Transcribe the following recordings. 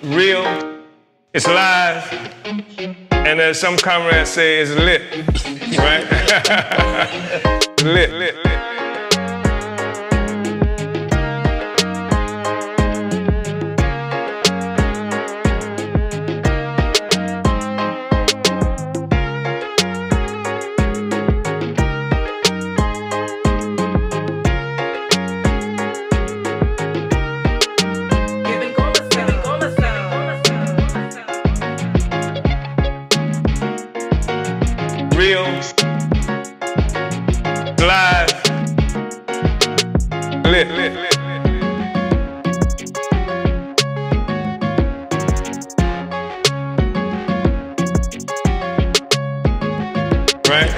real, it's live, and as some comrades say, it's lit, right? lit, lit, lit. Real, live, lit, lit, lit, right?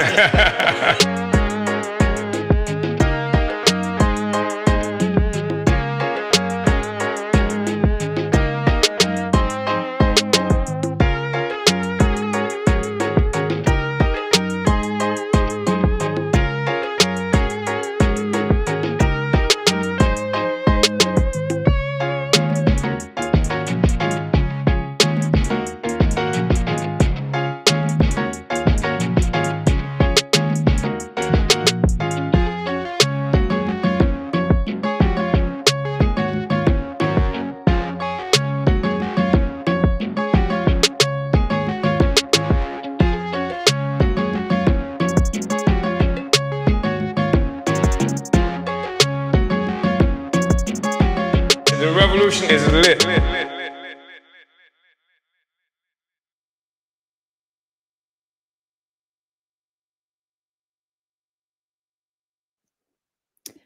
The revolution is lit.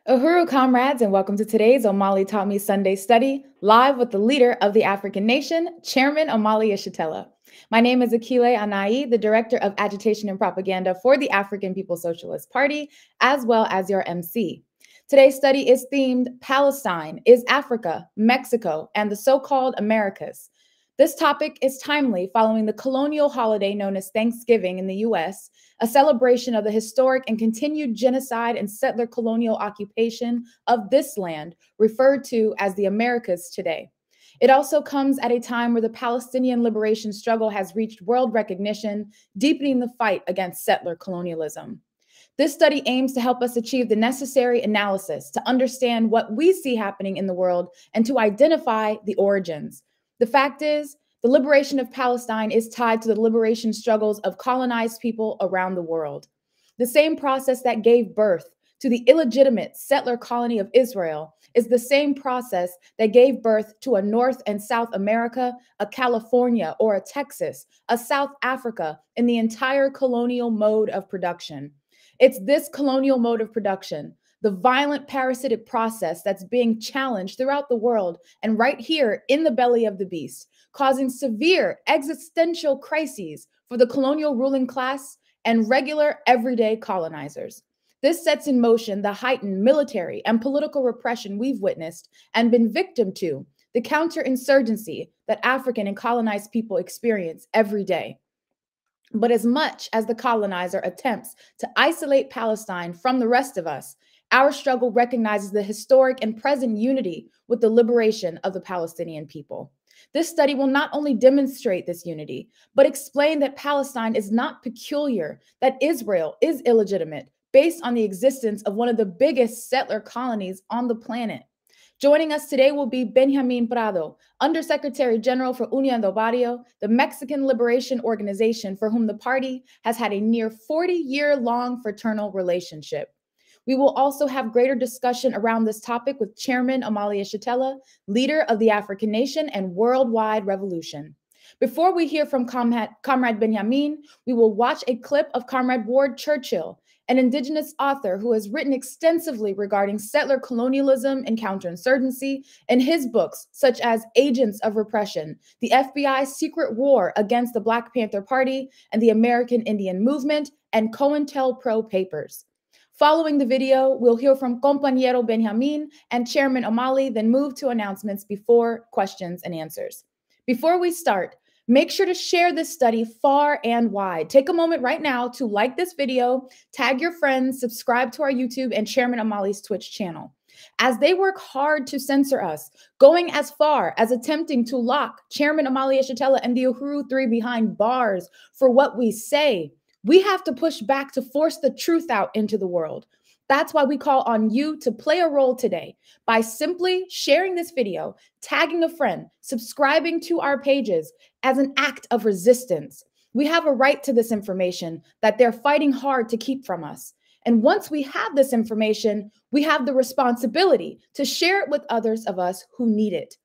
Uhuru, comrades, and welcome to today's Omali Taught Me Sunday Study, live with the leader of the African nation, Chairman Omali Yeshitela. My name is Akile Anai, the Director of Agitation and Propaganda for the African People's Socialist Party, as well as your MC. Today's study is themed Palestine is Africa, Mexico, and the so-called Americas. This topic is timely following the colonial holiday known as Thanksgiving in the U.S., a celebration of the historic and continued genocide and settler colonial occupation of this land, referred to as the Americas today. It also comes at a time where the Palestinian liberation struggle has reached world recognition, deepening the fight against settler colonialism. This study aims to help us achieve the necessary analysis to understand what we see happening in the world and to identify the origins. The fact is, the liberation of Palestine is tied to the liberation struggles of colonized people around the world. The same process that gave birth to the illegitimate settler colony of Israel is the same process that gave birth to a North and South America, a California or a Texas, a South Africa in the entire colonial mode of production. It's this colonial mode of production, the violent parasitic process that's being challenged throughout the world and right here in the belly of the beast, causing severe existential crises for the colonial ruling class and regular everyday colonizers. This sets in motion the heightened military and political repression we've witnessed and been victim to, the counterinsurgency that African and colonized people experience every day. But as much as the colonizer attempts to isolate Palestine from the rest of us, our struggle recognizes the historic and present unity with the liberation of the Palestinian people. This study will not only demonstrate this unity, but explain that Palestine is not peculiar, that Israel is illegitimate, based on the existence of one of the biggest settler colonies on the planet. Joining us today will be Benjamin Prado, Undersecretary General for Union del Barrio, the Mexican Liberation Organization for whom the party has had a near 40-year-long fraternal relationship. We will also have greater discussion around this topic with Chairman Omali Yeshitela, leader of the African nation and worldwide revolution. Before we hear from Comrade Benjamin, we will watch a clip of Comrade Ward Churchill, an indigenous author who has written extensively regarding settler colonialism and counterinsurgency in his books, such as Agents of Repression, the FBI's Secret War Against the Black Panther Party and the American Indian Movement, and COINTELPRO Papers. Following the video, we'll hear from Compañero Benjamin and Chairman Omali, then move to announcements before questions and answers. Before we start, make sure to share this study far and wide. Take a moment right now to like this video, tag your friends, subscribe to our YouTube and Chairman Omali's Twitch channel. As they work hard to censor us, going as far as attempting to lock Chairman Omali Yeshitela and the Uhuru Three behind bars for what we say, we have to push back to force the truth out into the world. That's why we call on you to play a role today by simply sharing this video, tagging a friend, subscribing to our pages as an act of resistance. We have a right to this information that they're fighting hard to keep from us. And once we have this information, we have the responsibility to share it with others of us who need it.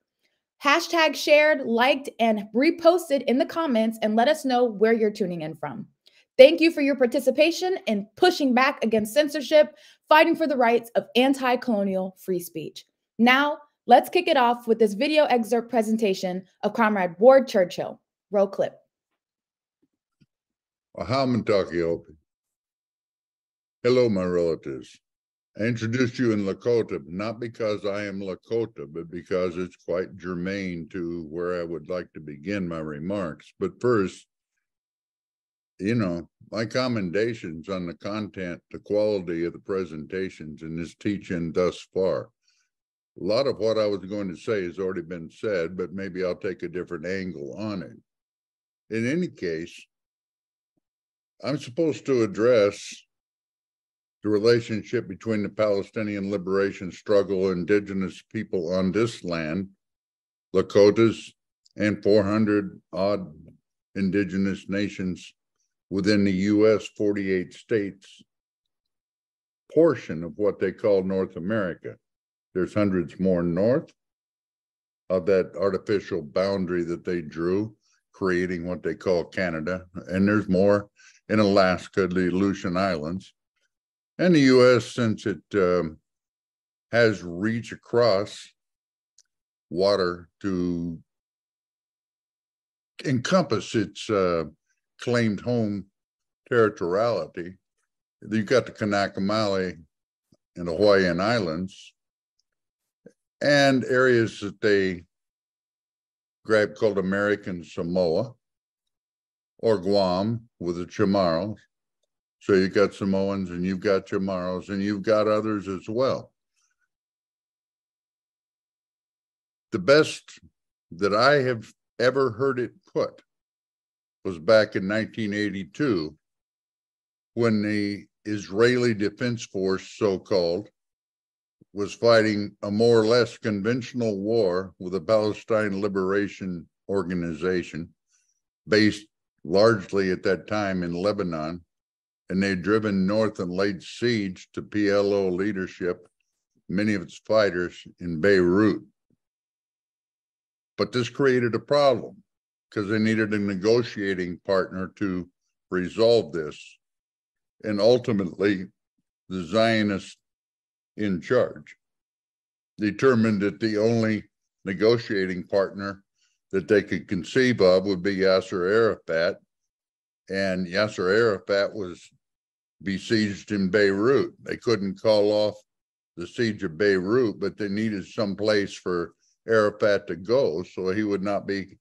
Hashtag shared, liked, and reposted in the comments and let us know where you're tuning in from. Thank you for your participation in pushing back against censorship, fighting for the rights of anti-colonial free speech. Now, let's kick it off with this video excerpt presentation of Comrade Ward Churchill. Roll clip. Hello, my relatives. I introduced you in Lakota, not because I am Lakota, but because it's quite germane to where I would like to begin my remarks. But first, my commendations on the content, the quality of the presentations in this teach-in thus far. A lot of what I was going to say has already been said, but maybe I'll take a different angle on it. In any case, I'm supposed to address the relationship between the Palestinian liberation struggle, indigenous people on this land, Lakotas, and 400 odd indigenous nations within the U.S. 48 states portion of what they call North America. There's hundreds more north of that artificial boundary that they drew, creating what they call Canada. And there's more in Alaska, the Aleutian Islands. And the U.S., since it has reach across water to encompass its claimed home territoriality, you've got the Kanakamali and the Hawaiian Islands and areas that they grab called American Samoa or Guam with the Chamorros. So you've got Samoans and you've got Chamorros and you've got others as well. The best that I have ever heard it put was back in 1982 when the Israeli Defense Force, so-called, was fighting a more or less conventional war with the Palestine Liberation Organization based largely at that time in Lebanon. And they'd driven north and laid siege to PLO leadership, many of its fighters in Beirut. But this created a problem because they needed a negotiating partner to resolve this. And ultimately, the Zionists in charge determined that the only negotiating partner that they could conceive of would be Yasser Arafat. And Yasser Arafat was besieged in Beirut. They couldn't call off the siege of Beirut, but they needed some place for Arafat to go so he would not be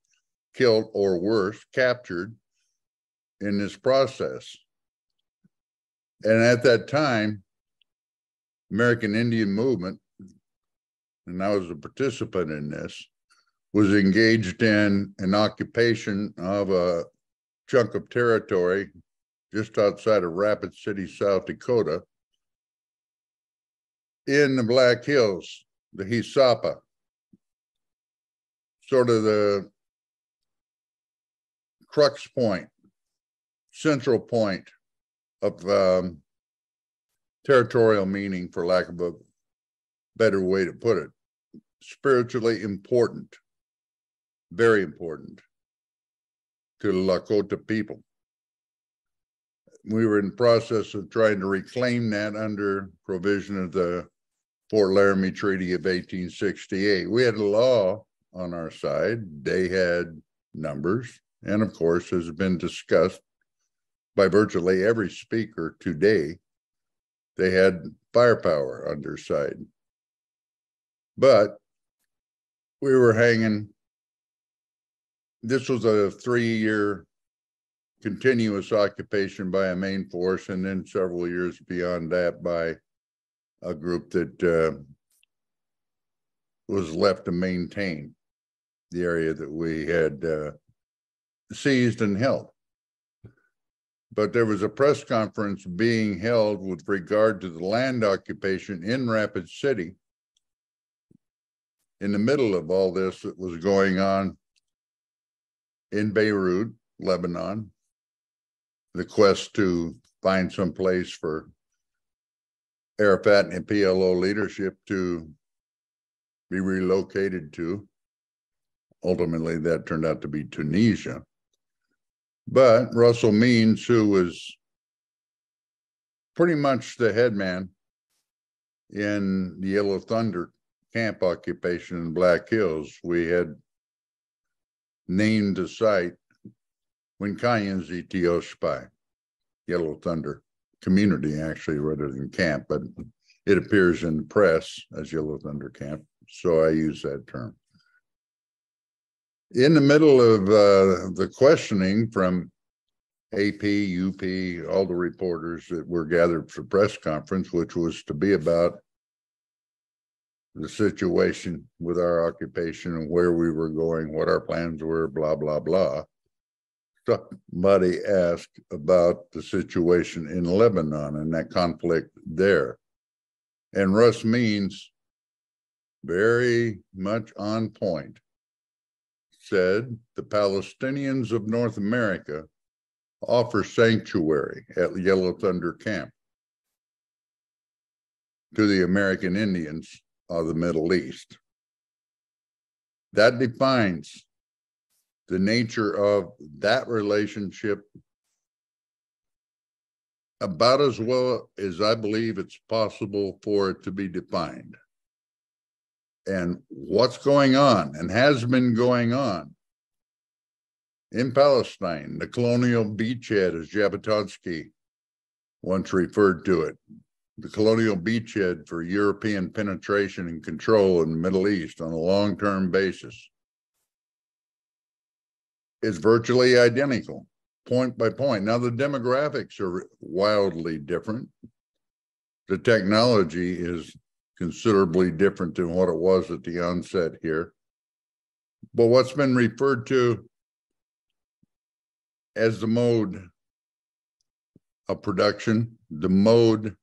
killed or worse, captured in this process. And at that time, American Indian Movement, and I was a participant in this, was engaged in an occupation of a chunk of territory just outside of Rapid City, South Dakota, in the Black Hills, the Hisapa, sort of the crux point, central point of territorial meaning, for lack of a better way to put it. Spiritually important, very important to the Lakota people. We were in the process of trying to reclaim that under provision of the Fort Laramie Treaty of 1868. We had a law on our side. They had numbers. And of course, as has been discussed by virtually every speaker today, they had firepower on their side. But we were hanging. This was a 3-year continuous occupation by a main force, and then several years beyond that by a group that was left to maintain the area that we had seized and held. But there was a press conference being held with regard to the land occupation in Rapid City. In the middle of all this that was going on in Beirut, Lebanon, the quest to find some place for Arafat and PLO leadership to be relocated to. Ultimately, that turned out to be Tunisia. But Russell Means, who was pretty much the head man in the Yellow Thunder camp occupation in Black Hills, we had named the site Winkayan ZTO Spy, Yellow Thunder community, actually, rather than camp, but it appears in the press as Yellow Thunder Camp, so I use that term. In the middle of the questioning from AP, UP, all the reporters that were gathered for the press conference, which was to be about the situation with our occupation and where we were going, what our plans were, blah, blah, blah, somebody asked about the situation in Lebanon and that conflict there. And Russ Means, very much on point, said the Palestinians of North America offer sanctuary at Yellow Thunder Camp to the American Indians of the Middle East. That defines the nature of that relationship about as well as I believe it's possible for it to be defined. And what's going on and has been going on in Palestine, the colonial beachhead, as Jabotinsky once referred to it, the colonial beachhead for European penetration and control in the Middle East on a long-term basis, is virtually identical, point by point. Now, the demographics are wildly different. The technology is considerably different than what it was at the onset here. But what's been referred to as the mode of production, the mode,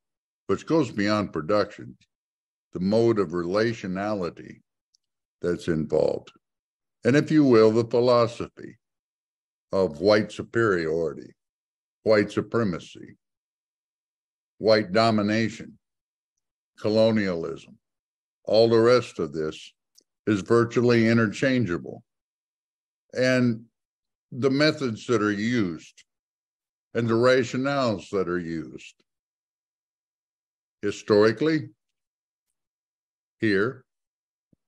which goes beyond production, the mode of relationality that's involved. And if you will, the philosophy of white superiority, white supremacy, white domination, colonialism, all the rest of this is virtually interchangeable. And the methods that are used and the rationales that are used historically here,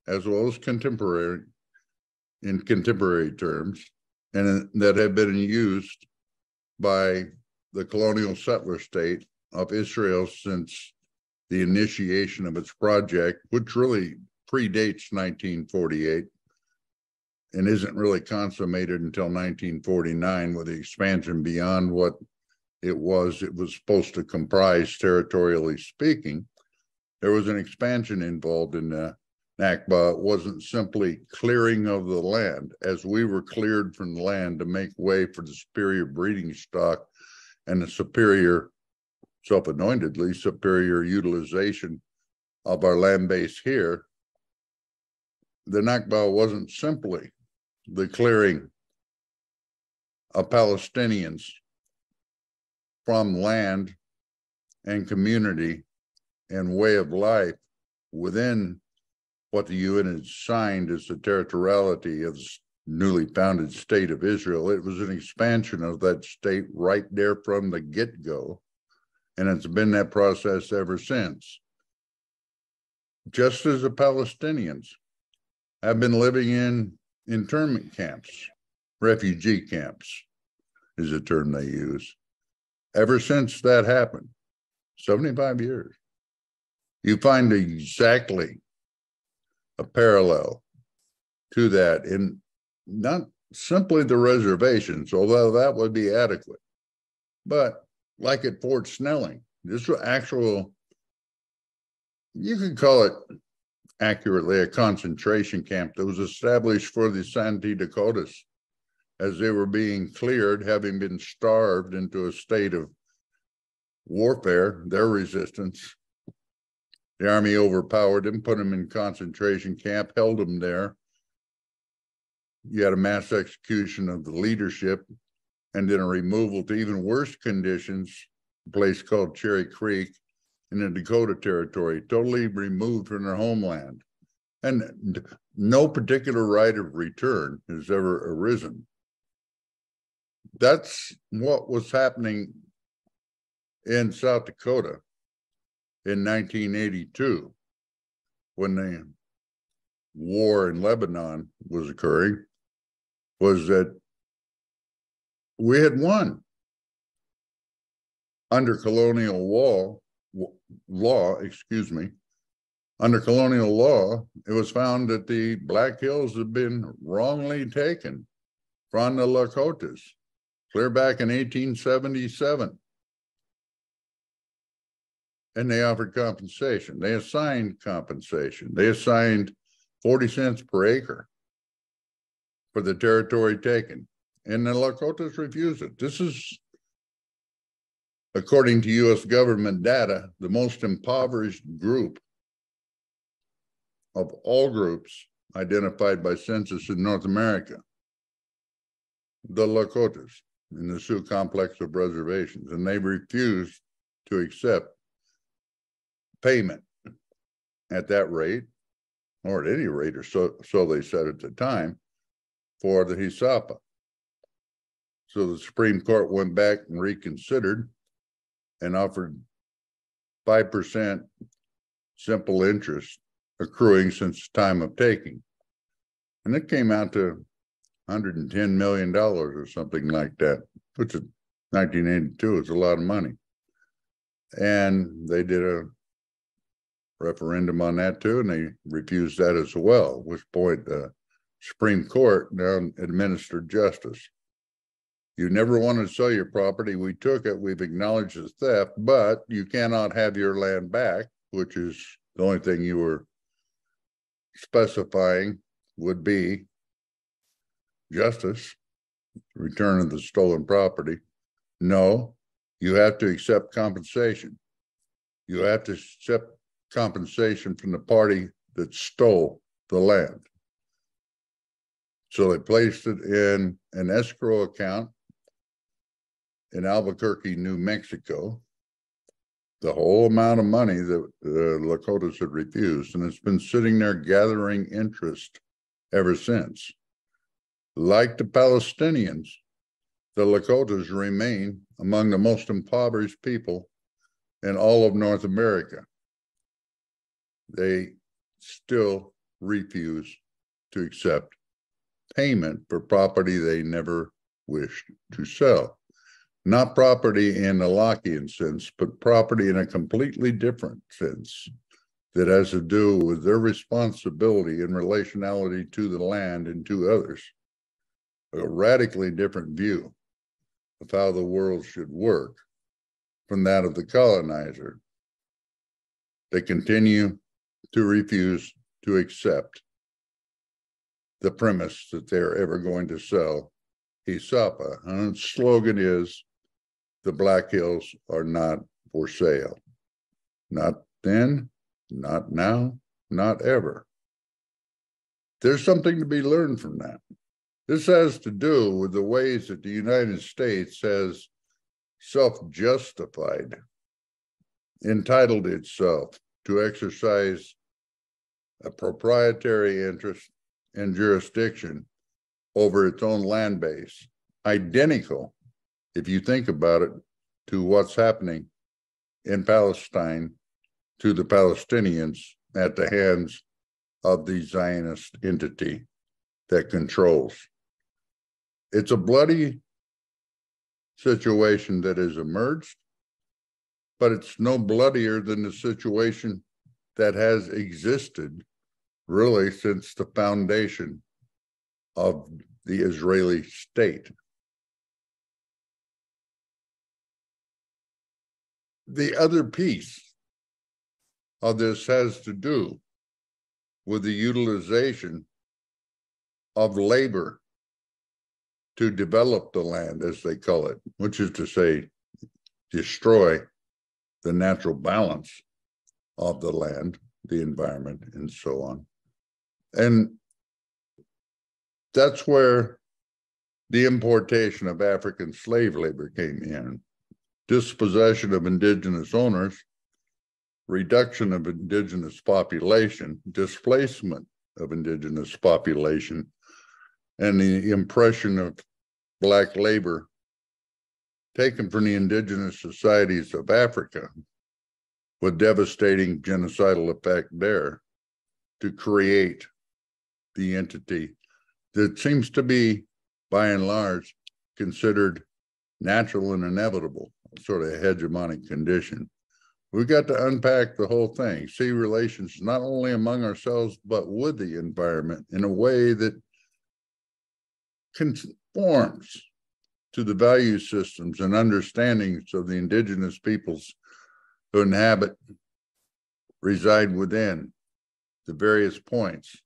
as well as contemporary, in contemporary terms, and that have been used by the colonial settler state of Israel since the initiation of its project, which really predates 1948 and isn't really consummated until 1949 with the expansion beyond what it was supposed to comprise territorially speaking. There was an expansion involved in the Nakba. It wasn't simply clearing of the land, as we were cleared from the land to make way for the superior breeding stock and the superior, self-anointedly superior utilization of our land base here. The Nakba wasn't simply the clearing of Palestinians from land and community and way of life within what the UN had signed as the territoriality of the newly founded state of Israel. It was an expansion of that state right there from the get-go, and it's been that process ever since. Just as the Palestinians have been living in internment camps, refugee camps is the term they use, ever since that happened, 75 years. You find exactly a parallel to that in not simply the reservations, although that would be adequate, but like at Fort Snelling, this was actual, you could call it accurately, a concentration camp that was established for the Santee Dakotas as they were being cleared, having been starved into a state of warfare, their resistance. The army overpowered them, put them in concentration camp, held them there. You had a mass execution of the leadership and then a removal to even worse conditions, a place called Cherry Creek in the Dakota Territory, totally removed from their homeland. And no particular right of return has ever arisen. That's what was happening in South Dakota in 1982 when the war in Lebanon was occurring, was that we had won under colonial law. Under colonial law, it was found that the Black Hills had been wrongly taken from the Lakotas clear back in 1877. And they offered compensation. They assigned compensation. They assigned 40 cents per acre for the territory taken. And the Lakotas refused it. This is, according to U.S. government data, the most impoverished group of all groups identified by census in North America. The Lakotas in the Sioux complex of reservations, and they refused to accept payment at that rate, or at any rate, or so they said at the time, for the HISAPA. So the Supreme Court went back and reconsidered and offered 5% simple interest accruing since time of taking. And it came out to $110 million or something like that, which in 1982 is a lot of money. And they did a referendum on that too, and they refused that as well, at which point the Supreme Court now administered justice. You never wanted to sell your property. We took it. We've acknowledged the theft, but you cannot have your land back, which is the only thing you were specifying would be justice, return of the stolen property. No, you have to accept compensation. You have to accept compensation from the party that stole the land. So they placed it in an escrow account in Albuquerque, New Mexico, the whole amount of money that the Lakotas had refused, and it's been sitting there gathering interest ever since. Like the Palestinians, the Lakotas remain among the most impoverished people in all of North America. They still refuse to accept payment for property they never wished to sell. Not property in a Lockean sense, but property in a completely different sense that has to do with their responsibility in relationality to the land and to others. A radically different view of how the world should work from that of the colonizer. They continue to refuse to accept the premise that they're ever going to sell HISAPA. And its slogan is, the Black Hills are not for sale. Not then, not now, not ever. There's something to be learned from that. This has to do with the ways that the United States has self-justified, entitled itself to exercise a proprietary interest and jurisdiction over its own land base, identical, if you think about it, to what's happening in Palestine to the Palestinians at the hands of the Zionist entity that controls. It's a bloody situation that has emerged, but it's no bloodier than the situation that has existed really since the foundation of the Israeli state. The other piece of this has to do with the utilization of labor to develop the land, as they call it, which is to say, destroy the natural balance of the land, the environment, and so on. And that's where the importation of African slave labor came in. Dispossession of indigenous owners, reduction of indigenous population, displacement of indigenous population, and the impression of Black labor taken from the indigenous societies of Africa with devastating genocidal effect there to create the entity that seems to be, by and large, considered natural and inevitable, sort of hegemonic condition. We've got to unpack the whole thing, see relations not only among ourselves, but with the environment in a way that conforms to the value systems and understandings of the indigenous peoples who inhabit, reside within the various points,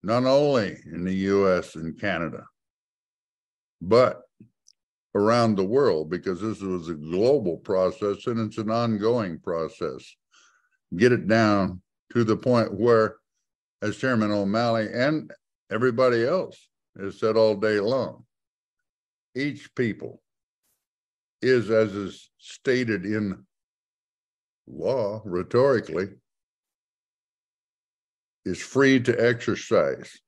not only in the US and Canada, but around the world, because this was a global process and it's an ongoing process. Get it down to the point where, as Chairman Omali and everybody else has said all day long, each people is, as is stated in law, rhetorically, is free to exercise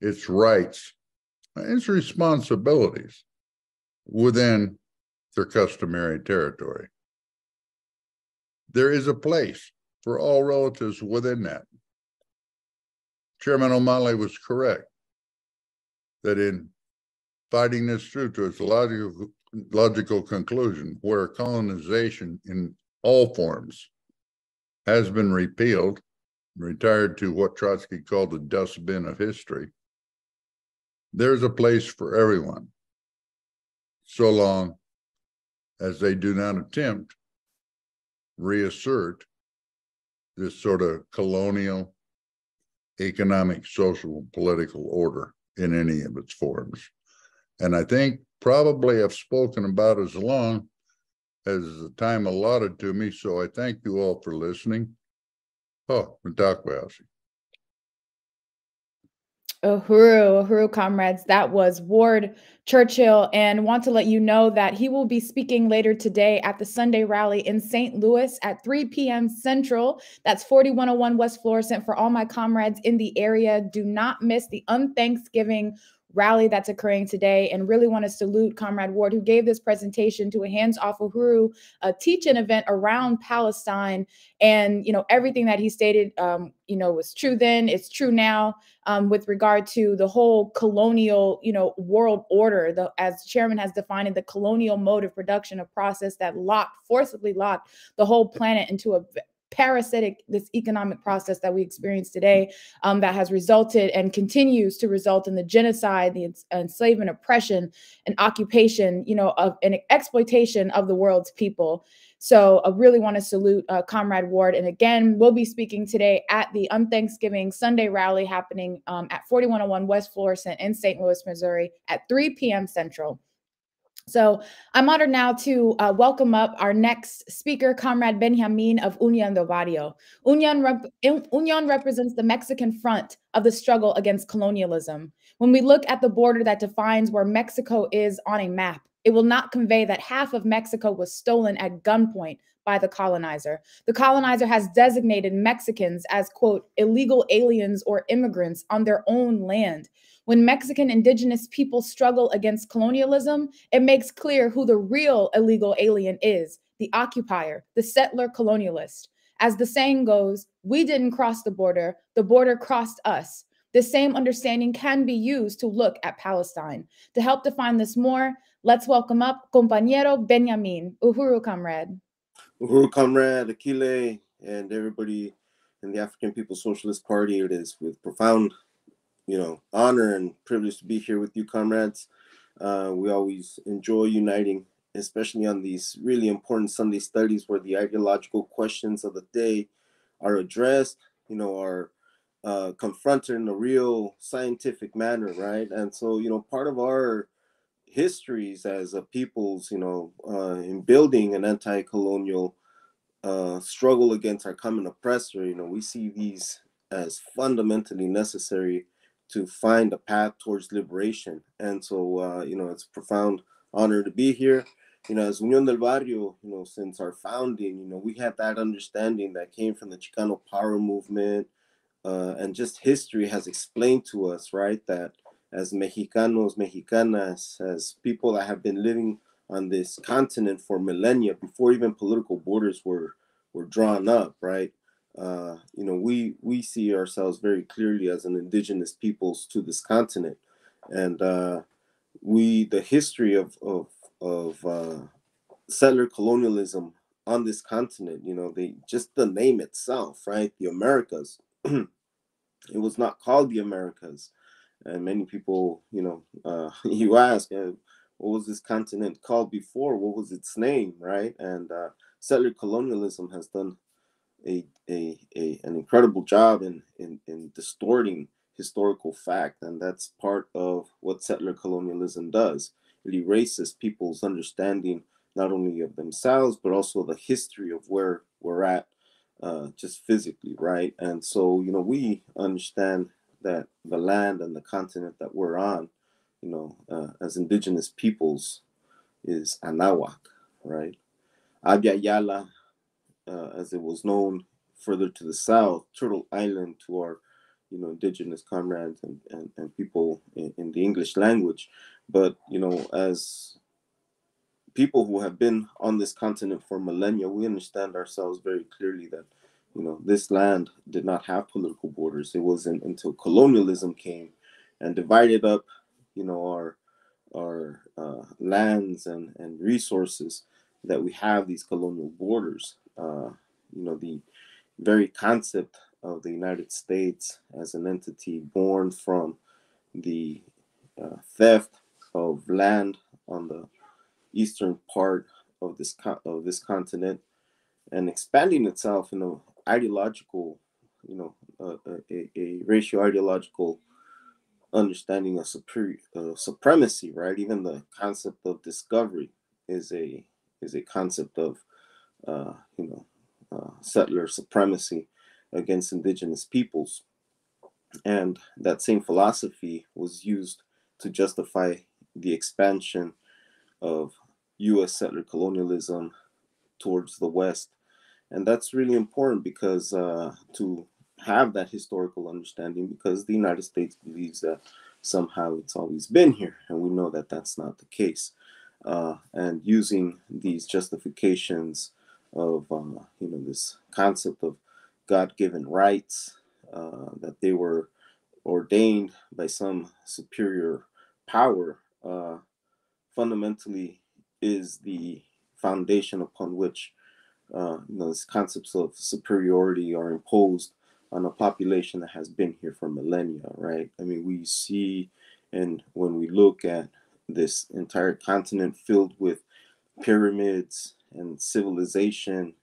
its rights, its responsibilities within their customary territory. There is a place for all relatives within that. Chairman Omali was correct that in fighting this through to its logical conclusion, where colonization in all forms has been repealed, retired to what Trotsky called the dustbin of history, there's a place for everyone, so long as they do not attempt reassert this sort of colonial economic, social, political order in any of its forms. And I think probably I've spoken about as long as the time allotted to me, so I thank you all for listening. Oh, Uhuru, comrades. That was Ward Churchill, and want to let you know that he will be speaking later today at the Sunday rally in St. Louis at 3 p.m. Central. That's 4101 West Florissant. For all my comrades in the area, do not miss the Unthanksgiving rally that's occurring today, and really want to salute Comrade Ward, who gave this presentation to a Hands Off Uhuru, a teach-in event around Palestine. And, everything that he stated, was true then, it's true now, with regard to the whole colonial, world order, as Chairman has defined it, the colonial mode of production, a process that forcibly locked the whole planet into a parasitic, this economic process that we experience today, that has resulted and continues to result in the genocide, the enslavement, oppression, and occupation, of an exploitation of the world's people. So I really want to salute Comrade Ward. And again, we'll be speaking today at the Unthanksgiving Sunday rally happening at 4101 West Florissant in St. Louis, Missouri at 3 p.m. Central. So I'm honored now to welcome up our next speaker, Comrade Benjamin of Union del Barrio. Union represents the Mexican front of the struggle against colonialism. When we look at the border that defines where Mexico is on a map, it will not convey that half of Mexico was stolen at gunpoint by the colonizer. The colonizer has designated Mexicans as, quote, illegal aliens or immigrants on their own land. When Mexican indigenous people struggle against colonialism, it makes clear who the real illegal alien is, the occupier, the settler-colonialist. As the saying goes, we didn't cross the border crossed us. The same understanding can be used to look at Palestine. To help define this more, let's welcome up Compañero Benjamin. Uhuru, comrade. Uhuru, comrade, Akile, and everybody in the African People's Socialist Party. It is with profound honor and privilege to be here with you, comrades. We always enjoy uniting, especially on these really important Sunday studies where the ideological questions of the day are addressed are confronted in a real scientific manner, right? And so, part of our histories as a peoples, in building an anti-colonial struggle against our common oppressor, we see these as fundamentally necessary to find a path towards liberation. And so, it's a profound honor to be here. As Union del Barrio, since our founding, we had that understanding that came from the Chicano power movement, and just history has explained to us, right, that as Mexicanos, Mexicanas, as people that have been living on this continent for millennia, before even political borders were drawn up, right? We see ourselves very clearly as an indigenous peoples to this continent, and the history of settler colonialism on this continent, just the name itself, right? The Americas. It was not called the Americas. And many people, you ask, what was this continent called before? What was its name, right? And settler colonialism has done an incredible job in distorting historical fact, and that's part of what settler colonialism does. It erases people's understanding not only of themselves but also the history of where we're at, just physically, right? And so, we understand that the land and the continent that we're on, as indigenous peoples, is Anahuac, right? Abya Yala, as it was known further to the south, Turtle Island to our, indigenous comrades and people in the English language. But, as people who have been on this continent for millennia, we understand ourselves very clearly that, this land did not have political borders. It wasn't until colonialism came and divided up, our lands and resources that we have these colonial borders. The very concept of the United States as an entity born from the theft of land on the eastern part of this continent, and expanding itself in a ideological, a racial ideological understanding of supremacy, right? Even the concept of discovery is a concept of settler supremacy against indigenous peoples. And that same philosophy was used to justify the expansion of U.S. settler colonialism towards the West. And that's really important because to have that historical understanding, because the United States believes that somehow it's always been here, and we know that that's not the case. And using these justifications of this concept of God-given rights, that they were ordained by some superior power, fundamentally is the foundation upon which these concepts of superiority are imposed on a population that has been here for millennia, right? I mean, we see, and when we look at this entire continent filled with pyramids and civilization,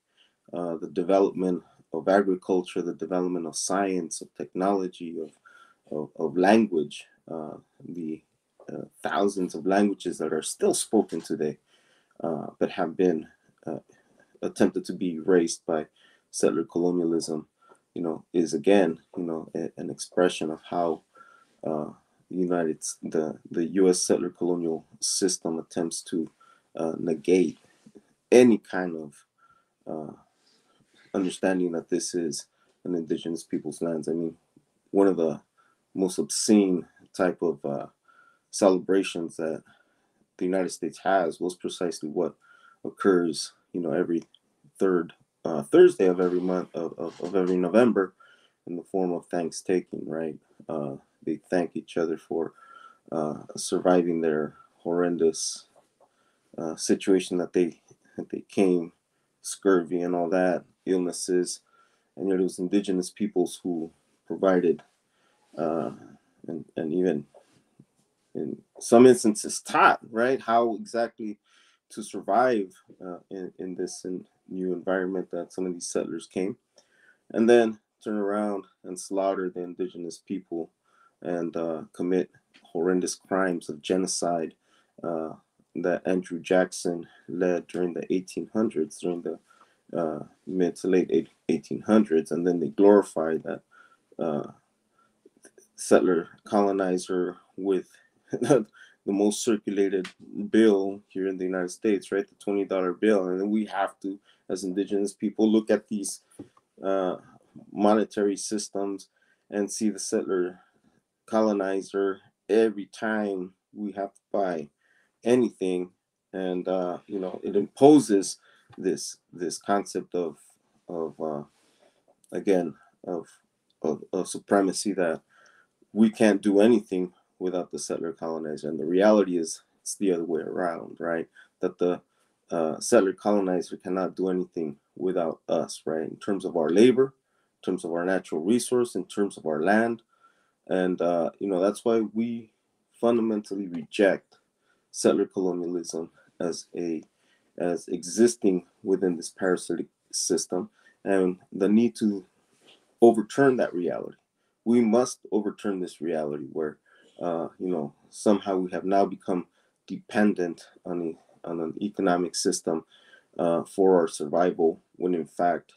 the development of agriculture, the development of science, of technology, of language, the thousands of languages that are still spoken today, but have been attempted to be erased by settler colonialism, is again, an expression of how the U.S. settler colonial system attempts to negate any kind of understanding that this is an indigenous people's lands. I mean, one of the most obscene type of celebrations that the United States has was precisely what occurs, every third Thursday of every month of every November, in the form of Thanksgiving, right? They thank each other for surviving their horrendous situation that they came, scurvy and all that, illnesses, and it was indigenous peoples who provided and even in some instances taught, right, how exactly to survive in this new environment that some of these settlers came. And then turn around and slaughter the indigenous people and commit horrendous crimes of genocide that Andrew Jackson led during the 1800s, during the mid to late 1800s, and then they glorify that settler colonizer with the most circulated bill here in the United States, right? The $20 bill. And then we have to, as indigenous people, look at these monetary systems and see the settler colonizer every time we have to buy anything. And you know, it imposes this concept of again of supremacy, that we can't do anything without the settler colonizer. And the reality is it's the other way around, right? That the settler colonizer cannot do anything without us, right? In terms of our labor, in terms of our natural resource, in terms of our land. And you know, that's why we fundamentally reject settler colonialism as existing within this parasitic system, and the need to overturn that reality. We must overturn this reality where you know, somehow we have now become dependent on an economic system for our survival, when in fact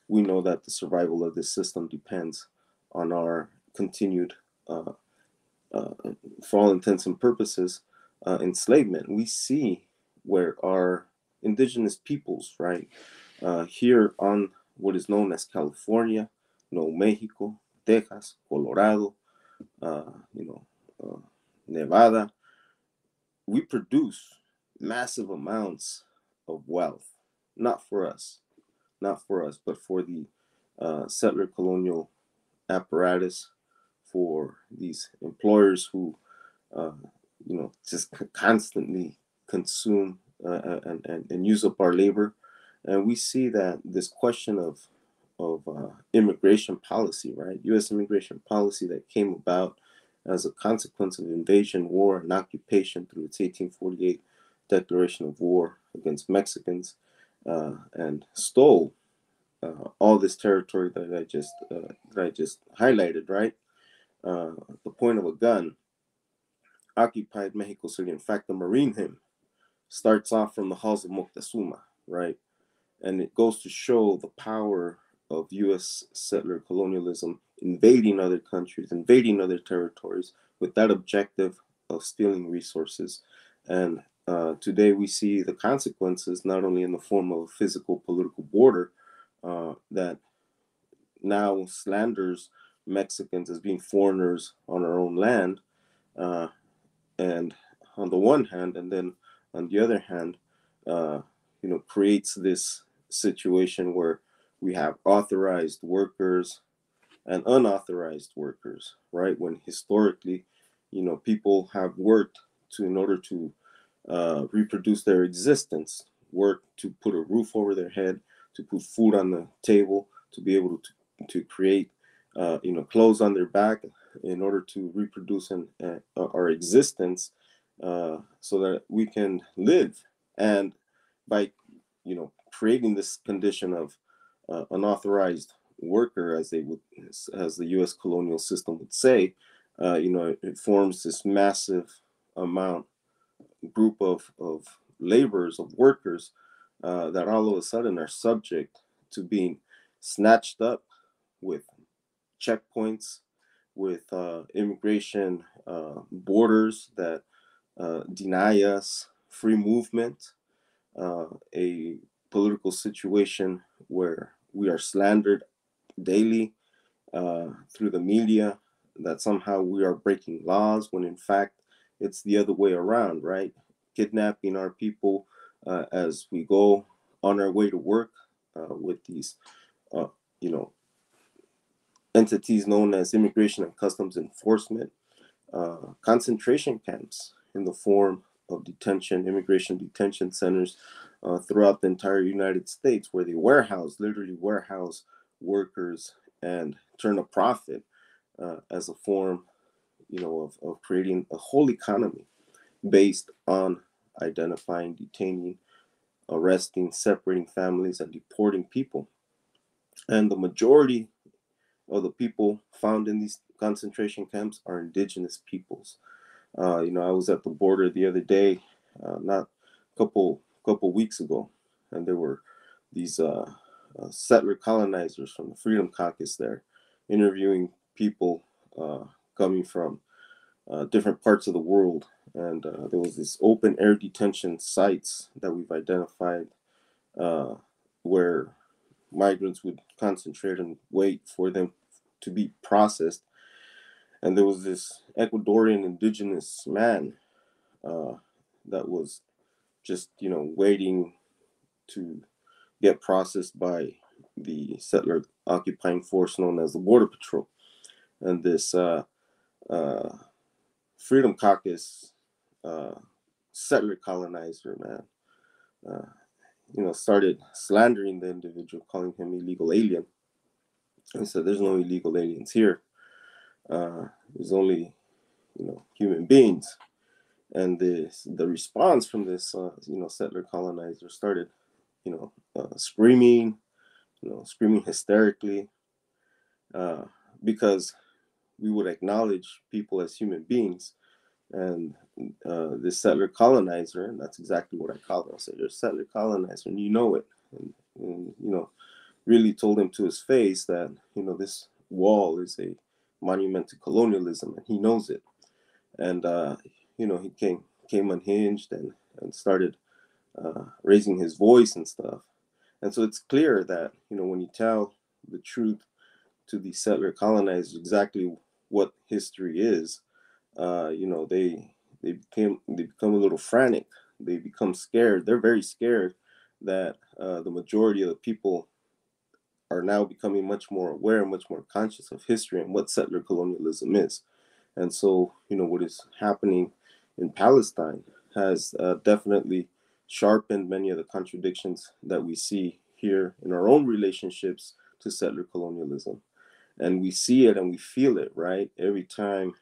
we know that the survival of this system depends on our continued for all intents and purposes enslavement. We see where our indigenous peoples, right, here on what is known as California, Nuevo Mexico, Texas, Colorado, you know, Nevada, we produce massive amounts of wealth, not for us, but for the settler colonial apparatus, for these employers who, you know, just constantly consume and use up our labor. And we see that this question of immigration policy, right? U.S. immigration policy that came about as a consequence of invasion, war, and occupation through its 1848 declaration of war against Mexicans, and stole all this territory that I just highlighted, right? The point of a gun, occupied Mexico City. In fact, the Marine hymn starts off from the halls of Moctezuma, right? And it goes to show the power of U.S. settler colonialism invading other countries, invading other territories with that objective of stealing resources. And today we see the consequences, not only in the form of a physical political border that now slanders Mexicans as being foreigners on our own land, and on the one hand, and then on the other hand, you know, creates this situation where we have authorized workers and unauthorized workers, right? When historically, you know, people have worked in order to reproduce their existence, work to put a roof over their head, to put food on the table, to be able to create, you know, clothes on their back in order to reproduce our existence, so that we can live. And by, you know, creating this condition of unauthorized worker, as the U.S. colonial system would say, you know, it forms this massive group of laborers, of workers, that all of a sudden are subject to being snatched up with checkpoints, with immigration borders that deny us free movement, a political situation where we are slandered daily through the media that somehow we are breaking laws, when in fact it's the other way around, right? Kidnapping our people as we go on our way to work with these, you know, entities known as Immigration and Customs Enforcement, concentration camps in the form of detention, immigration detention centers throughout the entire United States, where they literally warehouse workers and turn a profit as a form, you know, of creating a whole economy based on identifying, detaining, arresting, separating families, and deporting people. And the majority of the people found in these concentration camps are indigenous peoples. I was at the border the other day, not couple weeks ago, and there were these settler colonizers from the Freedom Caucus there, interviewing people coming from different parts of the world. And there was this open air detention sites that we've identified where migrants would concentrate and wait for them to be processed. And there was this Ecuadorian indigenous man that was just, waiting to get processed by the settler occupying force known as the Border Patrol. And this Freedom Caucus settler colonizer man, started slandering the individual, calling him illegal alien. And said, "There's no illegal aliens here. There's only, human beings." And the response from this, settler colonizer started, screaming, screaming hysterically, because we would acknowledge people as human beings. And this settler colonizer, and that's exactly what I called him. I said, "You're a settler colonizer, and you know it." And really told him to his face that, this wall is a monument to colonialism, and he knows it. And, he came unhinged and started raising his voice and stuff. And so it's clear that, when you tell the truth to the settler colonizers exactly what history is, they become a little frantic. They become scared. They're very scared that the majority of the people are now becoming much more aware, much more conscious of history and what settler colonialism is. And so, what is happening in Palestine has definitely sharpened many of the contradictions that we see here in our own relationships to settler colonialism. And we see it and we feel it, right? Every time,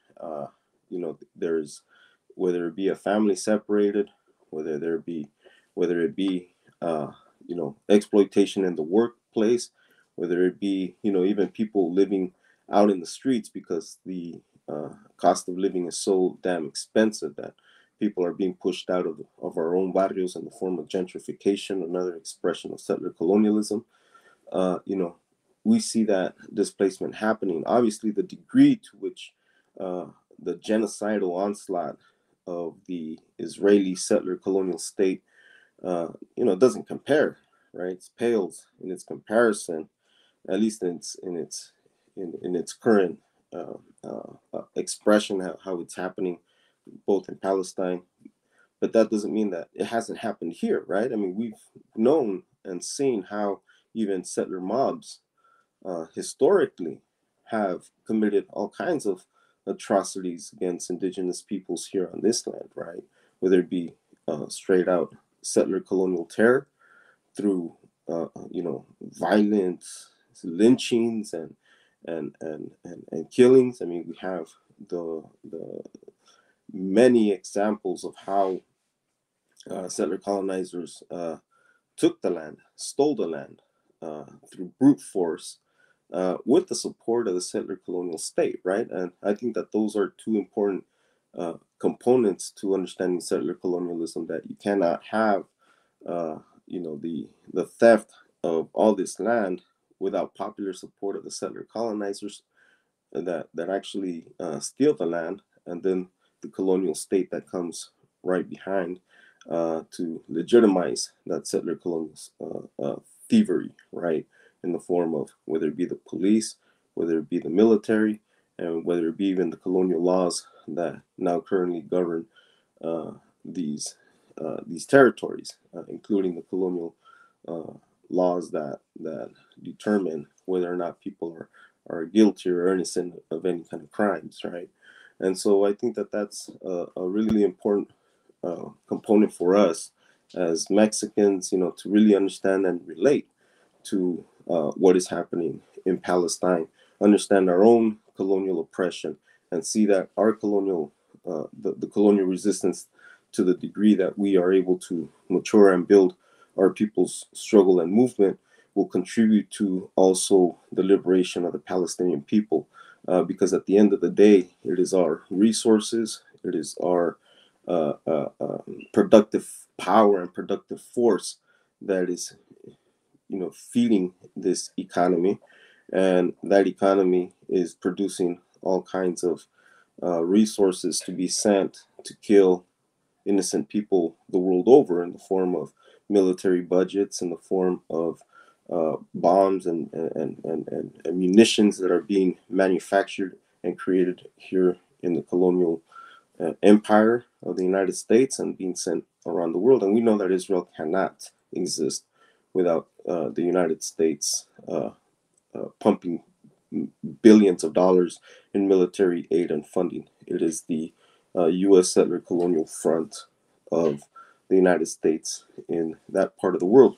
there's, whether it be a family separated, whether it be, exploitation in the workplace, whether it be, even people living out in the streets because the cost of living is so damn expensive that people are being pushed out of our own barrios in the form of gentrification, another expression of settler colonialism. We see that displacement happening. Obviously, the degree to which the genocidal onslaught of the Israeli settler colonial state, doesn't compare, right? It pales in its comparison, at least in its current expression, how it's happening both in Palestine. But that doesn't mean that it hasn't happened here, right? I mean, we've known and seen how even settler mobs historically have committed all kinds of atrocities against indigenous peoples here on this land, right? Whether it be straight out settler colonial terror through, violent lynchings and killings. I mean, we have the many examples of how settler colonizers took the land, stole the land through brute force with the support of the settler colonial state, right? And I think that those are two important components to understanding settler colonialism, that you cannot have, the theft of all this land without popular support of the settler colonizers that actually steal the land, and then the colonial state that comes right behind to legitimize that settler colonial thievery, right? In the form of whether it be the police, whether it be the military, and whether it be even the colonial laws that now currently govern these territories, including the colonial laws that determine whether or not people are guilty or innocent of any kind of crimes, right? And so I think that that's a really important component for us as Mexicans, to really understand and relate to what is happening in Palestine, understand our own colonial oppression, and see that our colonial, the colonial resistance, to the degree that we are able to mature and build our people's struggle and movement, will contribute to also the liberation of the Palestinian people, because at the end of the day, it is our resources, it is our productive power and productive force that is, feeding this economy, and that economy is producing all kinds of resources to be sent to kill innocent people the world over, in the form of military budgets, in the form of bombs and munitions that are being manufactured and created here in the colonial empire of the United States and being sent around the world. And we know that Israel cannot exist without the United States pumping billions of dollars in military aid and funding. It is the U.S. settler colonial front of the United States in that part of the world.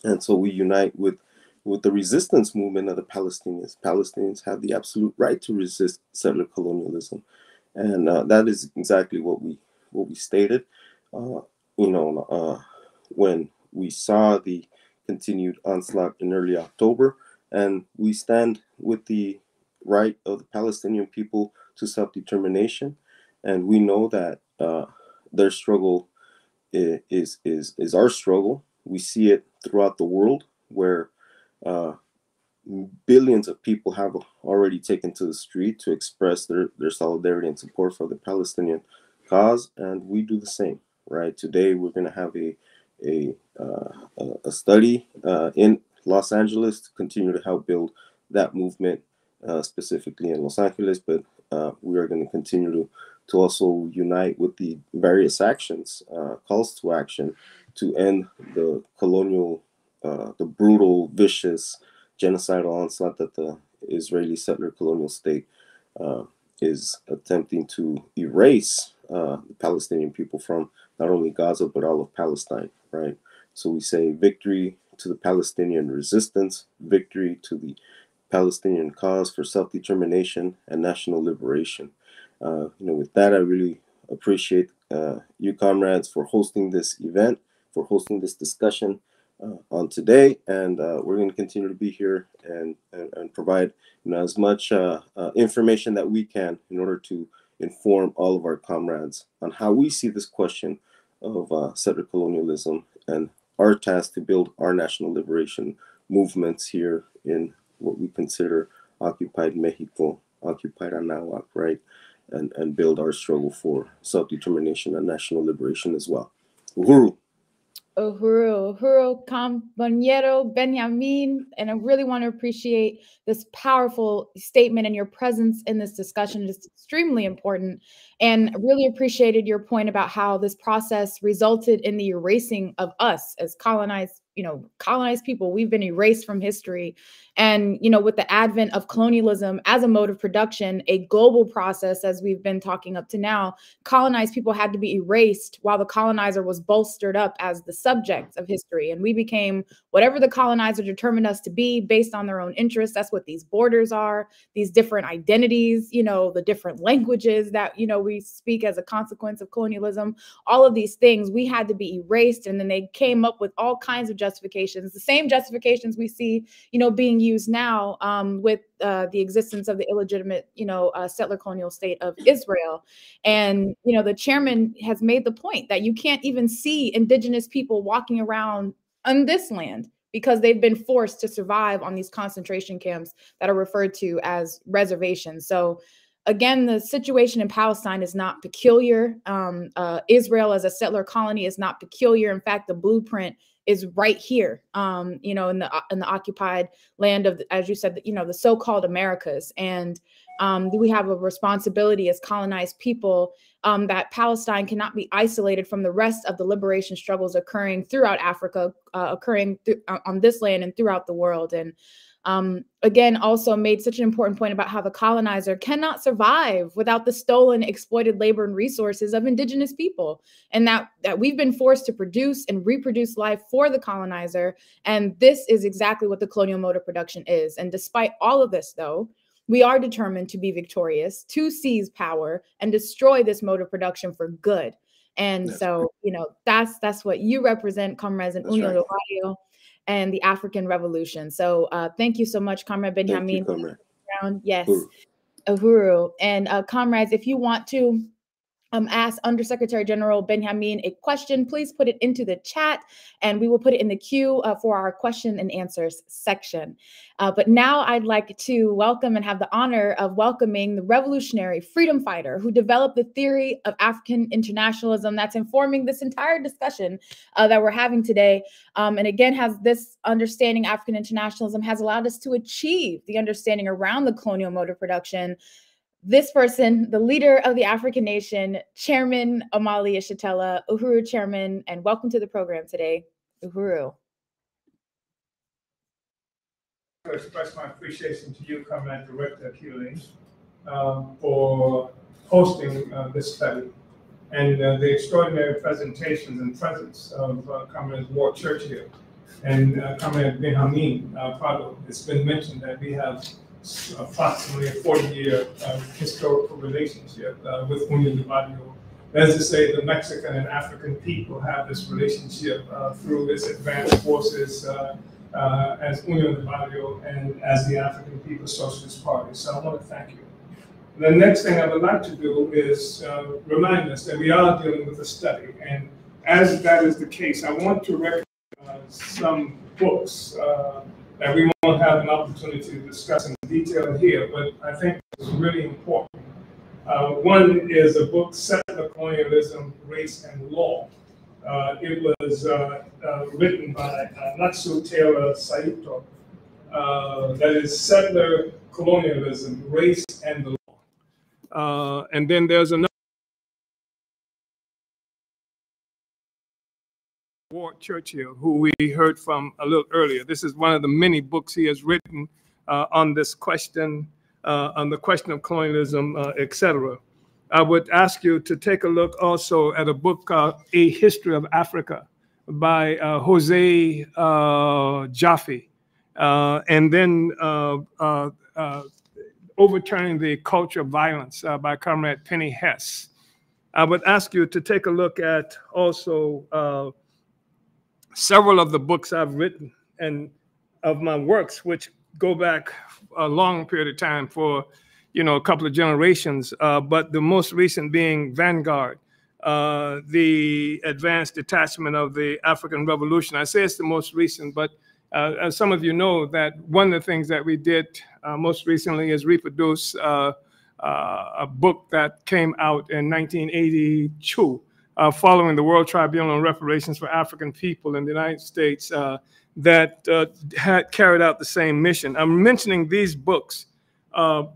And so we unite with the resistance movement of the Palestinians. Palestinians have the absolute right to resist settler colonialism. And that is exactly what we stated. When we saw the continued onslaught in early October, and we stand with the right of the Palestinian people to self-determination, and we know that their struggle is our struggle. We see it throughout the world, where billions of people have already taken to the street to express their solidarity and support for the Palestinian cause, and we do the same. Right, today we're going to have a study in Los Angeles to continue to help build that movement, specifically in Los Angeles, but we are going to continue to also unite with the various actions, calls to action, to end the colonial, the brutal, vicious, genocidal onslaught that the Israeli settler colonial state is attempting to erase the Palestinian people from not only Gaza, but all of Palestine, right? So we say victory to the Palestinian resistance, victory to the Palestinian cause for self-determination and national liberation. With that, I really appreciate you, comrades, for hosting this event, for hosting this discussion on today. And we're going to continue to be here and provide as much information that we can in order to inform all of our comrades on how we see this question of settler colonialism and our task to build our national liberation movements here in what we consider occupied Mexico, occupied Anahuac, right? And build our struggle for self-determination and national liberation as well. Uhuru. Uhuru, compañero Benjamin, and I really want to appreciate this powerful statement and your presence in this discussion. It's extremely important, and really appreciated your point about how this process resulted in the erasing of us as colonized people. We've been erased from history. And, with the advent of colonialism as a mode of production, a global process, as we've been talking up to now, colonized people had to be erased while the colonizer was bolstered up as the subject of history. And we became whatever the colonizer determined us to be based on their own interests. That's what these borders are, these different identities, the different languages that, we speak as a consequence of colonialism. All of these things, we had to be erased. And then they came up with all kinds of justifications, the same justifications we see, being used now with the existence of the illegitimate, settler colonial state of Israel. And, the chairman has made the point that you can't even see indigenous people walking around on this land because they've been forced to survive on these concentration camps that are referred to as reservations. So again, the situation in Palestine is not peculiar. Israel as a settler colony is not peculiar. In fact, the blueprint is right here, in the occupied land of, as you said, the so-called Americas. And we have a responsibility as colonized people that Palestine cannot be isolated from the rest of the liberation struggles occurring throughout Africa, occurring on this land and throughout the world. And again, also made such an important point about how the colonizer cannot survive without the stolen, exploited labor and resources of indigenous people, and that we've been forced to produce and reproduce life for the colonizer. And this is exactly what the colonial mode of production is. And despite all of this, though, we are determined to be victorious, to seize power and destroy this mode of production for good. And that's what you represent, comrades in Union del Barrio. and the African Revolution. So thank you so much, Comrade Benjamin. Thank you, Comrade. Yes, Uhuru. And comrades, if you want to ask Undersecretary General Benjamin a question, please put it into the chat and we will put it in the queue for our question and answers section. But now I'd like to welcome and have the honor of welcoming the revolutionary freedom fighter who developed the theory of African internationalism that's informing this entire discussion that we're having today. And again, has this understanding African internationalism has allowed us to achieve the understanding around the colonial mode of production. This person, the leader of the African nation, Chairman Omali Yeshitela. Uhuru, Chairman, and welcome to the program today. Uhuru. I express my appreciation to you, Comrade Director Keeling, for hosting this study and the extraordinary presentations and presence of Comrade Ward Churchill and Comrade Benjamin Prado. It's been mentioned that we have approximately a 40-year historical relationship with Union del Barrio. As to say, the Mexican and African people have this relationship through its advanced forces as Union del Barrio and as the African People's Socialist Party. So I want to thank you. The next thing I would like to do is remind us that we are dealing with a study. And as that is the case, I want to recommend some books that we won't have an opportunity to discuss in detail here, but I think it's really important. One is a book, Settler-Colonialism, Race and Law. It was written by Natsu Taylor Saito. That is Settler-Colonialism, Race and the Law. And then there's another, Ward Churchill, who we heard from a little earlier. This is one of the many books he has written on this question, on the question of colonialism, etc. I would ask you to take a look also at a book called A History of Africa by Jose Jaffe, and then Overturning the Culture of Violence by Comrade Penny Hess. I would ask you to take a look at also several of the books I've written and of my works, which go back a long period of time for, a couple of generations, but the most recent being Vanguard, the Advanced Detachment of the African Revolution. I say it's the most recent, but as some of you know, that one of the things that we did most recently is reproduce a book that came out in 1982, following the World Tribunal on Reparations for African People in the United States that had carried out the same mission. I'm mentioning these books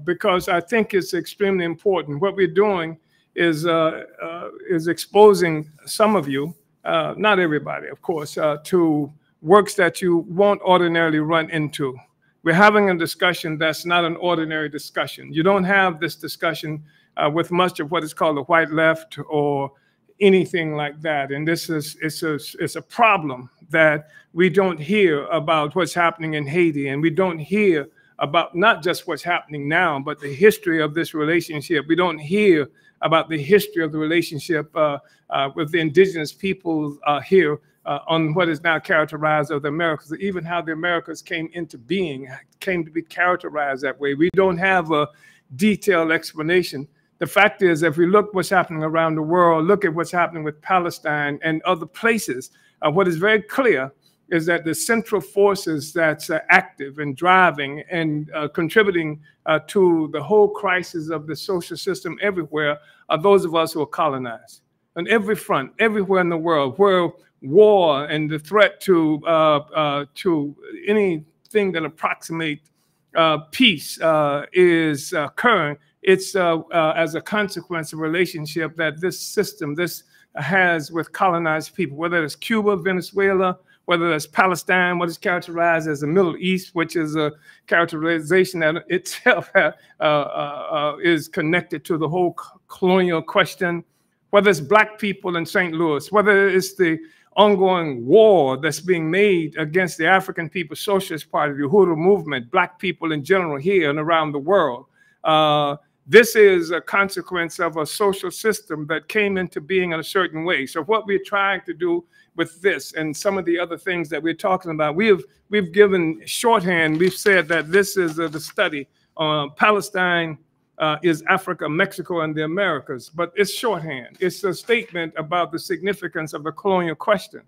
because I think it's extremely important. What we're doing is exposing some of you, not everybody, of course, to works that you won't ordinarily run into. We're having a discussion that's not an ordinary discussion. You don't have this discussion with much of what is called the white left or anything like that. And this is it's a problem that we don't hear about what's happening in Haiti, and we don't hear about not just what's happening now, but the history of this relationship. We don't hear about the history of the relationship with the indigenous people here on what is now characterized as the Americas, even how the Americas came into being, came to be characterized that way. We don't have a detailed explanation. The fact is, if we look what's happening around the world, look at what's happening with Palestine and other places, what is very clear is that the central forces that's active and driving and contributing to the whole crisis of the social system everywhere are those of us who are colonized. On every front, everywhere in the world, where war and the threat to anything that approximates peace is occurring, it's as a consequence of a relationship that this system, has with colonized people, whether it's Cuba, Venezuela, whether it's Palestine, what is characterized as the Middle East, which is a characterization that itself is connected to the whole colonial question, whether it's Black people in St. Louis, whether it's the ongoing war that's being made against the African People's Socialist Party, the Uhuru movement, Black people in general here and around the world. This is a consequence of a social system that came into being in a certain way. So what we're trying to do with this and some of the other things that we're talking about, we've given shorthand. We've said that this is the study on Palestine is Africa, Mexico, and the Americas, but it's shorthand. It's a statement about the significance of the colonial question.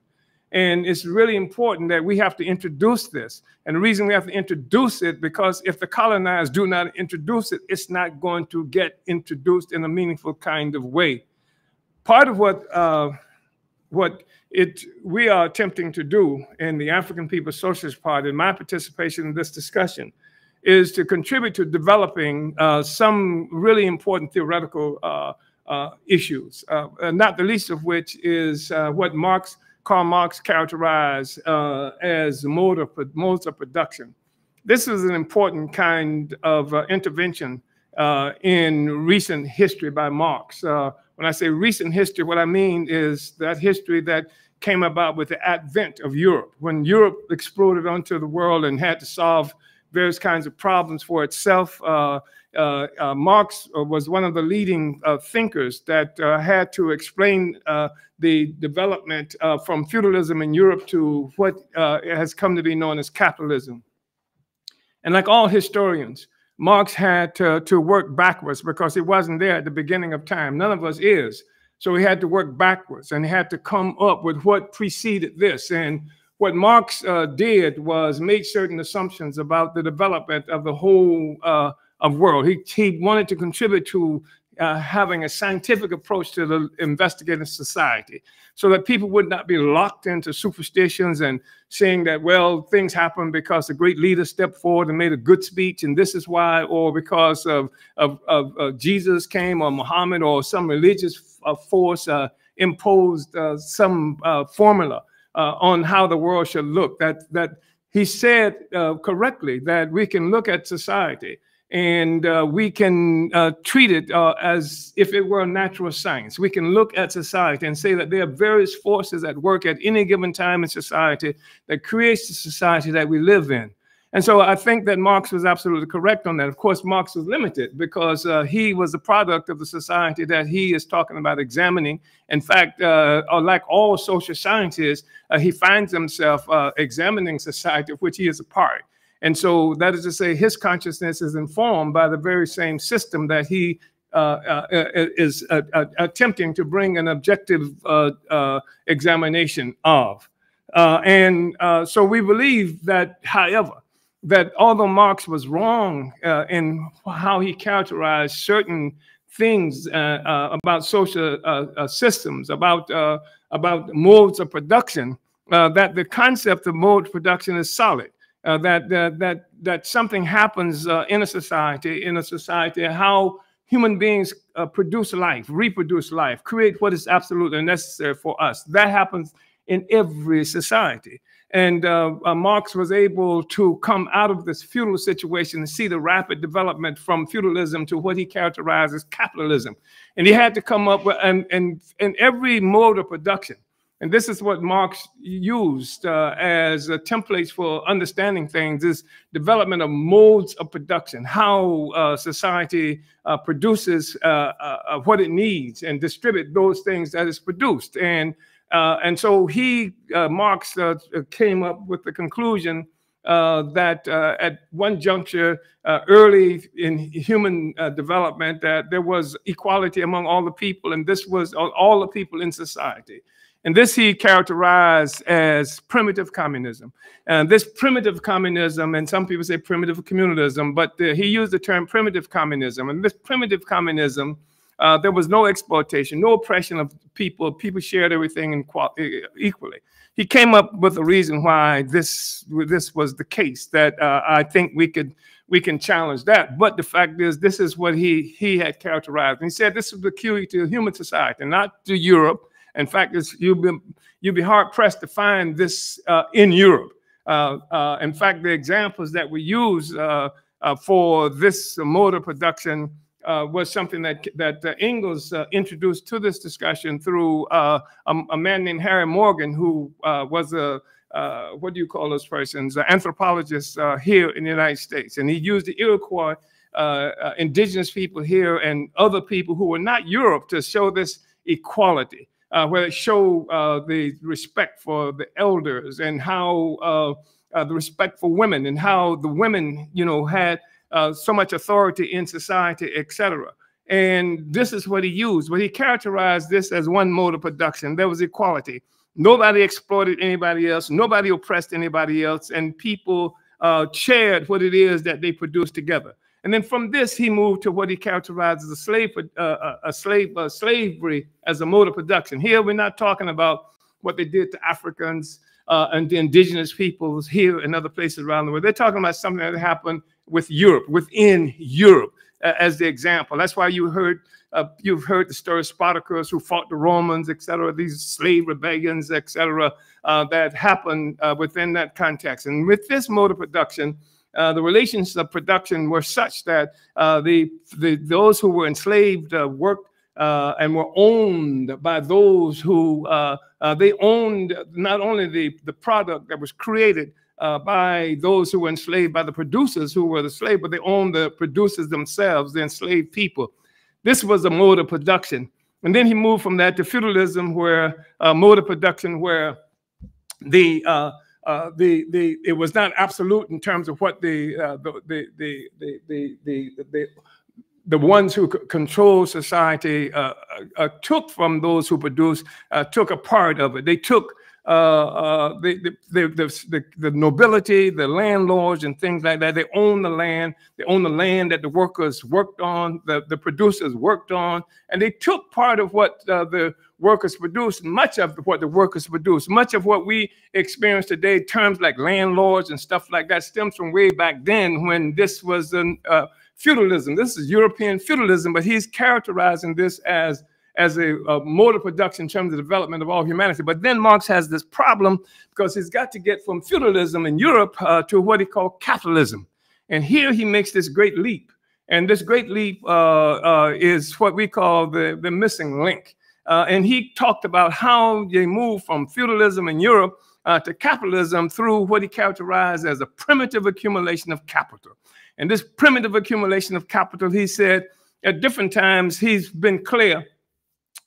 And it's really important that we have to introduce this. And the reason we have to introduce it, because if the colonized do not introduce it, it's not going to get introduced in a meaningful kind of way. Part of what we are attempting to do in the African People's Socialist Party, in my participation in this discussion, is to contribute to developing some really important theoretical issues, not the least of which is what Karl Marx characterized as modes of production. This is an important kind of intervention in recent history by Marx. When I say recent history, what I mean is that history that came about with the advent of Europe. When Europe exploded onto the world and had to solve various kinds of problems for itself, Marx was one of the leading thinkers that had to explain the development from feudalism in Europe to what has come to be known as capitalism. And like all historians, Marx had to work backwards because he wasn't there at the beginning of time. None of us is. So he had to work backwards, and he had to come up with what preceded this. And what Marx did was make certain assumptions about the development of the whole world. He wanted to contribute to having a scientific approach to the investigative society so that people would not be locked into superstitions and saying that, well, things happen because a great leader stepped forward and made a good speech, and this is why, or because of Jesus came, or Muhammad, or some religious force imposed some formula on how the world should look. That he said correctly that we can look at society and we can treat it as if it were a natural science. We can look at society and say that there are various forces at work at any given time in society that creates the society that we live in. And so I think that Marx was absolutely correct on that. Of course, Marx was limited because he was the product of the society that he is talking about examining. In fact, like all social scientists, he finds himself examining society of which he is a part. And so that is to say, his consciousness is informed by the very same system that he is attempting to bring an objective examination of. So we believe that, however, that although Marx was wrong in how he characterized certain things about social systems, about modes of production, that the concept of mode of production is solid. That something happens in a society, how human beings produce life, reproduce life, create what is absolutely necessary for us. That happens in every society. And Marx was able to come out of this feudal situation and see the rapid development from feudalism to what he characterized as capitalism. And he had to come up with, and every mode of production. And this is what Marx used as templates for understanding things, is development of modes of production, how society produces what it needs and distribute those things that is produced. And so Marx came up with the conclusion that at one juncture, early in human development, that there was equality among all the people, and this was all the people in society. And this he characterized as primitive communism. And this primitive communism, and some people say primitive communalism, but he used the term primitive communism. And this primitive communism, there was no exploitation, no oppression of people. People shared everything equally. He came up with a reason why this was the case, that I think we can challenge that. But the fact is, this is what he had characterized. And he said this is peculiar to human society, not to Europe. In fact, you'll be hard-pressed to find this in Europe. In fact, the examples that we use for this mode of production was something that Engels introduced to this discussion through a man named Harry Morgan, who was what do you call those persons? An anthropologist here in the United States. And he used the Iroquois indigenous people here and other people who were not Europe to show this equality, where it showed the respect for the elders and how the respect for women and how the women, you know, had so much authority in society, etc. And this is what he used. But he characterized this as one mode of production. There was equality. Nobody exploited anybody else. Nobody oppressed anybody else. And people shared what it is that they produced together. And then from this, he moved to what he characterized as slavery as a mode of production. Here, we're not talking about what they did to Africans and the indigenous peoples here and other places around the world. They're talking about something that happened with Europe, within Europe, as the example. That's why you've heard the story of Spartacus, who fought the Romans, etc. These slave rebellions, etc., that happened within that context. And with this mode of production, the relations of production were such that those who were enslaved worked and were owned by those who they owned not only the product that was created by those who were enslaved, by the producers who were the slave, but they owned the producers themselves, the enslaved people. This was a mode of production. And then he moved from that to feudalism, where mode of production where it was not absolute in terms of what the ones who control society took from those who produced, took a part of it. They took the nobility, the landlords, and things like that. They own the land. They own the land that the workers worked on, the producers worked on, and they took part of what the workers produced, much of what the workers produced. Much of what we experience today, terms like landlords and stuff like that, stems from way back then when this was feudalism. This is European feudalism, but he's characterizing this as a mode of production in terms of development of all humanity. But then Marx has this problem because he's got to get from feudalism in Europe to what he called capitalism. And here he makes this great leap. And this great leap is what we call the missing link. And he talked about how they moved from feudalism in Europe to capitalism through what he characterized as a primitive accumulation of capital. And this primitive accumulation of capital, he said, at different times, he's been clear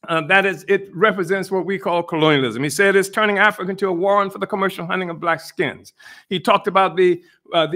that is, it represents what we call colonialism. He said it's turning Africa into a warren for the commercial hunting of black skins. He talked about the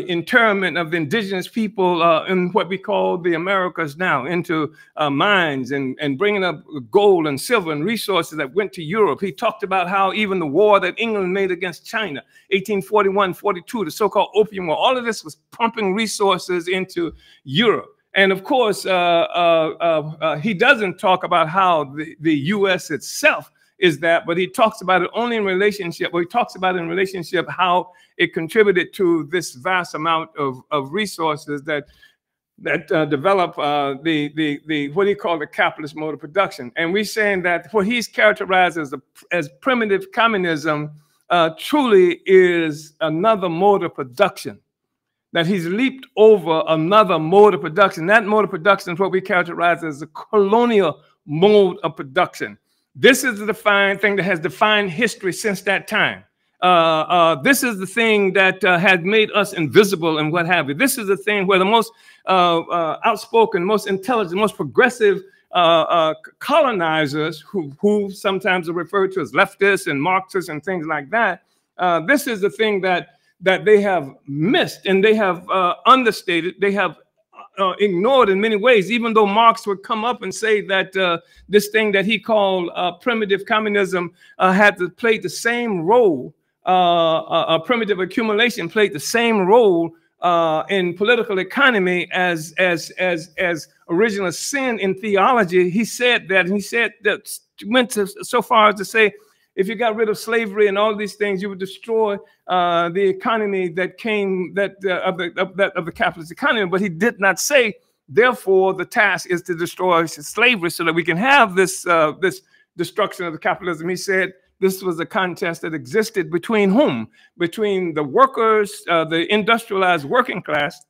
internment of the indigenous people in what we call the Americas now, into mines and bringing up gold and silver and resources that went to Europe. He talked about how even the war that England made against China, 1841-42, the so-called Opium War, all of this was pumping resources into Europe. And of course, he doesn't talk about how the U.S. itself is that, but he talks about it only in relationship, or he talks about it in relationship how it contributed to this vast amount of resources that develop what he called the capitalist mode of production. And we're saying that what he's characterized as primitive communism truly is another mode of production, that he's leaped over another mode of production. That mode of production is what we characterize as a colonial mode of production. This is the defined thing that has defined history since that time. This is the thing that has made us invisible and what have you. This is the thing where the most outspoken, most intelligent, most progressive colonizers, who sometimes are referred to as leftists and Marxists and things like that, this is the thing that they have missed and they have understated, they have ignored in many ways, even though Marx would come up and say that this thing that he called primitive communism had to play the same role, primitive accumulation played the same role in political economy as original sin in theology. He said that, and he said that, went so far as to say, if you got rid of slavery and all these things, you would destroy the economy that came of the capitalist economy. But he did not say, therefore, the task is to destroy slavery so that we can have this this destruction of the capitalism. He said this was a contest that existed between whom? Between the workers, the industrialized working class,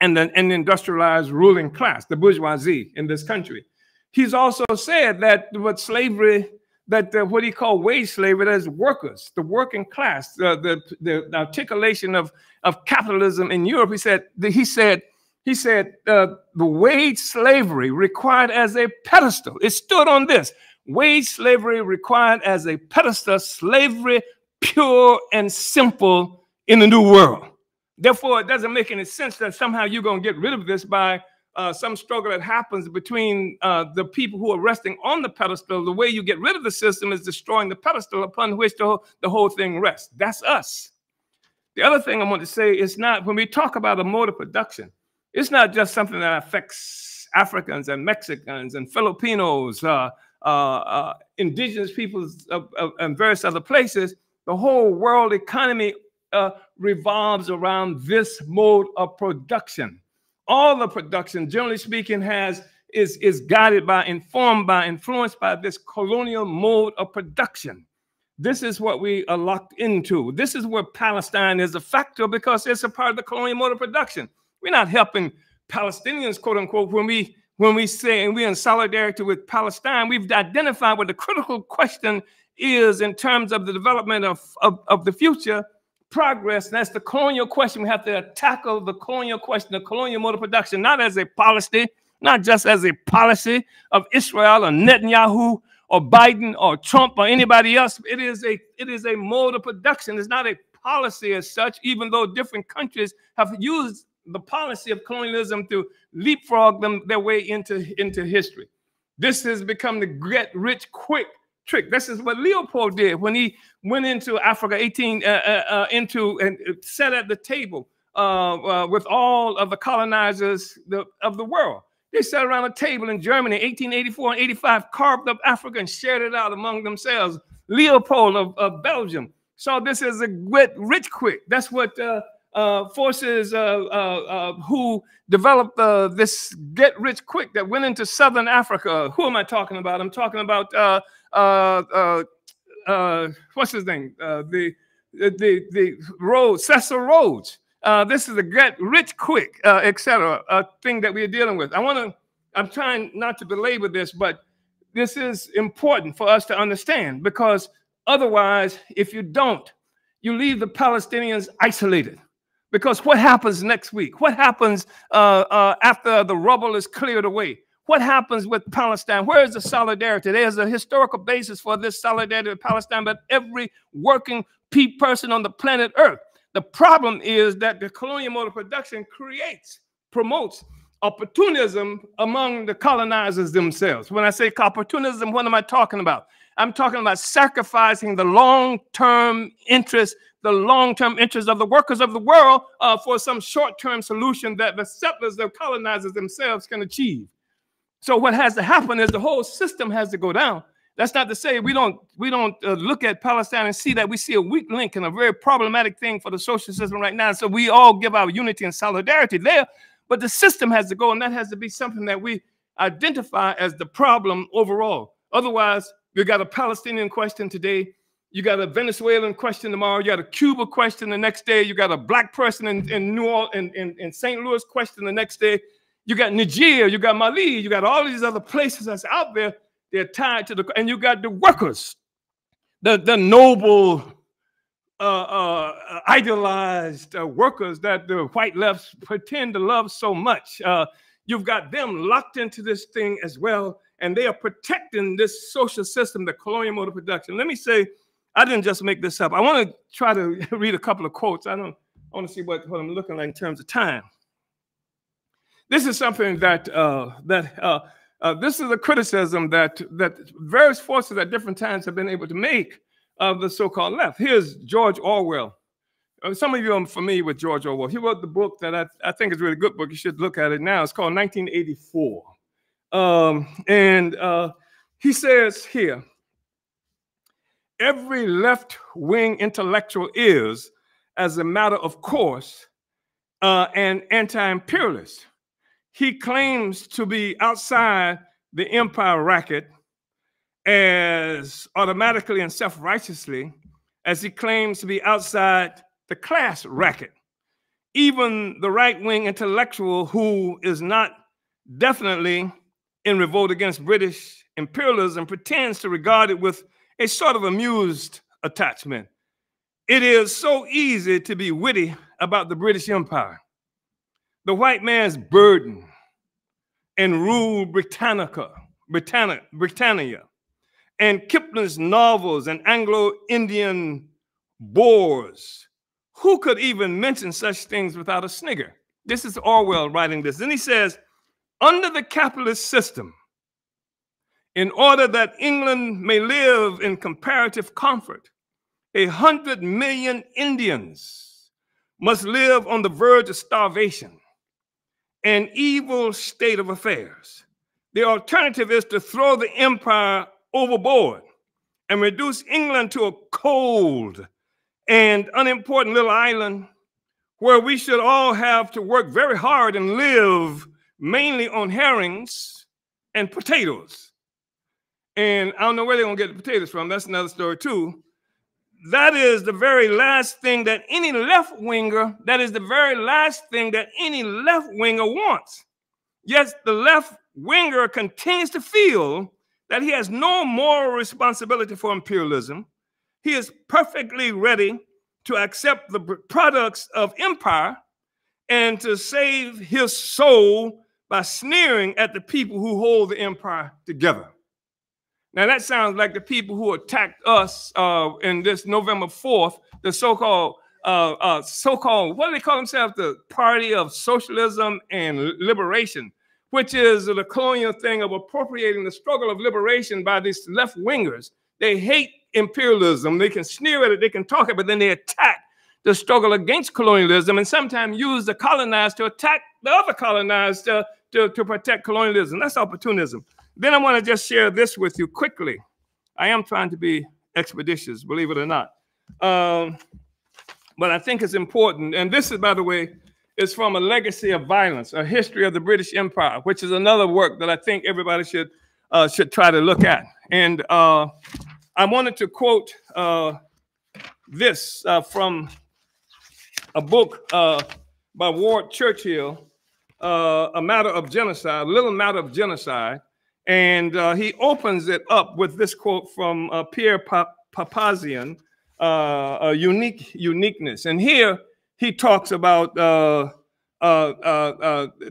and the industrialized ruling class, the bourgeoisie in this country. He's also said that what slavery, what he called wage slavery, that is workers, the working class, the articulation of capitalism in Europe. He said He said the wage slavery required as a pedestal. It stood on this. Wage slavery required as a pedestal, slavery pure and simple in the new world. Therefore, it doesn't make any sense that somehow you're going to get rid of this by some struggle that happens between the people who are resting on the pedestal. The way you get rid of the system is destroying the pedestal upon which the whole thing rests. That's us. The other thing I want to say is not, when we talk about a mode of production, it's not just something that affects Africans and Mexicans and Filipinos, indigenous peoples and various other places. The whole world economy revolves around this mode of production. All the production, generally speaking, is guided by, informed by, influenced by this colonial mode of production. This is what we are locked into. This is where Palestine is a factor, because it's a part of the colonial mode of production. We're not helping Palestinians, quote unquote, when we say and we're in solidarity with Palestine. We've identified what the critical question is in terms of the development of the future progress. And that's the colonial question. We have to tackle the colonial question, the colonial mode of production, not as a policy, not just as a policy of Israel or Netanyahu or Biden or Trump or anybody else. It is a mode of production. It's not a policy as such, even though different countries have used the policy of colonialism to leapfrog their way into history. This has become the get rich quick trick. This is what Leopold did when he went into Africa, and sat at the table with all of the colonizers of the world. They sat around a table in Germany, 1884 and 85, carved up Africa and shared it out among themselves. Leopold of Belgium saw this as a get rich quick. That's what forces who developed this get rich quick that went into Southern Africa. Who am I talking about? I'm talking about what's his name? The Rhodes, Cecil Rhodes. This is a get rich quick, etc. Thing that we're dealing with. I'm trying not to belabor this, but this is important for us to understand, because otherwise, if you don't, you leave the Palestinians isolated. Because what happens next week? What happens after the rubble is cleared away? What happens with Palestine? Where is the solidarity? There's a historical basis for this solidarity with Palestine, but every working person on the planet Earth. The problem is that the colonial mode of production promotes opportunism among the colonizers themselves. When I say opportunism, what am I talking about? I'm talking about sacrificing the long-term interest of the workers of the world for some short-term solution that the settlers, the colonizers themselves can achieve. So what has to happen is the whole system has to go down. That's not to say we don't look at Palestine and see that we see a weak link and a very problematic thing for the social system right now. So we all give our unity and solidarity there, but the system has to go, and that has to be something that we identify as the problem overall. Otherwise, you got a Palestinian question today, you got a Venezuelan question tomorrow, you got a Cuba question the next day, you got a black person in New Orleans, in St. Louis question the next day, you got Niger, you got Mali, you got all these other places that's out there. They're tied to and you got the workers, the noble, idealized workers that the white lefts pretend to love so much. You've got them locked into this thing as well, and they are protecting this social system, the colonial mode of production. Let me say, I didn't just make this up. I want to try to read a couple of quotes. I want to see what I'm looking like in terms of time. This is something that this is a criticism that various forces at different times have been able to make of the so-called left. Here's George Orwell. Some of you are familiar with George Orwell. He wrote the book that I think is a really good book. You should look at it now. It's called 1984. He says here, every left-wing intellectual is, as a matter of course, an anti-imperialist. He claims to be outside the empire racket as automatically and self-righteously as he claims to be outside the class racket. Even the right-wing intellectual who is not definitely in revolt against British imperialism pretends to regard it with a sort of amused attachment. It is so easy to be witty about the British Empire. the white man's burden and rule Britannia, and Kipling's novels and Anglo-Indian bores. Who could even mention such things without a snigger? This is Orwell writing this. And he says, under the capitalist system, in order that England may live in comparative comfort, 100 million Indians must live on the verge of starvation, an evil state of affairs. The alternative is to throw the empire overboard and reduce England to a cold and unimportant little island where we should all have to work very hard and live mainly on herrings and potatoes. And I don't know where they're going to get the potatoes from. That's another story too. That is the very last thing that any left-winger, wants. Yes, the left-winger continues to feel that he has no moral responsibility for imperialism. He is perfectly ready to accept the products of empire and to save his soul by sneering at the people who hold the empire together. Now, that sounds like the people who attacked us in this November 4th, the so-called, what do they call themselves? The Party of Socialism and Liberation, which is the colonial thing of appropriating the struggle of liberation by these left-wingers. They hate imperialism. They can sneer at it, they can talk it, but then they attack the struggle against colonialism and sometimes use the colonized to attack the other colonized to protect colonialism. That's opportunism. Then I want to just share this with you quickly. I am trying to be expeditious, believe it or not. But I think it's important. And this is, by the way, is from A Legacy of Violence, A History of the British Empire, which is another work that I think everybody should try to look at. And I wanted to quote this from a book by Ward Churchill, A Matter of Genocide, A Little Matter of Genocide. And he opens it up with this quote from Pierre Papazian, uniqueness. And here he talks about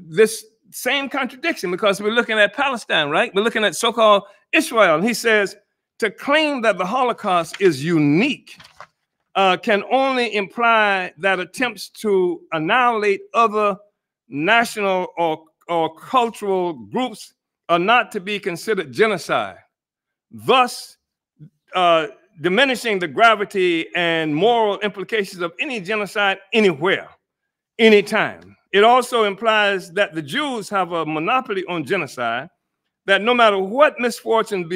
this same contradiction, because we're looking at Palestine, right? We're looking at so-called Israel. And he says, to claim that the Holocaust is unique can only imply that attempts to annihilate other national or cultural groups are not to be considered genocide, thus diminishing the gravity and moral implications of any genocide anywhere, anytime. It also implies that the Jews have a monopoly on genocide, that no matter what misfortune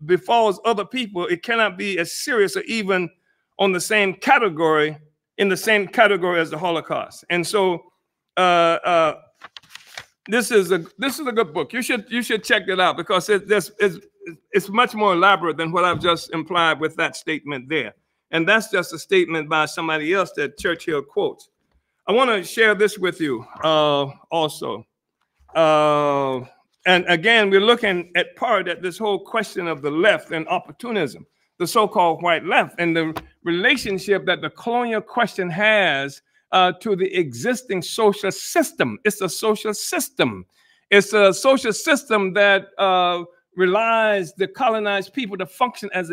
befalls other people, it cannot be as serious or even on the same category, in the same category as the Holocaust. And so this is a good book. You should check it out, because it's much more elaborate than what I've just implied with that statement there. And that's just a statement by somebody else that Churchill quotes. I want to share this with you also. And again, we're looking at this whole question of the left and opportunism, the so-called white left, and the relationship that the colonial question has to the existing social system. It's a social system. It's a social system that relies the colonized people to function as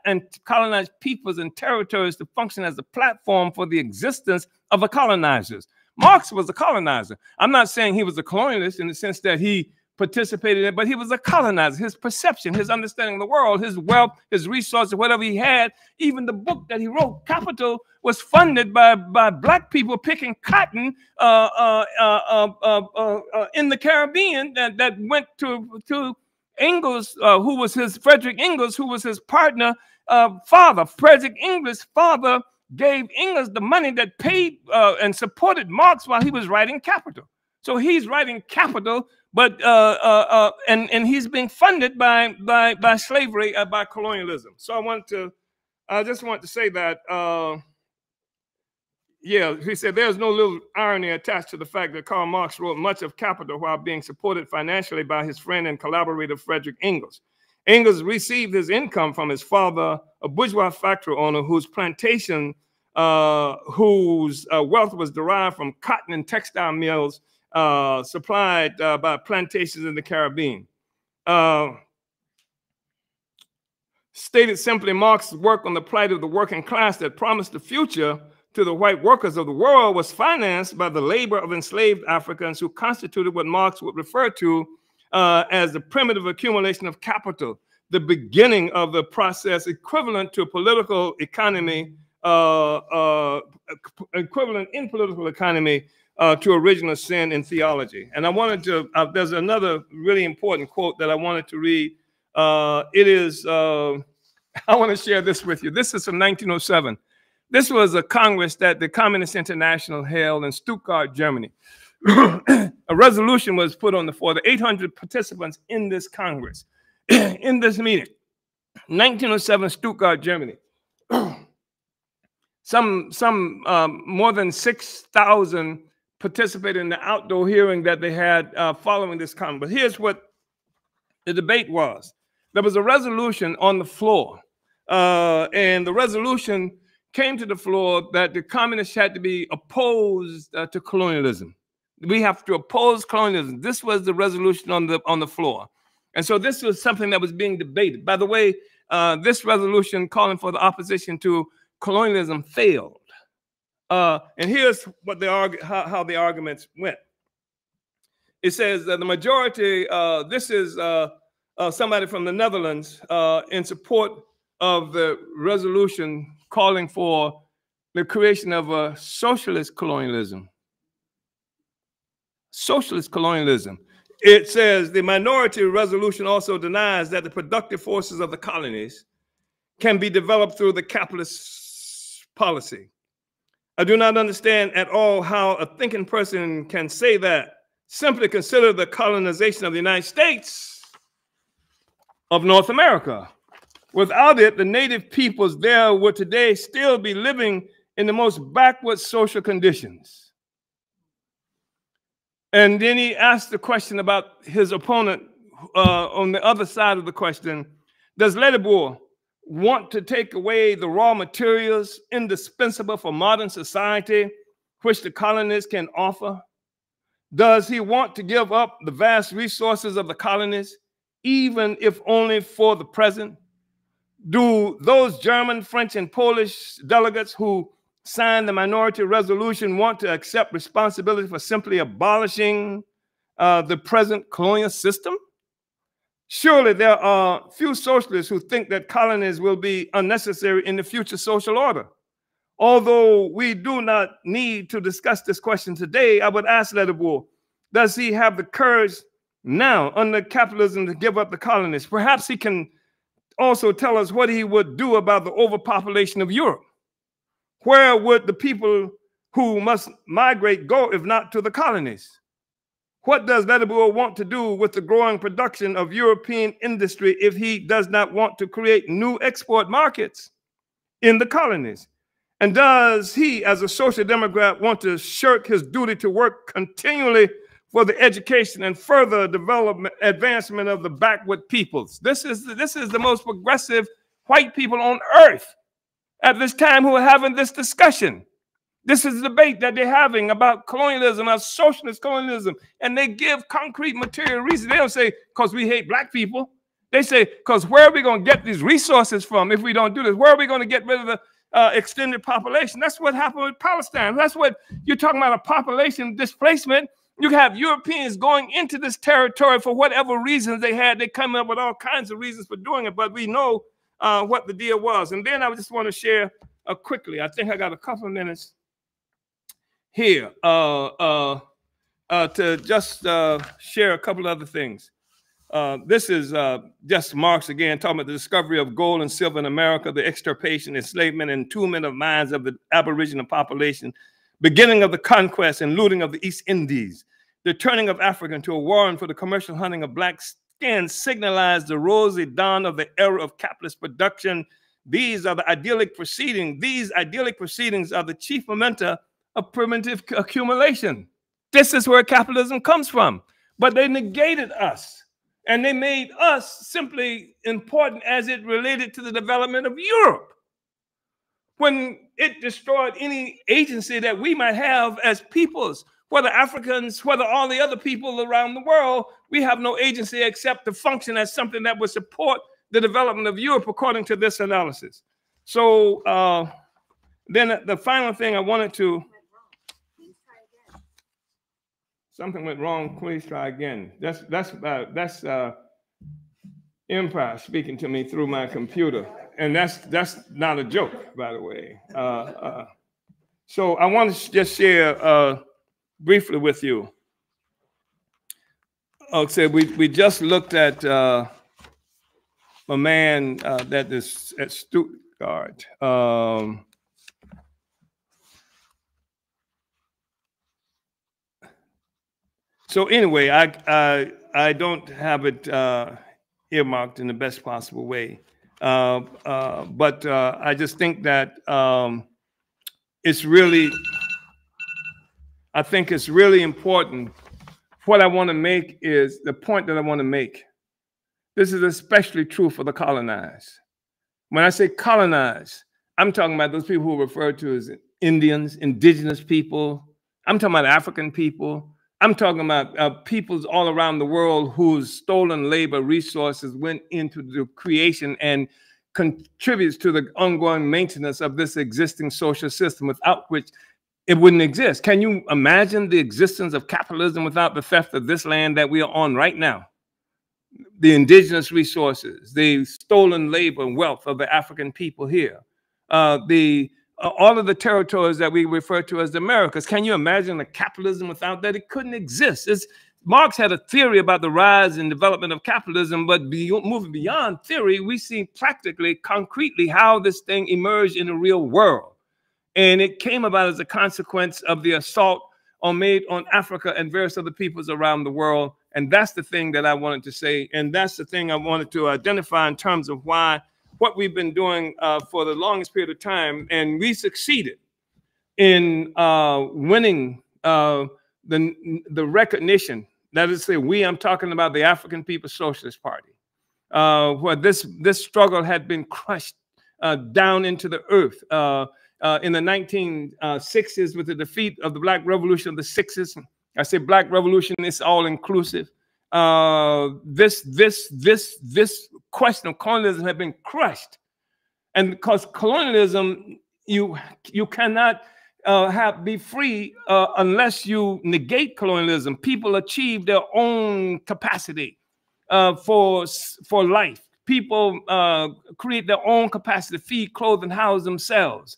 and colonized peoples and territories to function as a platform for the existence of the colonizers. Marx was a colonizer. I'm not saying he was a colonialist in the sense that he participated in it, but he was a colonizer. His perception, his understanding of the world, his wealth, his resources, whatever he had, even the book that he wrote, Capital, was funded by black people picking cotton in the Caribbean that went to Engels, Frederick Engels, who was his partner, father. Frederick Engels' father gave Engels the money that paid and supported Marx while he was writing Capital. So he's writing Capital, but and he's being funded by slavery, by colonialism. So I just want to say that, yeah, he said there's no little irony attached to the fact that Karl Marx wrote much of Capital while being supported financially by his friend and collaborator Frederick Engels. Engels received his income from his father, a bourgeois factory owner whose plantation whose wealth was derived from cotton and textile mills supplied by plantations in the Caribbean. Stated simply, Marx's work on the plight of the working class that promised a future to the white workers of the world was financed by the labor of enslaved Africans who constituted what Marx would refer to as the primitive accumulation of capital, the beginning of the process equivalent to a political economy, equivalent in political economy to original sin in theology. And I wanted to, there's another really important quote that I wanted to read. It is, I want to share this with you. This is from 1907. This was a Congress that the Communist International held in Stuttgart, Germany. A resolution was put on the floor. The 800 participants in this Congress, in this meeting, 1907, Stuttgart, Germany. More than 6,000 participated in the outdoor hearing that they had following this Congress. But here's what the debate was. There was a resolution on the floor, and the resolution came to the floor that the communists had to be opposed to colonialism. We have to oppose colonialism. This was the resolution on the floor. And so this was something that was being debated. By the way, this resolution calling for the opposition to colonialism failed. And here's what how the arguments went. It says that the majority, this is somebody from the Netherlands in support of the resolution calling for the creation of a socialist colonialism. Socialist colonialism. It says the minority resolution also denies that the productive forces of the colonies can be developed through the capitalist policy. I do not understand at all how a thinking person can say that. Simply consider the colonization of the United States of North America. Without it, the native peoples there would today still be living in the most backward social conditions. And then he asked the question about his opponent on the other side of the question. Does Ledebour want to take away the raw materials indispensable for modern society, which the colonists can offer? Does he want to give up the vast resources of the colonies, even if only for the present? Do those German, French, and Polish delegates who signed the minority resolution want to accept responsibility for simply abolishing the present colonial system? Surely there are few socialists who think that colonies will be unnecessary in the future social order. Although we do not need to discuss this question today, I would ask Ledebour, does he have the courage now under capitalism to give up the colonies? Perhaps he can also tell us what he would do about the overpopulation of Europe. Where would the people who must migrate go if not to the colonies? What does Ledebour want to do with the growing production of European industry if he does not want to create new export markets in the colonies? And does he, as a social democrat, want to shirk his duty to work continually for the education and further development, advancement of the backward peoples? This is the most progressive white people on earth at this time who are having this discussion. This is the debate that they're having about colonialism, about socialist colonialism, and they give concrete material reasons. They don't say, because we hate black people. They say, because where are we going to get these resources from if we don't do this? Where are we going to get rid of the extended population? That's what happened with Palestine. That's what you're talking about, a population displacement. You have Europeans going into this territory for whatever reasons they had. They come up with all kinds of reasons for doing it, but we know what the deal was. And then I just want to share quickly, I think I got a couple of minutes here to just share a couple of other things. This is just Marx again, talking about the discovery of gold and silver in America, the extirpation, enslavement, and entombment of minds of the aboriginal population, beginning of the conquest and looting of the East Indies, the turning of Africa into a warren for the commercial hunting of black skin signalized the rosy dawn of the era of capitalist production. These are the idyllic proceedings. These idyllic proceedings are the chief memento of primitive accumulation. This is where capitalism comes from. But they negated us, and they made us simply important as it related to the development of Europe. when it destroyed any agency that we might have as peoples, whether Africans, whether all the other people around the world. We have no agency except to function as something that would support the development of Europe, according to this analysis. So then the final thing I wanted to, something went wrong, please try again. That's Empire speaking to me through my computer. And that's not a joke, by the way. So I want to just share briefly with you. Okay, we just looked at a man that is at Stuttgart. So anyway, I don't have it earmarked in the best possible way. But I just think that it's really, I think it's really important. What I want to make is the point that I want to make. This is especially true for the colonized. When I say colonized, I'm talking about those people who are referred to as Indians, indigenous people. I'm talking about African people. I'm talking about peoples all around the world whose stolen labor resources went into the creation and contributes to the ongoing maintenance of this existing social system, without which it wouldn't exist. Can you imagine the existence of capitalism without the theft of this land that we are on right now? The indigenous resources, the stolen labor and wealth of the African people here, all of the territories that we refer to as the Americas. Can you imagine the capitalism without that? It couldn't exist. Marx had a theory about the rise and development of capitalism, but moving beyond theory, we see practically, concretely how this thing emerged in the real world. And it came about as a consequence of the assault made on Africa and various other peoples around the world. And that's the thing that I wanted to say. And that's the thing I wanted to identify in terms of what we've been doing for the longest period of time. And we succeeded in winning the recognition. That is to say, I'm talking about the African People's Socialist Party, where this struggle had been crushed down into the earth in the 1960s with the defeat of the Black Revolution of the 60s. I say Black Revolution, it's all inclusive. This question of colonialism had been crushed, and because colonialism, you cannot be free unless you negate colonialism. People achieve their own capacity for life. People create their own capacity to feed, clothe, and house themselves.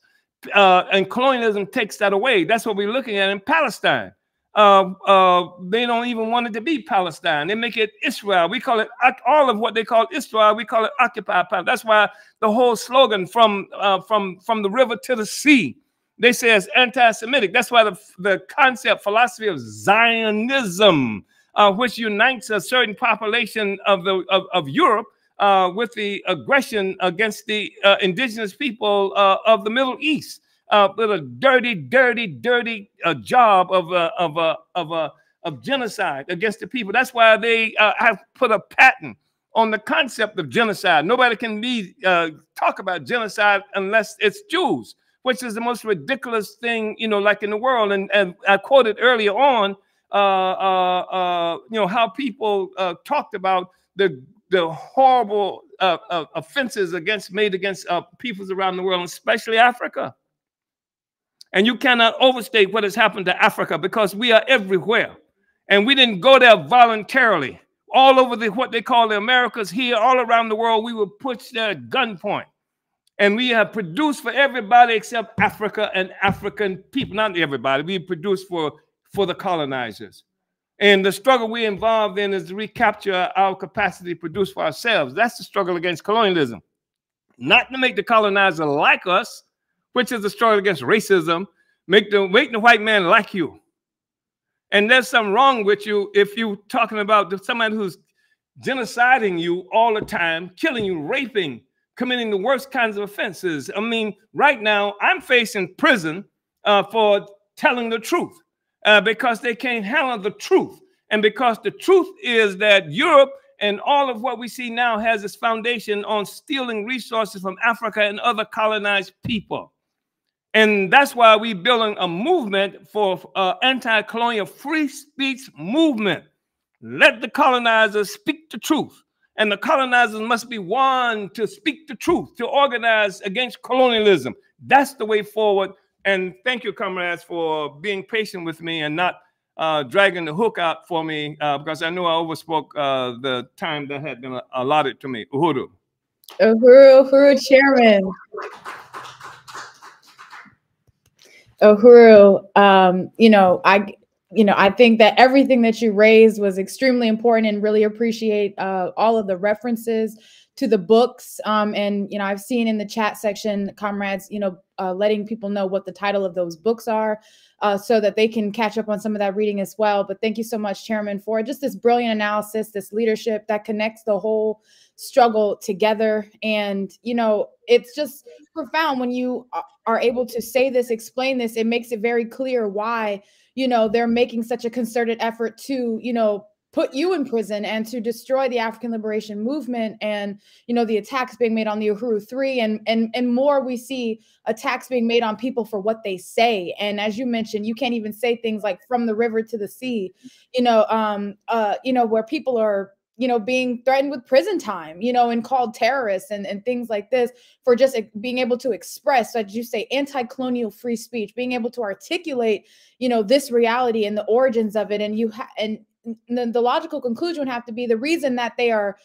And colonialism takes that away. That's what we're looking at in Palestine. They don't even want it to be Palestine. They make it Israel. We call it all of what they call Israel. We call it occupied Palestine. That's why the whole slogan from the river to the sea, they say it's anti-Semitic. That's why the concept, philosophy of Zionism, which unites a certain population of Europe with the aggression against the indigenous people of the Middle East. With a dirty job of genocide against the people. That's why they have put a patent on the concept of genocide. Nobody can talk about genocide unless it's Jews, which is the most ridiculous thing, like in the world. And I quoted earlier on, how people talked about the horrible offenses made against peoples around the world, especially Africa. And you cannot overstate what has happened to Africa, because we are everywhere. And we didn't go there voluntarily. All over what they call the Americas here, all around the world, we were pushed there at gunpoint. And we have produced for everybody except Africa and African people. Not everybody. We produced for the colonizers. And the struggle we're involved in is to recapture our capacity to produce for ourselves. That's the struggle against colonialism. Not to make the colonizer like us, which is the struggle against racism. Make the white man like you. And there's something wrong with you if you're talking about somebody who's genociding you all the time, killing you, raping, committing the worst kinds of offenses. I mean, right now, I'm facing prison for telling the truth because they can't handle the truth. And because the truth is that Europe and all of what we see now has its foundation on stealing resources from Africa and other colonized people. And that's why we're building a movement for anti-colonial free speech movement. Let the colonizers speak the truth. And the colonizers must be one to speak the truth, to organize against colonialism. That's the way forward. And thank you, comrades, for being patient with me and not dragging the hook out for me, because I know I overspoke the time that had been allotted to me. Uhuru. Uhuru, Uhuru, Chairman. Uhuru, I think that everything that you raised was extremely important, and really appreciate all of the references to the books. And, I've seen in the chat section, comrades, letting people know what the title of those books are, so that they can catch up on some of that reading as well. But thank you so much, Chairman, for just this brilliant analysis, this leadership that connects the whole struggle together. And, it's just profound when you are able to say this, explain this. It makes it very clear why, they're making such a concerted effort to, put you in prison and to destroy the African liberation movement, and the attacks being made on the Uhuru 3, and more. We see attacks being made on people for what they say, and as you mentioned, you can't even say things like "from the river to the sea," where people are being threatened with prison time, and called terrorists and things like this for just being able to express, as you say, anti-colonial free speech, being able to articulate, this reality and the origins of it. And the logical conclusion would have to be the reason that they are,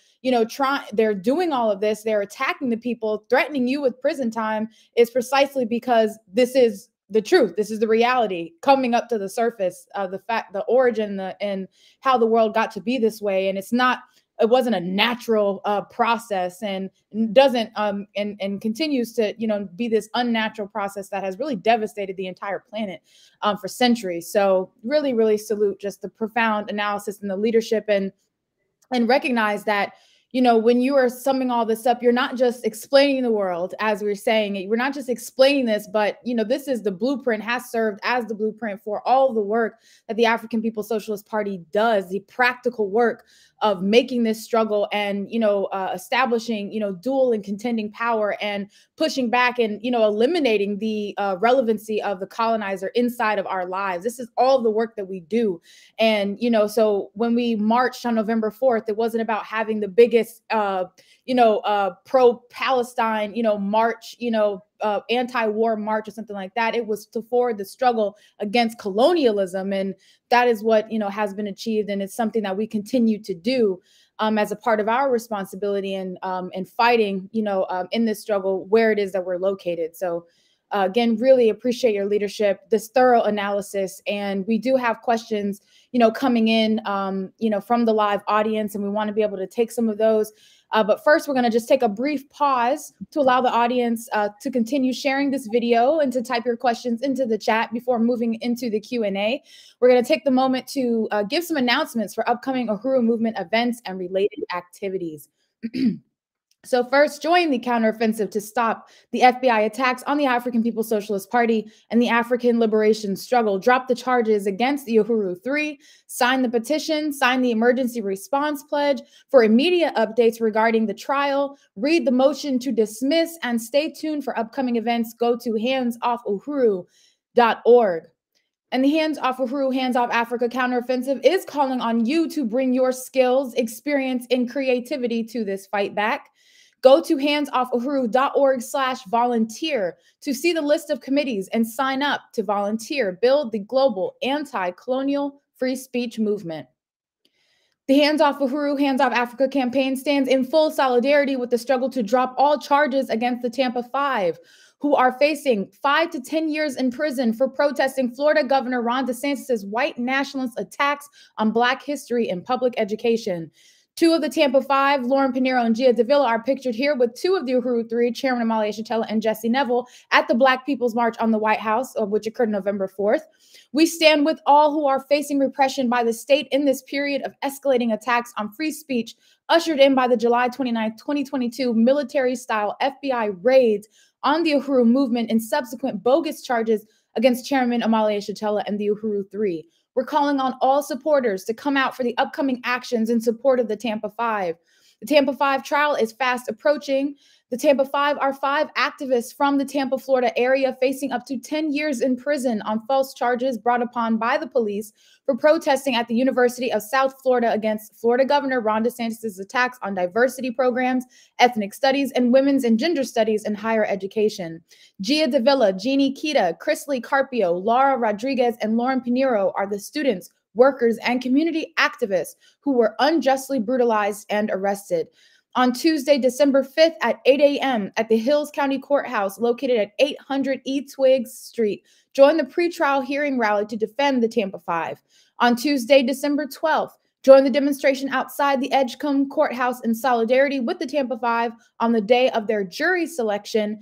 they're doing all of this, they're attacking the people, threatening you with prison time, is precisely because this is the truth. This is the reality coming up to the surface, the fact, the origin, and how the world got to be this way. And it wasn't a natural process, and doesn't and continues to be this unnatural process that has really devastated the entire planet for centuries. So really, really salute just the profound analysis and the leadership, and recognize that when you are summing all this up, you're not just explaining the world, as we're saying, we're not just explaining this, but this is the blueprint, has served as the blueprint for all of the work that the African People's Socialist Party does, the practical work of making this struggle and establishing dual and contending power, and pushing back and eliminating the relevancy of the colonizer inside of our lives. This is all of the work that we do. And so when we marched on November 4th, it wasn't about having the biggest pro-Palestine march, anti-war march or something like that. It was to forward the struggle against colonialism, and that is what has been achieved, and it's something that we continue to do as a part of our responsibility and fighting in this struggle where it is that we're located. So again, really appreciate your leadership, this thorough analysis, and we do have questions coming in from the live audience, and we want to be able to take some of those. But first, we're going to just take a brief pause to allow the audience to continue sharing this video and to type your questions into the chat before moving into the Q&A. We're going to take the moment to give some announcements for upcoming Uhuru movement events and related activities. So first, join the counteroffensive to stop the FBI attacks on the African People's Socialist Party and the African liberation struggle. Drop the charges against the Uhuru 3, sign the petition, sign the emergency response pledge for immediate updates regarding the trial, read the motion to dismiss, and stay tuned for upcoming events. Go to handsoffuhuru.org. And the Hands Off Uhuru, Hands Off Africa counteroffensive is calling on you to bring your skills, experience, and creativity to this fight back. Go to handsoffuhuru.org/volunteer to see the list of committees and sign up to volunteer. Build the global anti-colonial free speech movement. The Hands Off Uhuru, Hands Off Africa campaign stands in full solidarity with the struggle to drop all charges against the Tampa Five, who are facing 5 to 10 years in prison for protesting Florida Governor Ron DeSantis' white nationalist attacks on Black history and public education. Two of the Tampa Five, Lauren Pinheiro and Gia Davila, are pictured here with two of the Uhuru 3, Chairman Omali Yeshitela and Jesse Neville, at the Black People's March on the White House, which occurred November 4th. We stand with all who are facing repression by the state in this period of escalating attacks on free speech, ushered in by the July 29, 2022 military-style FBI raids on the Uhuru movement and subsequent bogus charges against Chairman Omali Yeshitela and the Uhuru 3. We're calling on all supporters to come out for the upcoming actions in support of the Tampa Five. The Tampa Five trial is fast approaching. The Tampa Five are 5 activists from the Tampa, Florida area facing up to 10 years in prison on false charges brought upon by the police for protesting at the University of South Florida against Florida Governor Ron DeSantis' attacks on diversity programs, ethnic studies, and women's and gender studies in higher education. Gia Davila, Jeannie Kita, Chrisley Carpio, Laura Rodriguez, and Lauren Pinheiro are the students, workers, and community activists who were unjustly brutalized and arrested. On Tuesday, December 5th at 8 a.m. at the Hills County Courthouse located at 800 E. Twiggs Street, join the pretrial hearing rally to defend the Tampa Five. On Tuesday, December 12th, join the demonstration outside the Edgecombe Courthouse in solidarity with the Tampa Five on the day of their jury selection,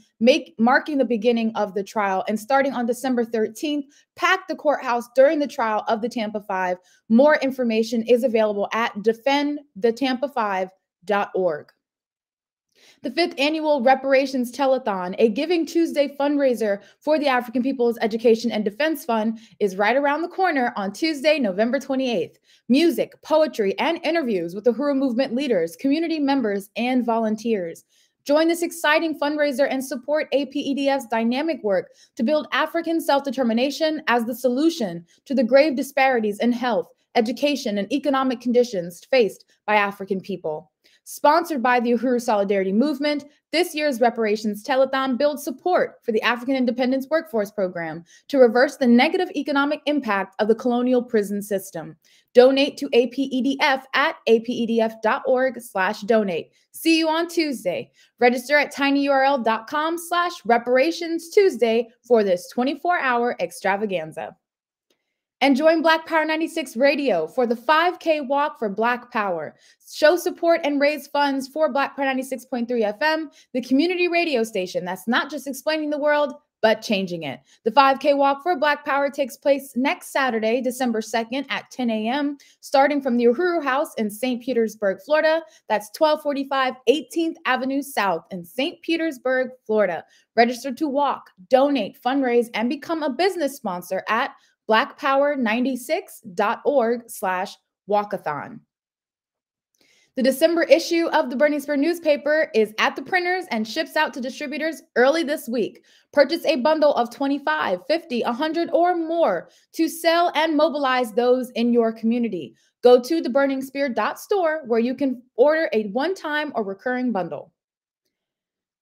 marking the beginning of the trial. And starting on December 13th, pack the courthouse during the trial of the Tampa Five. More information is available at defendthetampafive.org. The 5th annual Reparations Telethon, a Giving Tuesday fundraiser for the African People's Education and Defense Fund, is right around the corner on Tuesday, November 28th. Music, poetry, and interviews with the Uhuru Movement leaders, community members, and volunteers. Join this exciting fundraiser and support APEDF's dynamic work to build African self-determination as the solution to the grave disparities in health, education, and economic conditions faced by African people. Sponsored by the Uhuru Solidarity Movement, this year's Reparations Telethon builds support for the African Independence Workforce Program to reverse the negative economic impact of the colonial prison system. Donate to APEDF at apedf.org/donate. See you on Tuesday. Register at tinyurl.com/reparationstuesday for this 24-hour extravaganza. And join Black Power 96 Radio for the 5K Walk for Black Power. Show support and raise funds for Black Power 96.3 FM, the community radio station that's not just explaining the world, but changing it. The 5K Walk for Black Power takes place next Saturday, December 2nd at 10 a.m., starting from the Uhuru House in St. Petersburg, Florida. That's 1245 18th Avenue South in St. Petersburg, Florida. Register to walk, donate, fundraise, and become a business sponsor at blackpower96.org/walkathon. The December issue of the Burning Spear newspaper is at the printers and ships out to distributors early this week. Purchase a bundle of 25, 50, 100, or more to sell and mobilize those in your community. Go to theburningspear.store where you can order a one-time or recurring bundle.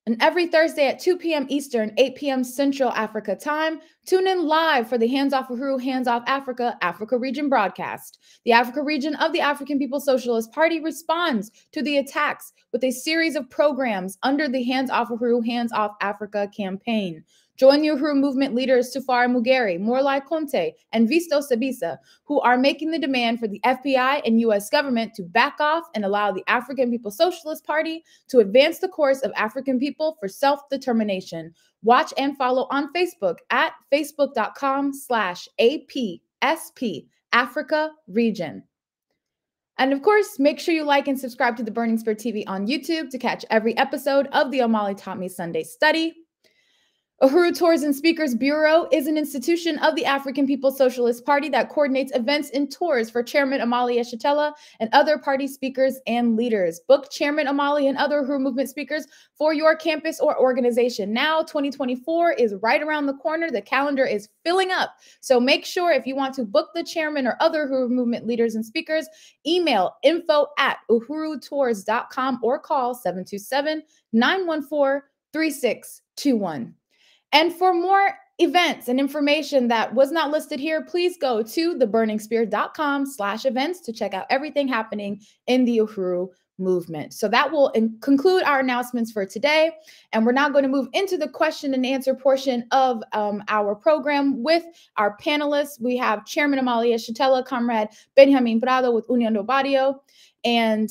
And every Thursday at 2 p.m. Eastern, 8 p.m. Central Africa time, tune in live for the Hands Off Uhuru, Hands Off Africa, Africa Region broadcast. The Africa Region of the African People's Socialist Party responds to the attacks with a series of programs under the Hands Off Uhuru, Hands Off Africa campaign. Join the Uhuru movement leaders Tufari Mugeri, Morlai Conte, and Visto Sabisa, who are making the demand for the FBI and U.S. government to back off and allow the African People's Socialist Party to advance the course of African people for self-determination. Watch and follow on Facebook at facebook.com/APSP Africa Region. And of course, make sure you like and subscribe to the Burning Spear TV on YouTube to catch every episode of the Omali Taught Me Sunday Study. Uhuru Tours and Speakers Bureau is an institution of the African People's Socialist Party that coordinates events and tours for Chairman Omali Yeshitela and other party speakers and leaders. Book Chairman Omali and other Uhuru movement speakers for your campus or organization. Now, 2024 is right around the corner. The calendar is filling up. So make sure if you want to book the chairman or other Uhuru movement leaders and speakers, email info@uhurutours.com or call 727-914-3621. And for more events and information that was not listed here, please go to theburningspear.com/events to check out everything happening in the Uhuru movement. So that will conclude our announcements for today. And we're now going to move into the question and answer portion of our program with our panelists. We have Chairman Omali Yeshitela, Comrade Benjamin Prado with Union del Barrio. And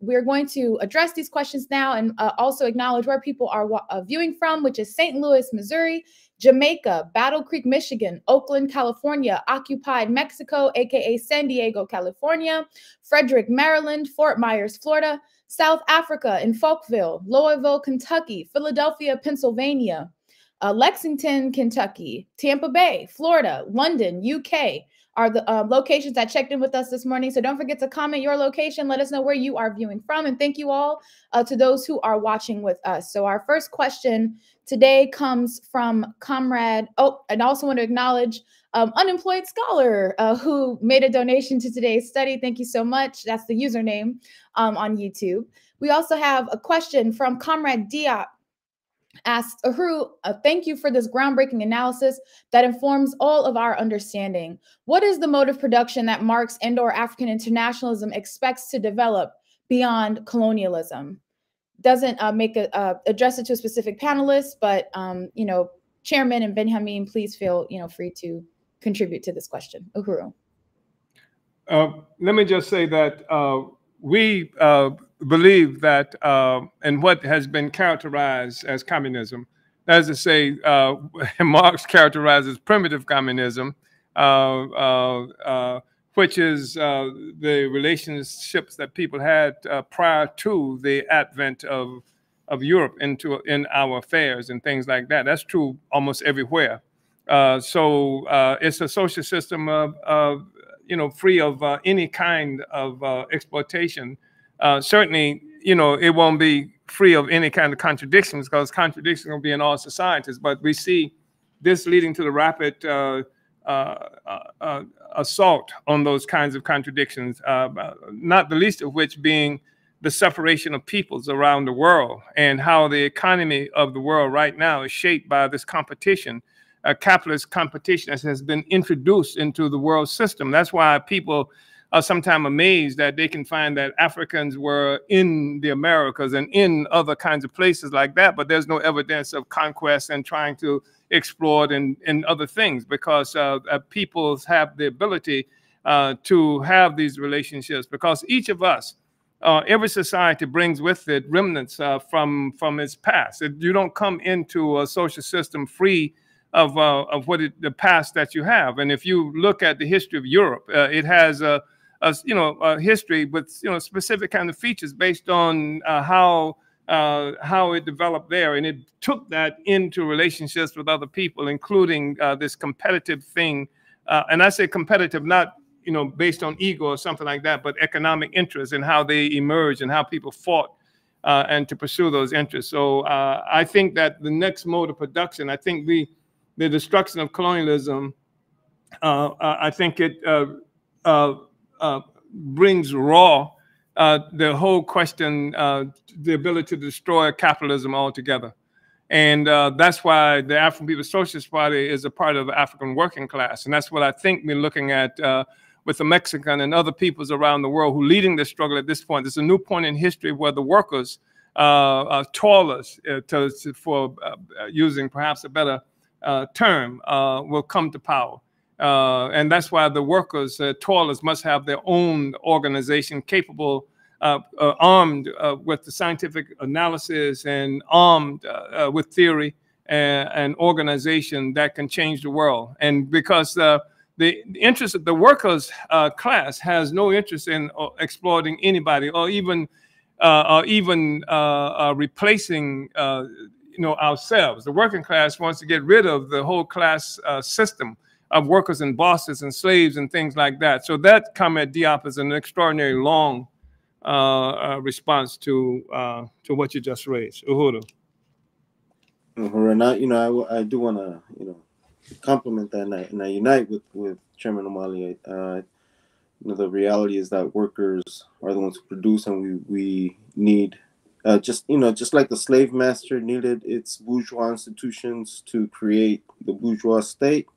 we're going to address these questions now and also acknowledge where people are viewing from, which is St. Louis, Missouri, Jamaica, Battle Creek, Michigan, Oakland, California, Occupied Mexico, aka San Diego, California, Frederick, Maryland, Fort Myers, Florida, South Africa in Falkville, Louisville, Kentucky, Philadelphia, Pennsylvania, Lexington, Kentucky, Tampa Bay, Florida, London, UK, are the locations that checked in with us this morning. So don't forget to comment your location. Let us know where you are viewing from. And thank you all to those who are watching with us. So our first question today comes from Comrade. Oh, and I also want to acknowledge Unemployed Scholar who made a donation to today's study. Thank you so much. That's the username on YouTube. We also have a question from Comrade Diop. Asks, Uhuru, thank you for this groundbreaking analysis that informs all of our understanding. What is the mode of production that Marx and/or African internationalism expects to develop beyond colonialism? Doesn't address it to a specific panelist, but you know, Chairman and Benjamin, please feel free to contribute to this question. Uhuru. Let me just say that we believe that in what has been characterized as communism, that is to say, Marx characterizes primitive communism, which is the relationships that people had prior to the advent of Europe in our affairs and things like that. That's true almost everywhere. So it's a social system of free of any kind of exploitation. Certainly, it won't be free of any kind of contradictions, because contradictions will be in all societies. But we see this leading to the rapid assault on those kinds of contradictions, not the least of which being the separation of peoples around the world, and how the economy of the world right now is shaped by this competition. Capitalist competition as has been introduced into the world system. That's why people are sometimes amazed that they can find that Africans were in the Americas and in other kinds of places like that, but there's no evidence of conquest and trying to explore and other things, because peoples have the ability to have these relationships, because each of us, every society brings with it remnants from its past. You don't come into a social system free of the past that you have. And if you look at the history of Europe, it has a history with specific kind of features based on how it developed there, and it took that into relationships with other people, including this competitive thing. And I say competitive not based on ego or something like that, but economic interests and how they emerged and how people fought and to pursue those interests. So I think that the next mode of production, I think the destruction of colonialism, I think it brings raw the whole question, the ability to destroy capitalism altogether. And that's why the African People's Socialist Party is a part of the African working class. And that's what I think we're looking at with the Mexican and other peoples around the world who are leading the struggle at this point. There's a new point in history where the workers, toilers, for using perhaps a better term, will come to power. And that's why the workers, toilers, must have their own organization capable, armed with the scientific analysis and armed with theory and organization that can change the world. And because the interest of the workers class has no interest in exploiting anybody, or even replacing ourselves. The working class wants to get rid of the whole class system of workers and bosses and slaves and things like that. So that Comrade Diop is an extraordinary long response to what you just raised. Uhuru. And I do want to compliment that, and I unite with Chairman Omali. The reality is that workers are the ones who produce, and we need just like the slave master needed its bourgeois institutions to create the bourgeois state,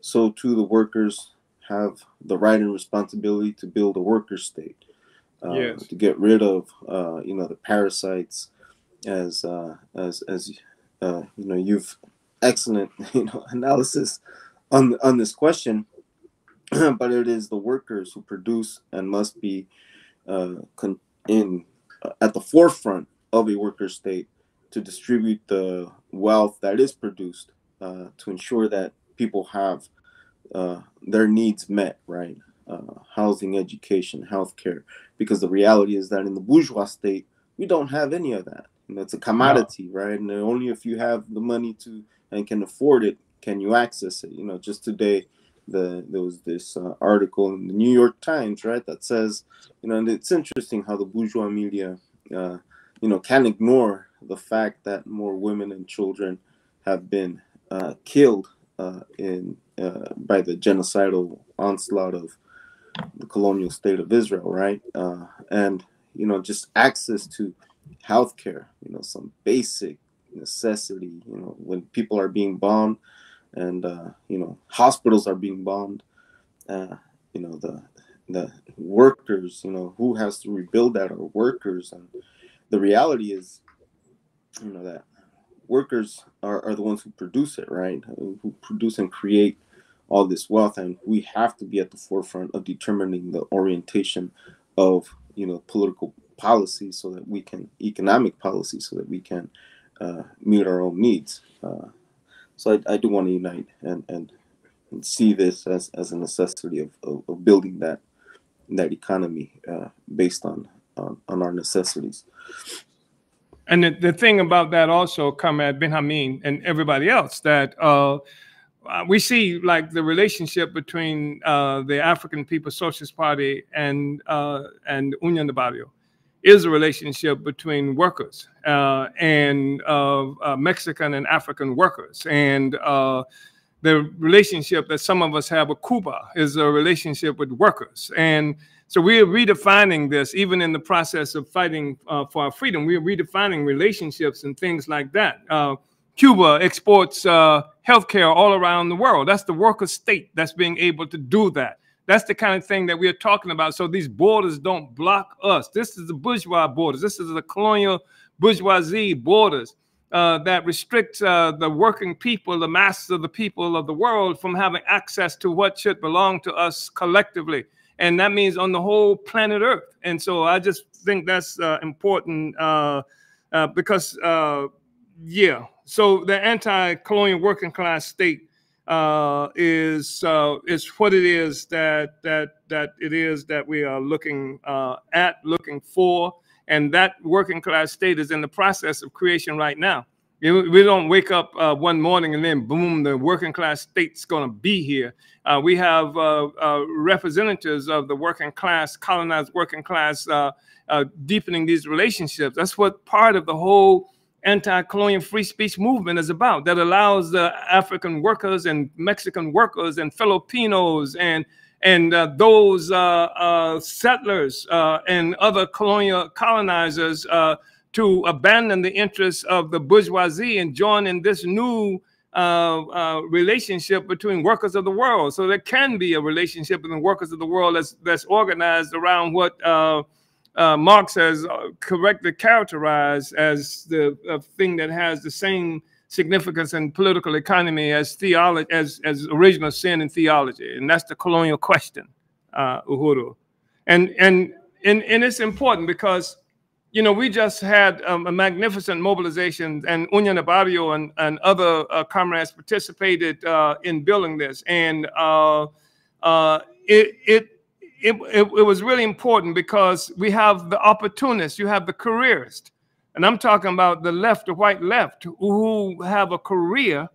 so too the workers have the right and responsibility to build a worker state, yes, to get rid of the parasites, as you've excellent analysis on this question. But it is the workers who produce and must be at the forefront of a worker state to distribute the wealth that is produced, to ensure that people have their needs met, right? Housing, education, healthcare. Because the reality is that in the bourgeois state, we don't have any of that. It's a commodity, no. Right? And only if you have the money to and can afford it can you access it. Just today, there was this article in the New York Times, right, that says, and it's interesting how the bourgeois media, can't ignore the fact that more women and children have been killed by the genocidal onslaught of the colonial state of Israel, right? And just access to healthcare, some basic necessity, when people are being bombed and hospitals are being bombed, the workers, who has to rebuild that are workers. And the reality is, that workers are the ones who produce it, right? Who produce and create all this wealth, and we have to be at the forefront of determining the orientation of political policy, so that we can economic policy, so that we can meet our own needs. So I do want to unite and see this as a necessity of building that economy based on our necessities. And the thing about that also, Comrade Benjamin and everybody else, that we see like the relationship between the African People's Socialist Party and Union del Barrio is a relationship between workers and Mexican and African workers. And the relationship that some of us have with Cuba is a relationship with workers. And so we're redefining this, even in the process of fighting for our freedom. We're redefining relationships and things like that. Cuba exports healthcare all around the world. That's the worker state that's being able to do that. That's the kind of thing that we're talking about. So these borders don't block us. This is the bourgeois borders. This is the colonial bourgeoisie borders that restrict the working people, the masses of the people of the world, from having access to what should belong to us collectively. And that means on the whole planet Earth. And so I just think that's important because, yeah. So the anti-colonial working class state is what it is that we are looking looking for, and that working class state is in the process of creation right now. We don't wake up one morning and then boom, the working class state's going to be here. We have representatives of the working class, colonized working class, deepening these relationships. That's what part of the whole anti-colonial free speech movement is about, that allows the African workers and Mexican workers and Filipinos and those settlers and other colonizers to abandon the interests of the bourgeoisie and join in this new relationship between workers of the world. So there can be a relationship between workers of the world that's organized around what Marx has correctly characterized as the thing that has the same significance in political economy as theology, as original sin in theology, and that's the colonial question, Uhuru. And it's important because, we just had a magnificent mobilization, and Union del Barrio and other comrades participated in building this, and it was really important because we have the opportunists, you have the careerists, and I'm talking about the left, the white left, who have a career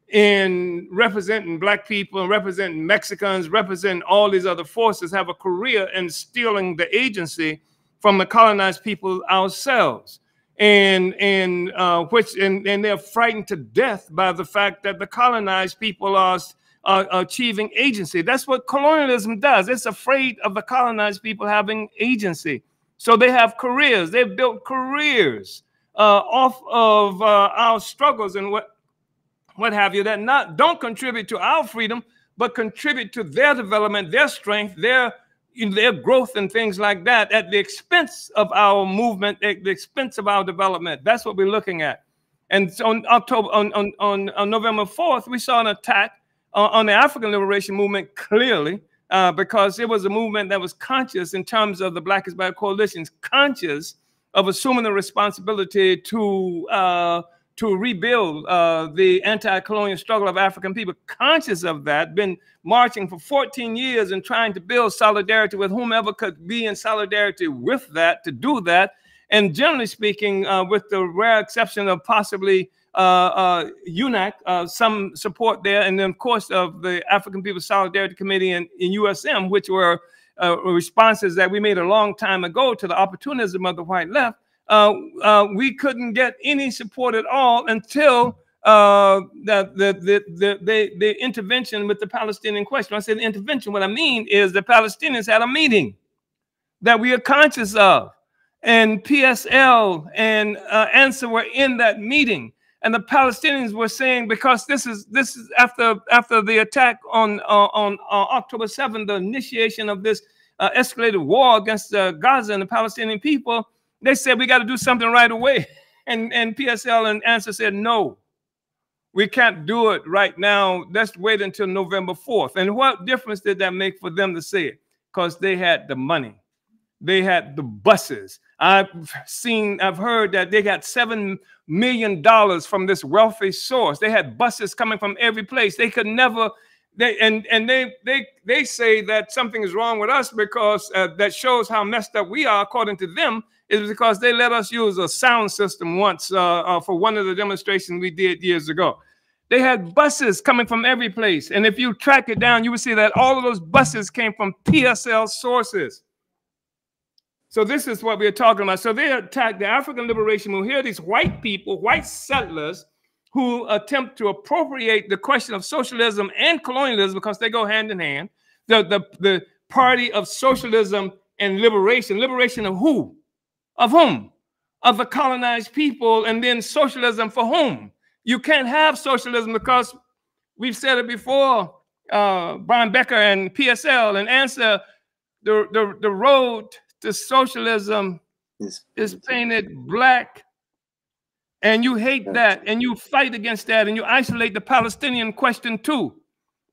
in representing Black people and representing Mexicans, representing all these other forces, have a career in stealing the agency from the colonized people ourselves. And they're frightened to death by the fact that the colonized people are achieving agency. That's what colonialism does. It's afraid of the colonized people having agency. So they have careers. They've built careers off of our struggles and what have you, that don't contribute to our freedom, but contribute to their development, their strength, their growth and things like that, at the expense of our movement, at the expense of our development. That's what we're looking at. And so on November 4th, we saw an attack on the African liberation movement, clearly, because it was a movement that was conscious in terms of the Black is Black coalitions, conscious of assuming the responsibility to rebuild the anti-colonial struggle of African people, conscious of that, been marching for 14 years and trying to build solidarity with whomever could be in solidarity with that, to do that. And generally speaking, with the rare exception of possibly UNAC, some support there, and then of course of the African People's Solidarity Committee and USM, which were responses that we made a long time ago to the opportunism of the white left. We couldn't get any support at all until the intervention with the Palestinian question. When I say the intervention, what I mean is the Palestinians had a meeting that we are conscious of, and PSL and ANSA were in that meeting, and the Palestinians were saying, because this is after the attack on October 7th, the initiation of this escalated war against Gaza and the Palestinian people, they said we got to do something right away, and PSL and ANSA said no. We can't do it right now. Let's wait until November 4th. And what difference did that make for them to say it? Because they had the money. They had the buses. I've heard that they got $7 million from this wealthy source. They had buses coming from every place. They could never, they say that something is wrong with us because that shows how messed up we are, according to them, is because they let us use a sound system once for one of the demonstrations we did years ago. They had buses coming from every place. And if you track it down, you will see that all of those buses came from PSL sources. So this is what we're talking about. So they attack the African liberation movement. Here are these white people, white settlers, who attempt to appropriate the question of socialism and colonialism because they go hand in hand. The party of socialism and liberation. Liberation of who? Of whom? Of the colonized people, and then socialism for whom? You can't have socialism because we've said it before, Brian Becker and PSL and ANSA, the road to socialism is painted black, and you hate that, and you fight against that, and you isolate the Palestinian question too,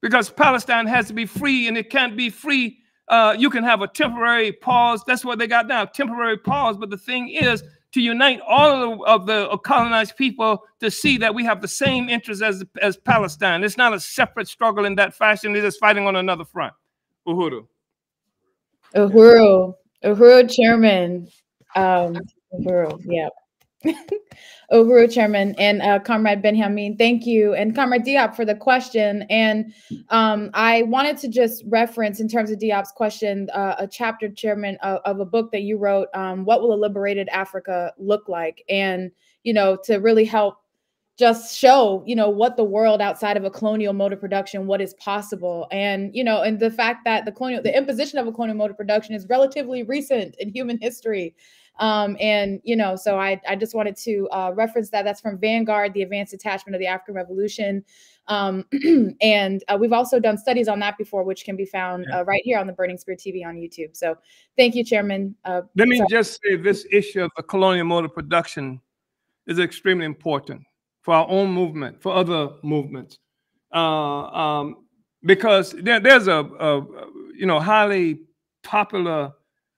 because Palestine has to be free, and it can't be free. You can have a temporary pause. That's what they got now, temporary pause. But the thing is to unite all of the colonized people to see that we have the same interests as Palestine. It's not a separate struggle in that fashion. They're just fighting on another front. Uhuru. Uhuru. Uhuru, Chairman. Uhuru, yeah. Uhuru, Chairman, and Comrade Benjamin, thank you, and Comrade Diop for the question. And I wanted to just reference, in terms of Diop's question, a chapter, Chairman, of a book that you wrote, What Will a Liberated Africa Look Like? And, you know, to really help just show, you know, what the world outside of a colonial mode of production, what is possible. And, you know, and the fact that the imposition of a colonial mode of production is relatively recent in human history. And, you know, so I just wanted to reference that. That's from Vanguard, the Advanced Attachment of the African Revolution. And we've also done studies on that before, which can be found right here on the Burning Spear TV on YouTube. So thank you, Chairman. Let me just say this issue of the colonial mode of production is extremely important for our own movement, for other movements, because there's a you know, highly popular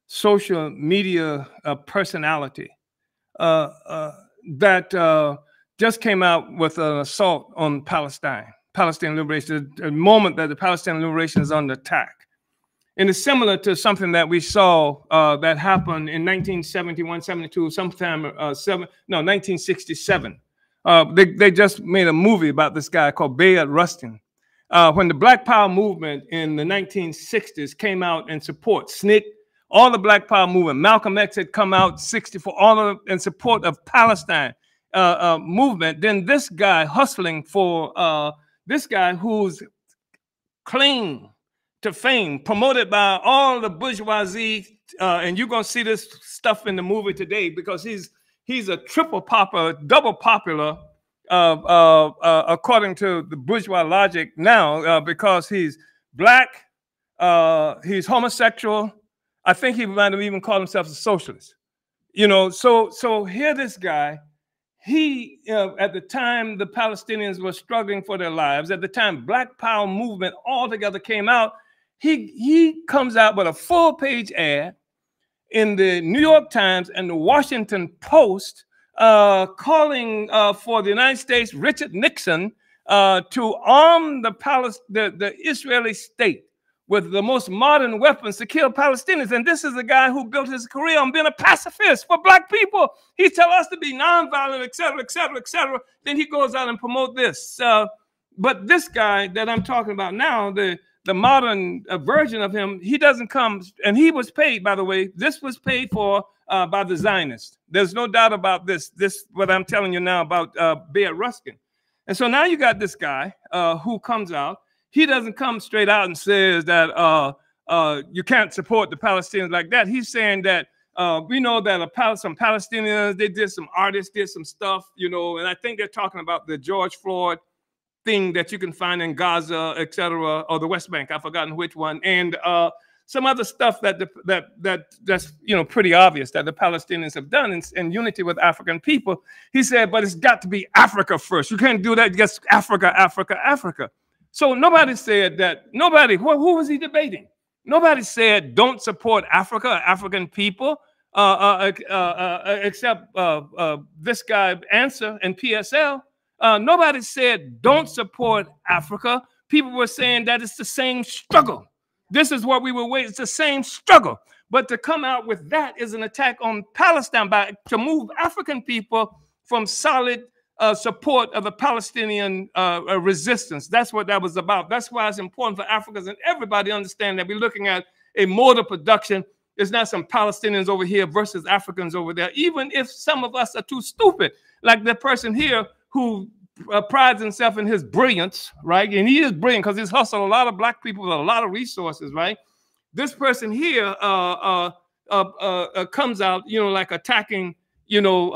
social media personality that just came out with an assault on Palestine liberation, the moment that the Palestinian liberation is under attack. And it's similar to something that we saw that happened in 1971, 72, sometime 1967. They just made a movie about this guy called Bayard Rustin. When the Black Power movement in the 1960s came out in support, SNCC, all the Black Power movement, Malcolm X had come out 64, all in support of Palestine movement. Then this guy hustling for this guy who's clean to fame, promoted by all the bourgeoisie, and you're gonna see this stuff in the movie today because he's a triple popular, double popular, according to the bourgeois logic now, because he's black, he's homosexual. I think he might have even called himself a socialist. You know, so here this guy, he, at the time the Palestinians were struggling for their lives, at the time Black Power movement altogether came out, he comes out with a full-page ad in the New York Times and the Washington Post, calling for the United States, Richard Nixon, to arm the Israeli state with the most modern weapons to kill Palestinians. And this is a guy who built his career on being a pacifist for black people. He tells us to be nonviolent, et cetera, et cetera, et cetera. Then he goes out and promote this. But this guy that I'm talking about now, the modern version of him, he doesn't come, and he was paid, by the way, this was paid for by the Zionists. There's no doubt about this. This, what I'm telling you now about Bear Ruskin. And so now you got this guy who comes out. He doesn't come straight out and says that you can't support the Palestinians like that. He's saying that we know that some Palestinians, they did some artists, did some stuff, you know, and I think they're talking about the George Floyd thing that you can find in Gaza, et cetera, or the West Bank. I've forgotten which one. And some other stuff that's you know, pretty obvious that the Palestinians have done in unity with African people. He said, but it's got to be Africa first. You can't do that just Africa, Africa, Africa. So nobody said that. Nobody. Who was he debating? Nobody said don't support Africa, African people, except this guy Answer and PSL. Nobody said don't support Africa. People were saying that it's the same struggle. This is what we were waiting. It's the same struggle. But to come out with that is an attack on Palestine to move African people from solid support of the Palestinian resistance. That's what that was about. That's why it's important for Africans and everybody to understand that we're looking at a mode of production. It's not some Palestinians over here versus Africans over there, even if some of us are too stupid, like the person here who prides himself in his brilliance, right? And he is brilliant because he's hustled a lot of black people with a lot of resources, right? This person here comes out, you know, like attacking, you know,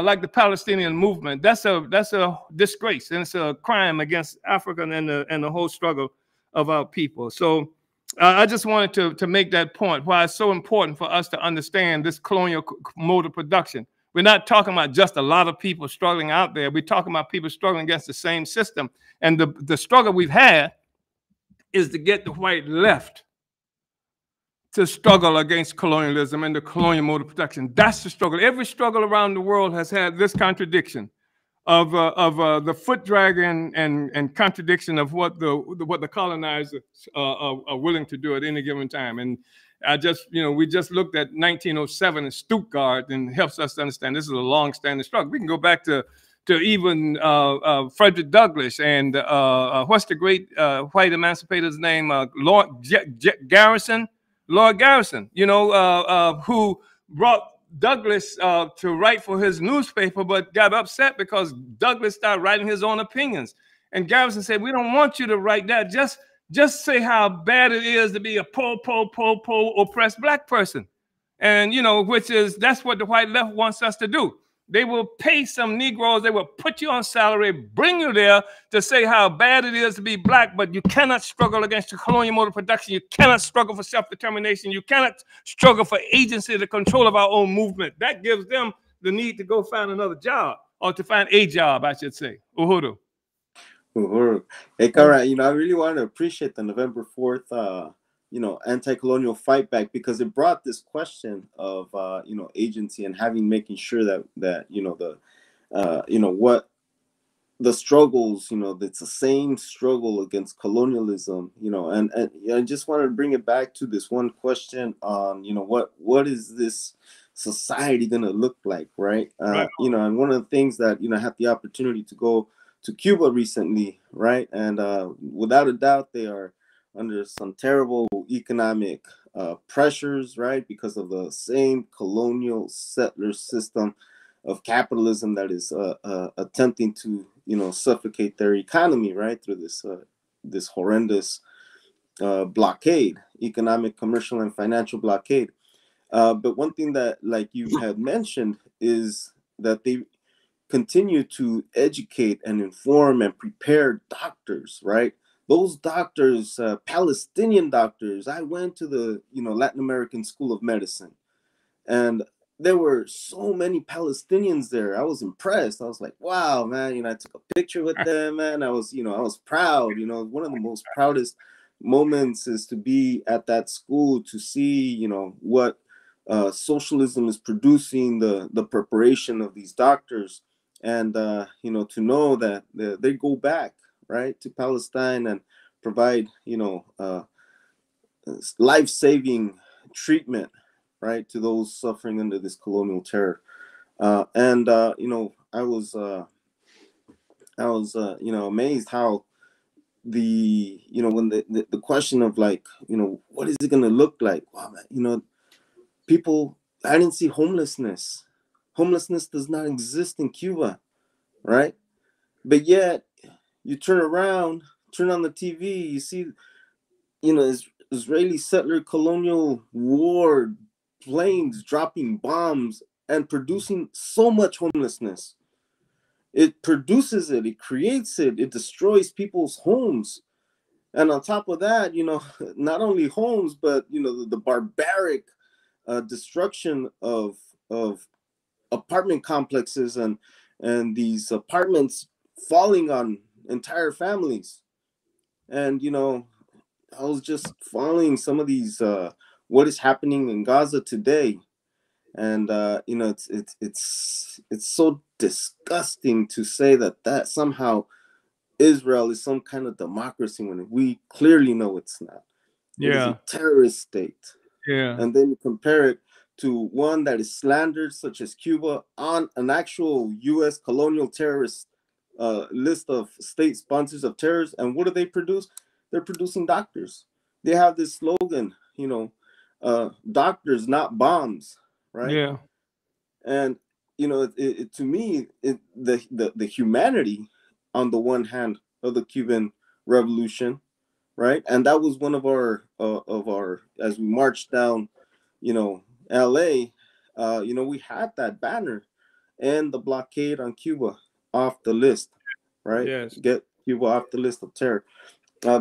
like the Palestinian movement. That's a disgrace, and it's a crime against Africa and the whole struggle of our people. So I just wanted to make that point, why it's so important for us to understand this colonial mode of production. We're not talking about just a lot of people struggling out there. We're talking about people struggling against the same system. And the struggle we've had is to get the white left to struggle against colonialism and the colonial mode of production. That's the struggle. Every struggle around the world has had this contradiction of the foot dragging and contradiction of what the colonizers are willing to do at any given time. And we just looked at 1907 in Stuttgart, and it helps us to understand this is a long-standing struggle. We can go back to even Frederick Douglass and what's the great white emancipator's name? Lord Garrison. Lord Garrison, you know, who brought Douglass to write for his newspaper, but got upset because Douglass started writing his own opinions. And Garrison said, we don't want you to write that. Just say how bad it is to be a poor, oppressed black person. And, you know, that's what the white left wants us to do. They will pay some Negroes, they will put you on salary, bring you there to say how bad it is to be black, but you cannot struggle against the colonial mode of production. You cannot struggle for self-determination. You cannot struggle for agency, the control of our own movement. That gives them the need to go find another job, or to find a job, I should say. Uhuru. Uhuru. Hey, Conrad, you know, I really want to appreciate the November 4th, you know, anti-colonial fight back, because it brought this question of, you know, agency and making sure that, you know, you know, what the struggles, you know, it's the same struggle against colonialism, you know, and I just wanted to bring it back to this one question on, you know, what is this society going to look like, right? Right. You know, and one of the things that, you know, I had the opportunity to go to Cuba recently, right? And without a doubt, they are under some terrible economic pressures, right? Because of the same colonial settler system of capitalism that is attempting to, you know, suffocate their economy, right? Through this horrendous blockade, economic, commercial, and financial blockade. But one thing that, like you had mentioned, is that they continue to educate and inform and prepare doctors, right? Those doctors, Palestinian doctors. I went to the, you know, Latin American School of Medicine, and there were so many Palestinians there. I was impressed. I was like, wow, man, you know, I took a picture with them, man. I was proud. You know, one of the most proudest moments is to be at that school, to see, you know, what socialism is producing, the preparation of these doctors, and you know, to know that they go back, right, to Palestine and provide, you know, life-saving treatment, right, to those suffering under this colonial terror. You know, I was you know, amazed how you know, when the question of like, you know, what is it going to look like? Wow, man, you know, people, I didn't see homelessness. Homelessness does not exist in Cuba, right? But yet you turn around, turn on the TV, you see, you know, Israeli settler colonial war planes dropping bombs and producing so much homelessness. It produces it, it creates it, it destroys people's homes. And on top of that, you know, not only homes, but, you know, the barbaric destruction of apartment complexes and these apartments falling on entire families. And, you know, I was just following some of these, what is happening in Gaza today. And, you know, it's so disgusting to say that somehow Israel is some kind of democracy when we clearly know it's not. It is a terrorist state. Yeah. And then you compare it to one that is slandered, such as Cuba, on an actual U.S. colonial terrorist list of state sponsors of terrorists. And what do they produce? They're producing doctors. They have this slogan, you know, doctors, not bombs, right? Yeah. And, you know, to me, the humanity on the one hand of the Cuban Revolution, right? And that was one of our as we marched down, you know, LA, you know, we had that banner and the blockade on Cuba off the list, right? Yes. Get Cuba off the list of terror,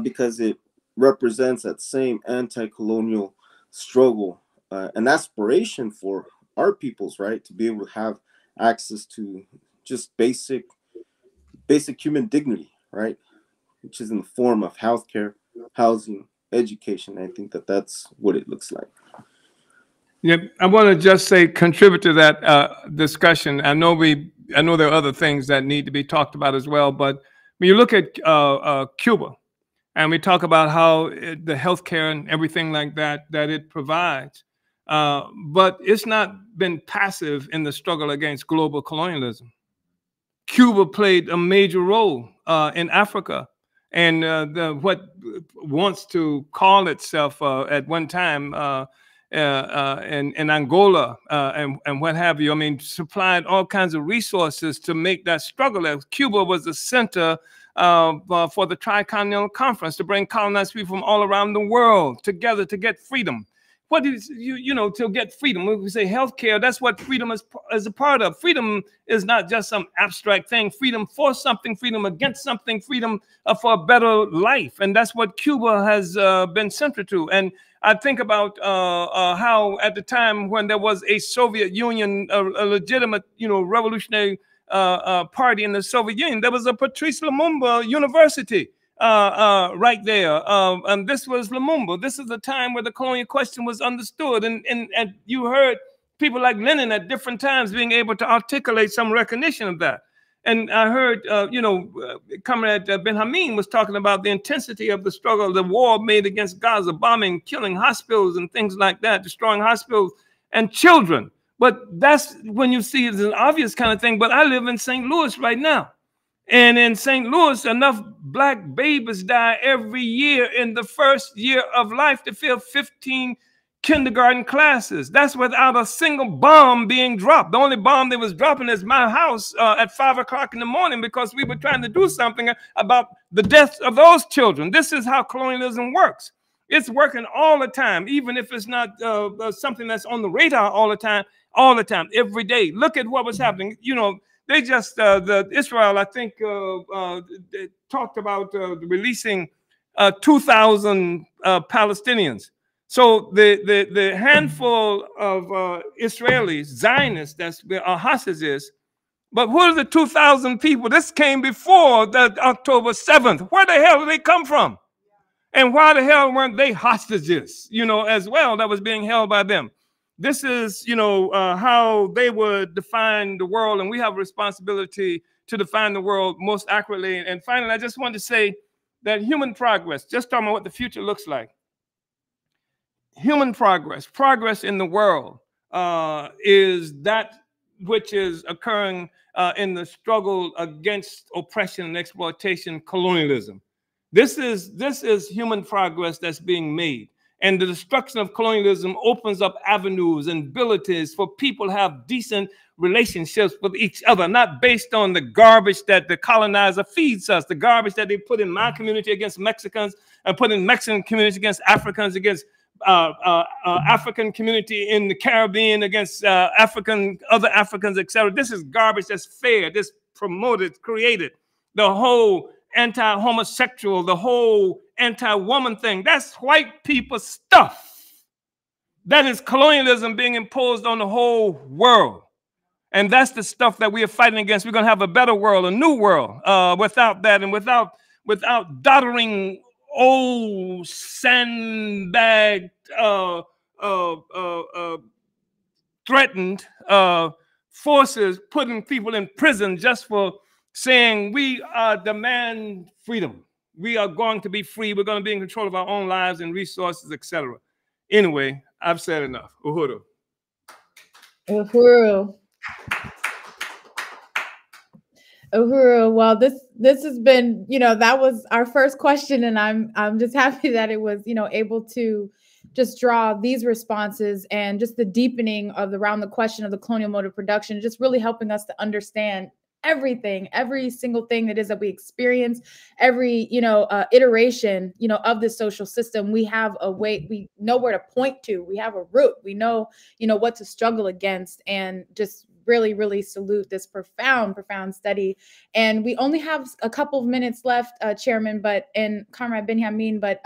because it represents that same anti-colonial struggle, an aspiration for our peoples, right, to be able to have access to just basic human dignity, right, which is in the form of healthcare, housing, education. I think that's what it looks like. Yeah, I want to just say, contribute to that discussion. I know there are other things that need to be talked about as well, but when you look at Cuba, and we talk about how the healthcare and everything like that it provides, but it's not been passive in the struggle against global colonialism. Cuba played a major role in Africa, and what wants to call itself at one time in Angola and what have you. I mean, supplied all kinds of resources to make that struggle. Cuba was the center for the Tricontinental Conference, to bring colonized people from all around the world together to get freedom. What is, you know, to get freedom? When we say healthcare, that's what freedom is a part of. Freedom is not just some abstract thing. Freedom for something, freedom against something, freedom for a better life. And that's what Cuba has been central to. And I think about how at the time when there was a Soviet Union, a legitimate, you know, revolutionary party in the Soviet Union, there was a Patrice Lumumba University right there. And this was Lumumba. This is the time where the colonial question was understood. And you heard people like Lenin at different times being able to articulate some recognition of that. And I heard, you know, Comrade Ben Hameen was talking about the intensity of the struggle, the war made against Gaza, bombing, killing hospitals and things like that, destroying hospitals and children. But that's when you see it's an obvious kind of thing. But I live in St. Louis right now. And in St. Louis, enough black babies die every year in the first year of life to fill 15 kindergarten classes. That's without a single bomb being dropped. The only bomb that was dropping is my house at 5 o'clock in the morning, because we were trying to do something about the deaths of those children. This is how colonialism works. It's working all the time, even if it's not something that's on the radar all the time, every day. Look at what was happening. You know, they just, Israel, I think, they talked about releasing 2,000 Palestinians. So the handful of Israelis, Zionists, that's where Hamas is. But who are the 2,000 people? This came before the October 7th. Where the hell did they come from? And why the hell weren't they hostages, you know, as well, that was being held by them? This is, you know, how they would define the world, and we have a responsibility to define the world most accurately. And finally, I just want to say that human progress, just talking about what the future looks like, human progress, progress in the world, is that which is occurring in the struggle against oppression and exploitation, colonialism. This is human progress that's being made. And the destruction of colonialism opens up avenues and abilities for people to have decent relationships with each other, not based on the garbage that the colonizer feeds us, the garbage that they put in my community against Mexicans, and put in Mexican communities against Africans, against African community in the Caribbean, against other Africans, etc. This is garbage that's fair, this promoted, created. The whole anti-homosexual, the whole anti-woman thing, that's white people stuff. That is colonialism being imposed on the whole world. And that's the stuff that we are fighting against. We're going to have a better world, a new world, without that, and without doddering old sandbag threatened forces putting people in prison just for saying we demand freedom. We are going to be free. We're going to be in control of our own lives and resources, etc. Anyway, I've said enough. Uhuru. Uhuru. Uhuru. Well, this has been, that was our first question, and I'm just happy that it was, able to just draw these responses and just the deepening of around the question of the colonial mode of production, just really helping us to understand everything, every single thing that is that we experience, every iteration of the social system. We have a way, we know where to point to, we have a root, we know what to struggle against, and just really salute this profound study. And we only have a couple of minutes left, Chairman, and Comrade Benjamin, but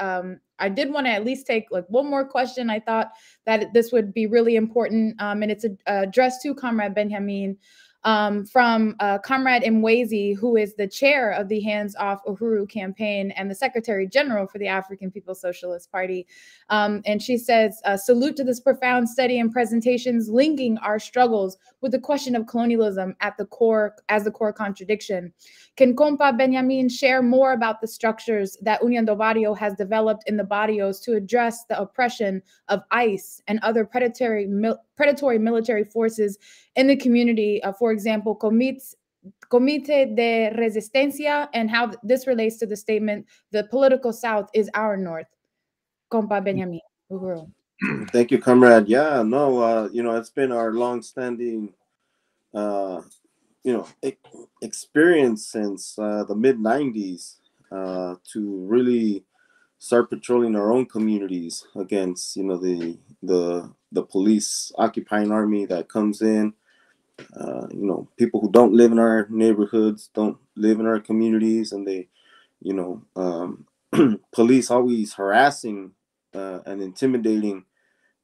I did want to at least take one more question. I thought that this would be really important, and it's addressed to Comrade Benjamin. From Comrade Mwezi, who is the chair of the Hands Off Uhuru campaign and the Secretary General for the African People's Socialist Party. And she says, salute to this profound study and presentations linking our struggles with the question of colonialism at the core, as the core contradiction. Can Compa Benjamin share more about the structures that Union del Barrio has developed in the barrios to address the oppression of ICE and other predatory military forces in the community, for example, Comité de Resistencia, and how this relates to the statement, the political South is our North? Compa Benjamin. Uhuru. Thank you, comrade. Yeah, no, it's been our long-standing, experience since the mid-90s to really start patrolling our own communities against, the police occupying army that comes in. People who don't live in our neighborhoods, don't live in our communities, and they, police always harassing and intimidating,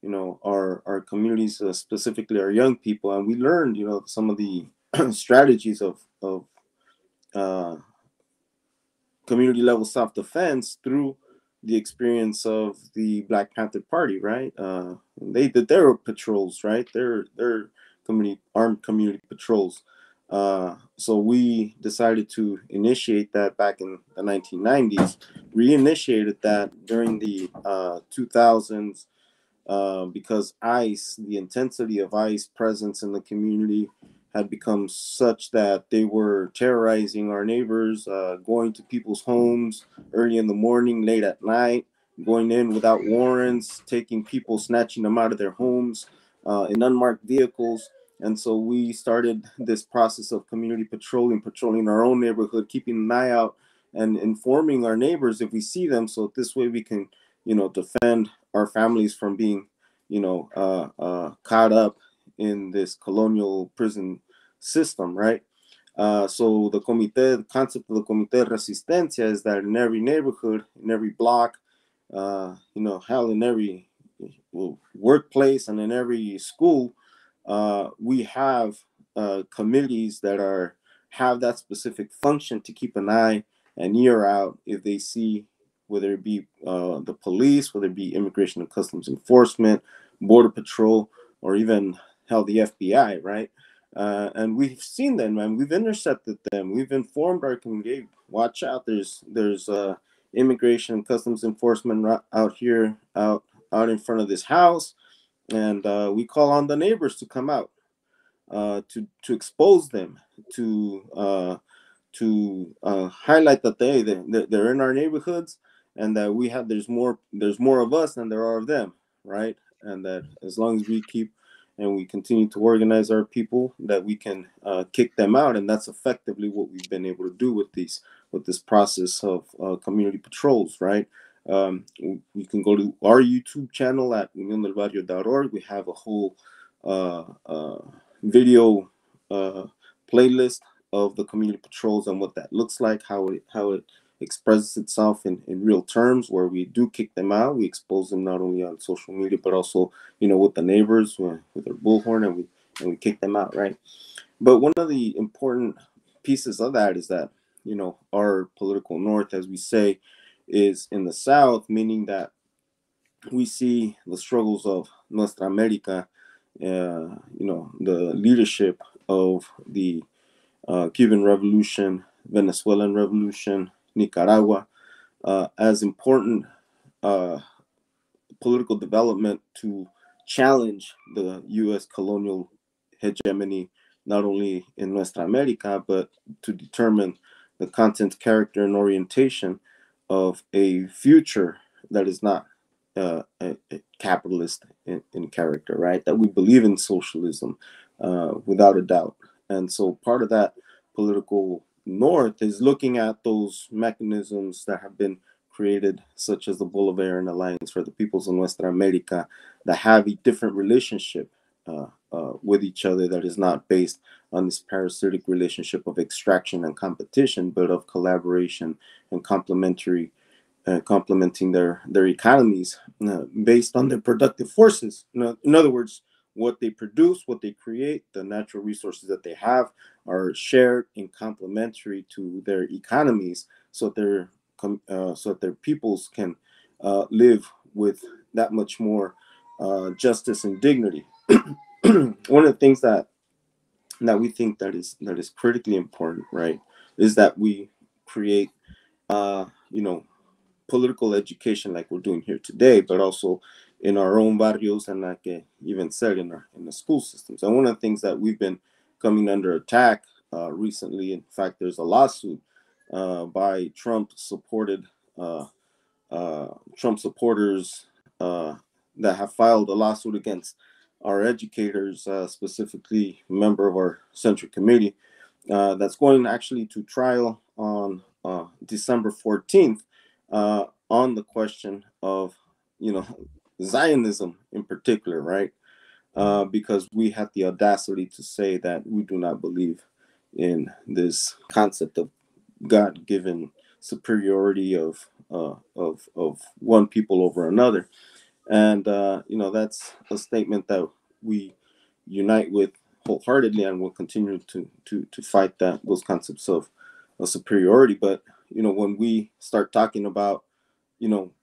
our communities, specifically our young people. And we learned, some of the strategies of community level self-defense through the experience of the Black Panther Party, right? They did their patrols, right? Their armed community patrols. So we decided to initiate that back in the 1990s, reinitiated that during the 2000s because ICE, the intensity of ICE presence in the community had become such that they were terrorizing our neighbors, going to people's homes early in the morning, late at night, going in without warrants, taking people, snatching them out of their homes in unmarked vehicles. And so we started this process of community patrolling our own neighborhood, keeping an eye out and informing our neighbors if we see them. So this way we can, defend our families from being, caught up in this colonial prison system, right? So the concept of the Comité de Resistencia is that in every neighborhood, in every block, hell, in every workplace and in every school, we have committees that have that specific function to keep an eye and ear out if they see, whether it be the police, whether it be Immigration and Customs Enforcement, Border Patrol, or even the FBI, right? And we've seen them, man. We've intercepted them. We've informed our community, watch out, there's Immigration and Customs Enforcement out here, out out in front of this house, and we call on the neighbors to come out, to expose them, to highlight that they're in our neighborhoods, and that there's more of us than there are of them, right? And that as long as we keep and we continue to organize our people, that we can kick them out. And that's effectively what we've been able to do with this process of community patrols, right? You can go to our YouTube channel at uniondelbarrio.org. We have a whole video playlist of the community patrols and what that looks like, how it expresses itself in real terms, where we do kick them out. We expose them not only on social media, but also, with the neighbors, with their bullhorn, and we kick them out, right? But one of the important pieces of that is that, our political north, as we say, is in the south, meaning that we see the struggles of Nuestra America, the leadership of the Cuban Revolution, Venezuelan Revolution, Nicaragua, as important political development to challenge the U.S. colonial hegemony, not only in Nuestra America, but to determine the content, character, and orientation of a future that is not a capitalist in character, right? That we believe in socialism without a doubt. And so part of that political north is looking at those mechanisms that have been created, such as the Bolivarian Alliance for the Peoples of Nuestra America, that have a different relationship with each other, that is not based on this parasitic relationship of extraction and competition, but of collaboration and complementing their economies based on their productive forces. In other words, what they produce, what they create, the natural resources that they have are shared and complementary to their economies, so that their peoples can live with that much more justice and dignity. One of the things that we think that is critically important, right, is that we create, political education like we're doing here today, but also in our own barrios, and like I even said, in the school systems. And one of the things that we've been coming under attack recently, in fact, there's a lawsuit by Trump supporters that have filed a lawsuit against our educators, specifically a member of our Central Committee, that's going actually to trial on December 14th on the question of, Zionism in particular, right? Because we have the audacity to say that we do not believe in this concept of God-given superiority of one people over another. And, that's a statement that we unite with wholeheartedly, and will continue to fight those concepts of superiority. But, when we start talking about,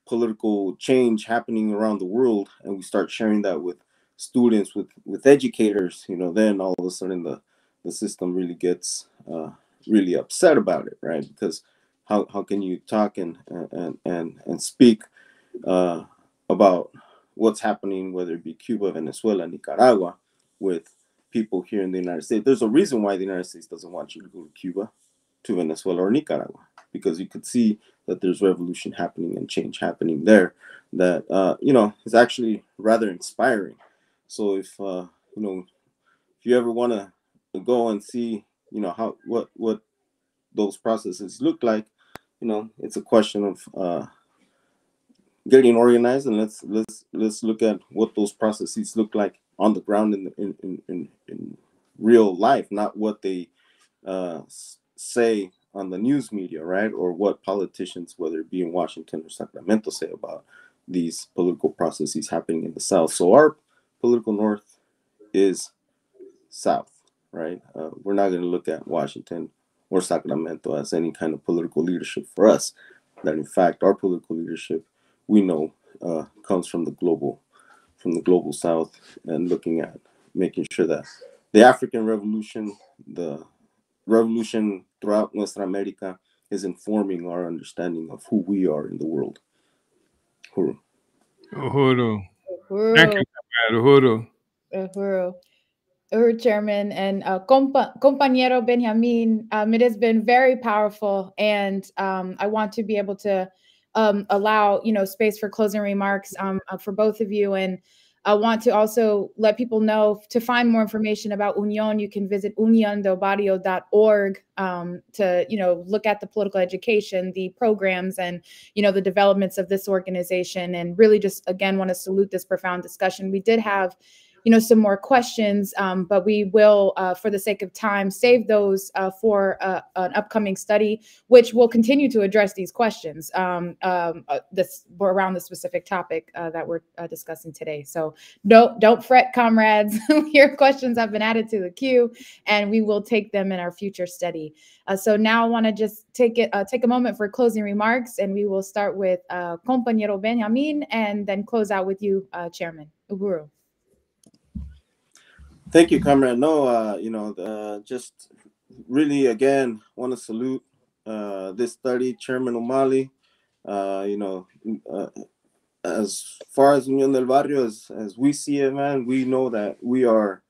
political change happening around the world, and we start sharing that with students, with educators, then all of a sudden the system really gets really upset about it, right? Because how can you talk and speak about what's happening, whether it be Cuba, Venezuela, Nicaragua, with people here in the United States? There's a reason why the United States doesn't want you to go to Cuba, to Venezuela, or Nicaragua, because you could see that there's revolution happening and change happening there that is actually rather inspiring. So if you ever want to go and see how what those processes look like, it's a question of getting organized, and let's look at what those processes look like on the ground in real life, not what they say on the news media, right? Or what politicians, whether it be in Washington or Sacramento, say about these political processes happening in the South. So our political north is South, right? We're not going to look at Washington or Sacramento as any kind of political leadership for us. That in fact, our political leadership, we know, comes from the global South, and looking at making sure that the African Revolution, the revolution throughout Nuestra America, is informing our understanding of who we are in the world. Uhuru. Uhuru. Thank you, Uhuru. Uhuru. Uhuru, Chairman, and compañero Benjamin. It has been very powerful, and I want to be able to allow space for closing remarks for both of you, and I want to also let people know to find more information about Union. You can visit uniondelbarrio.org to look at the political education, the programs, and the developments of this organization. And really, just again, want to salute this profound discussion. We did have some more questions, but we will, for the sake of time, save those for an upcoming study, which will continue to address these questions around the specific topic that we're discussing today. So don't fret, comrades. Your questions have been added to the queue, and we will take them in our future study. So now I want to just take a moment for closing remarks, and we will start with compañero Benjamin, and then close out with you, Chairman Uhuru. Thank you, comrade. No, just really, again, want to salute this study, Chairman Omali. As far as Union del Barrio, as we see it, man, we know that we are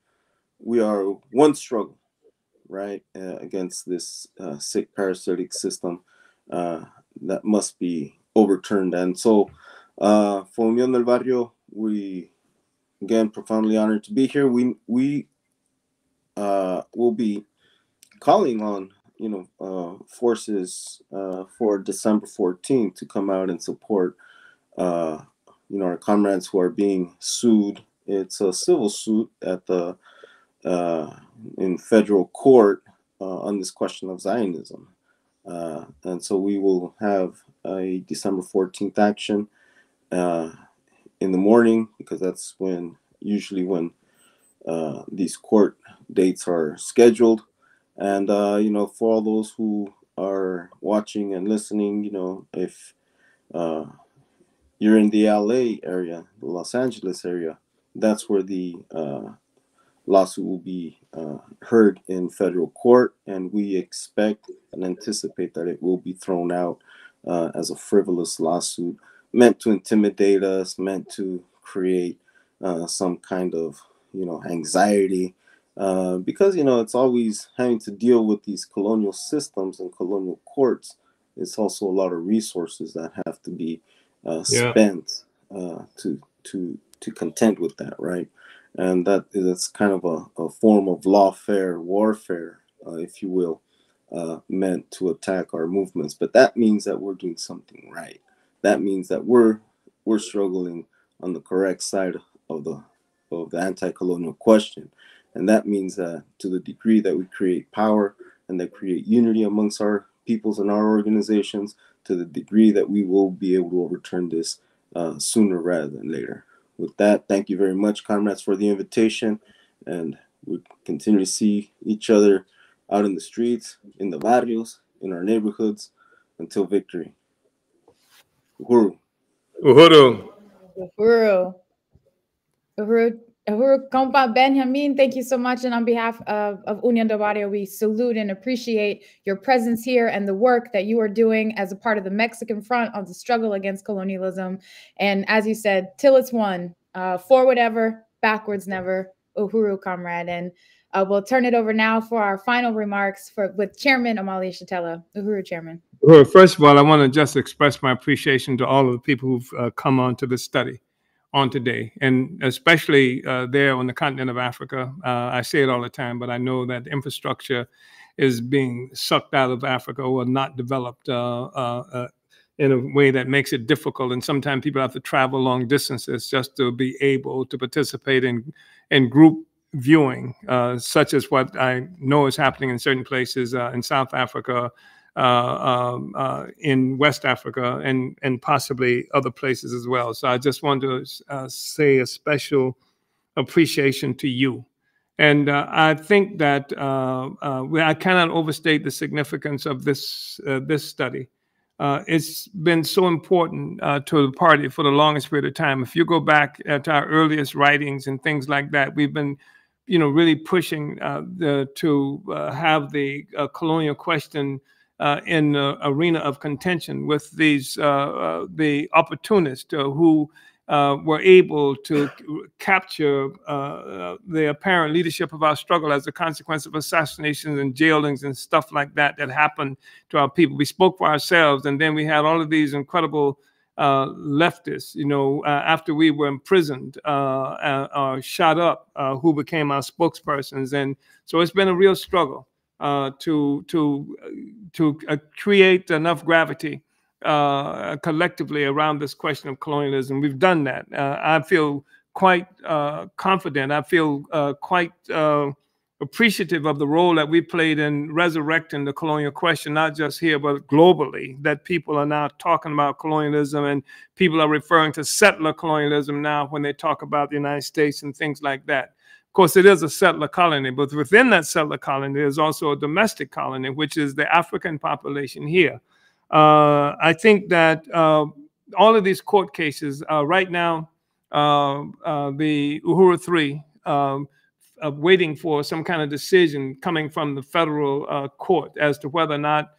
one struggle, right, against this sick parasitic system that must be overturned. And so for Union del Barrio, we, again, profoundly honored to be here. We will be calling on forces for December 14th to come out and support our comrades who are being sued. It's a civil suit at the in federal court on this question of Zionism, and so we will have a December 14th action in the morning, because that's usually when these court dates are scheduled. And for all those who are watching and listening, if you're in the LA area, the Los Angeles area, that's where the lawsuit will be heard in federal court, and we expect and anticipate that it will be thrown out as a frivolous lawsuit meant to intimidate us, meant to create some kind of anxiety, because it's always having to deal with these colonial systems and colonial courts. It's also a lot of resources that have to be spent to contend with that, right? And that's kind of a form of lawfare warfare, if you will, meant to attack our movements. But that means that we're doing something right. That means that we're struggling on the correct side of the anti-colonial question. And that means that to the degree that we create power and that create unity amongst our peoples and our organizations, to the degree that we will be able to overturn this sooner rather than later. With that, thank you very much, comrades, for the invitation, and we continue to see each other out in the streets, in the barrios, in our neighborhoods, until victory. Uhuru. Uhuru. Uhuru. Uhuru. Uhuru, compa Benjamin, thank you so much. And on behalf of Union del Barrio, we salute and appreciate your presence here and the work that you are doing as a part of the Mexican front of the struggle against colonialism. And as you said, till it's won, forward ever, backwards never. Uhuru, comrade. And we'll turn it over now for our final remarks with Chairman Omali Yeshitela. Uhuru, Chairman. Well, first of all, I want to just express my appreciation to all of the people who've come on to this study on today, and especially there on the continent of Africa. I say it all the time, but I know that infrastructure is being sucked out of Africa or not developed in a way that makes it difficult. And sometimes people have to travel long distances just to be able to participate in group viewing, such as what I know is happening in certain places in South Africa, in West Africa, and possibly other places as well. So I just want to say a special appreciation to you. And I think that I cannot overstate the significance of this study. It's been so important to the party for the longest period of time. If you go back to our earliest writings and things like that, we've been really pushing to have the colonial question in the arena of contention with these the opportunists who were able to capture the apparent leadership of our struggle as a consequence of assassinations and jailings and stuff like that that happened to our people. We spoke for ourselves, and then we had all of these incredible leftists, you know, after we were imprisoned or shot up, who became our spokespersons. And so it's been a real struggle to create enough gravity collectively around this question of colonialism. We've done that. I feel quite confident. I feel quite appreciative of the role that we played in resurrecting the colonial question, not just here, but globally, that people are now talking about colonialism, and people are referring to settler colonialism now when they talk about the United States and things like that. Of course, it is a settler colony, but within that settler colony, there's also a domestic colony, which is the African population here. I think that all of these court cases right now, the Uhuru 3, waiting for some kind of decision coming from the federal court as to whether or not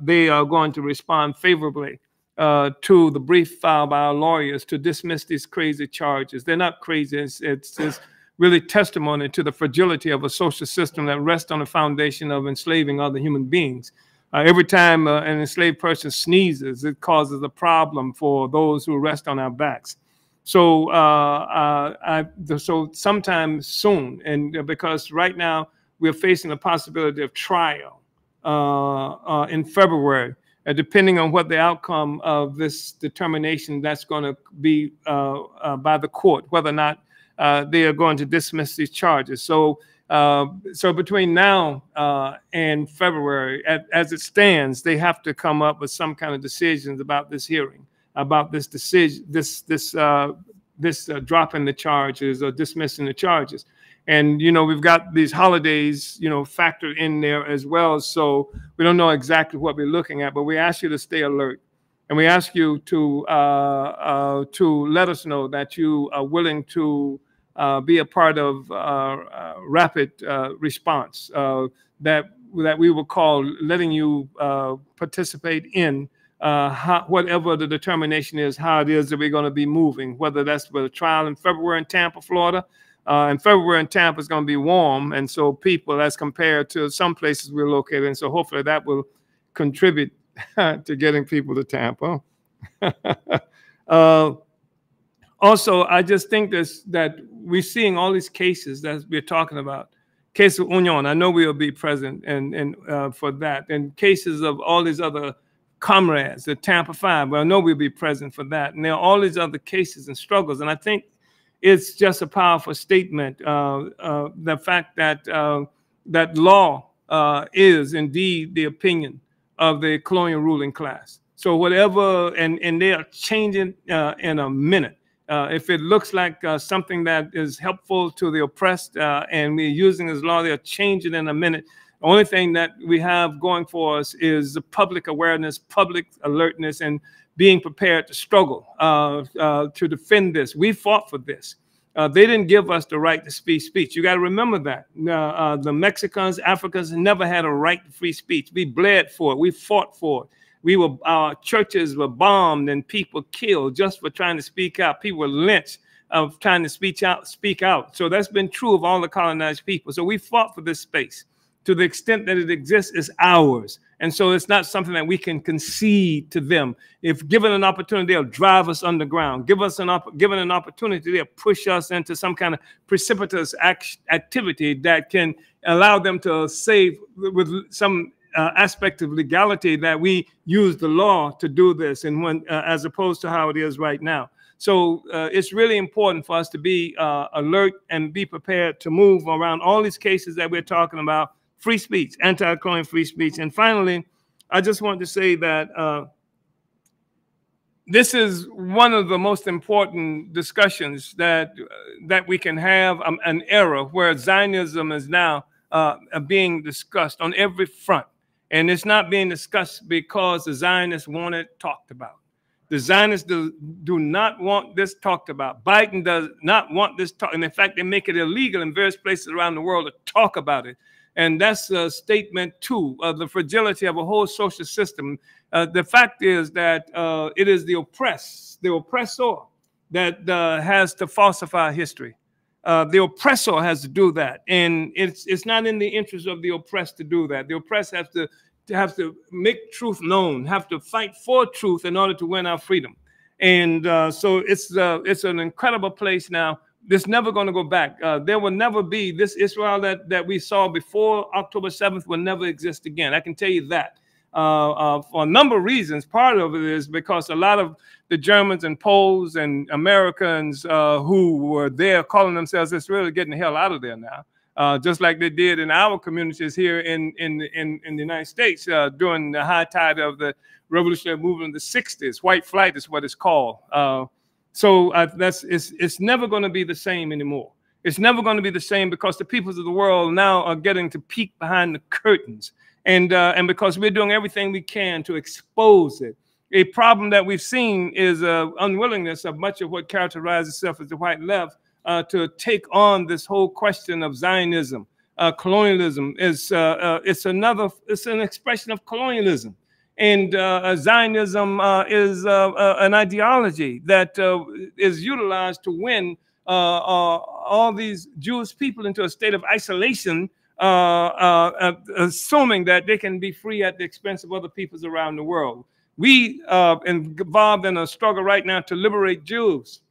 they are going to respond favorably to the brief filed by our lawyers to dismiss these crazy charges. They're not crazy. It's really testimony to the fragility of a social system that rests on a foundation of enslaving other human beings. Every time an enslaved person sneezes, it causes a problem for those who rest on our backs. So, so sometime soon, and because right now we're facing the possibility of trial in February, depending on what the outcome of this determination that's going to be by the court, whether or not they are going to dismiss these charges. So, so between now and February, as it stands, they have to come up with some kind of decisions about this hearing, about this decision, this dropping the charges or dismissing the charges. And, you know, we've got these holidays, you know, factored in there as well. So we don't know exactly what we're looking at, but we ask you to stay alert. And we ask you to let us know that you are willing to be a part of rapid response that we will call letting you participate in whatever the determination is, how it is that we're going to be moving, whether that's with a trial in February in Tampa, Florida. In February in Tampa is going to be warm, and so people, as compared to some places we're located in, so hopefully that will contribute to getting people to Tampa. Also, I just think that we're seeing all these cases that we're talking about. Case of Union, I know we will be present and for that. And cases of all these other comrades, the Tampa 5, well, I know we'll be present for that. And there are all these other cases and struggles. And I think it's just a powerful statement, the fact that that law is indeed the opinion of the colonial ruling class. So whatever, and they are changing in a minute. If it looks like something that is helpful to the oppressed and we're using this law, they'll change it in a minute. The only thing that we have going for us is the public awareness, public alertness, and being prepared to struggle to defend this. We fought for this. They didn't give us the right to free speech. You got to remember that. The Mexicans, Africans never had a right to free speech. We bled for it. We fought for it. Our churches were bombed and people killed just for trying to speak out. People were lynched of trying to speak out. So that's been true of all the colonized people. So we fought for this space. To the extent that it exists, is ours. And so it's not something that we can concede to them. If given an opportunity, they'll drive us underground. Given an opportunity, they'll push us into some kind of precipitous activity that can allow them to say with some aspect of legality that we use the law to do this, and when as opposed to how it is right now. So it's really important for us to be alert and be prepared to move around all these cases that we're talking about. Free speech, anti-colonial free speech. And finally, I just want to say that this is one of the most important discussions that we can have, an era where Zionism is now being discussed on every front. And it's not being discussed because the Zionists want it talked about. The Zionists do not want this talked about. Biden does not want this talked. And in fact, they make it illegal in various places around the world to talk about it. And that's a statement, too, of the fragility of a whole social system. The fact is that it is the oppressed, the oppressor, that has to falsify history. The oppressor has to do that, and it's not in the interest of the oppressed to do that. The oppressed have to make truth known, have to fight for truth in order to win our freedom. And so it's an incredible place now. It's never going to go back. There will never be this Israel that we saw before October 7th will never exist again. I can tell you that. For a number of reasons. Part of it is because a lot of the Germans and Poles and Americans who were there calling themselves Israel are getting the hell out of there now, just like they did in our communities here in the United States during the high tide of the revolutionary movement in the 60s. White flight is what it's called. So it's never going to be the same anymore. It's never going to be the same because the peoples of the world now are getting to peek behind the curtains. And because we're doing everything we can to expose it. A problem that we've seen is unwillingness of much of what characterizes itself as the white left to take on this whole question of Zionism. Colonialism is it's an expression of colonialism. And Zionism is an ideology that is utilized to win all these Jewish people into a state of isolation, assuming that they can be free at the expense of other peoples around the world. We are involved in a struggle right now to liberate Jews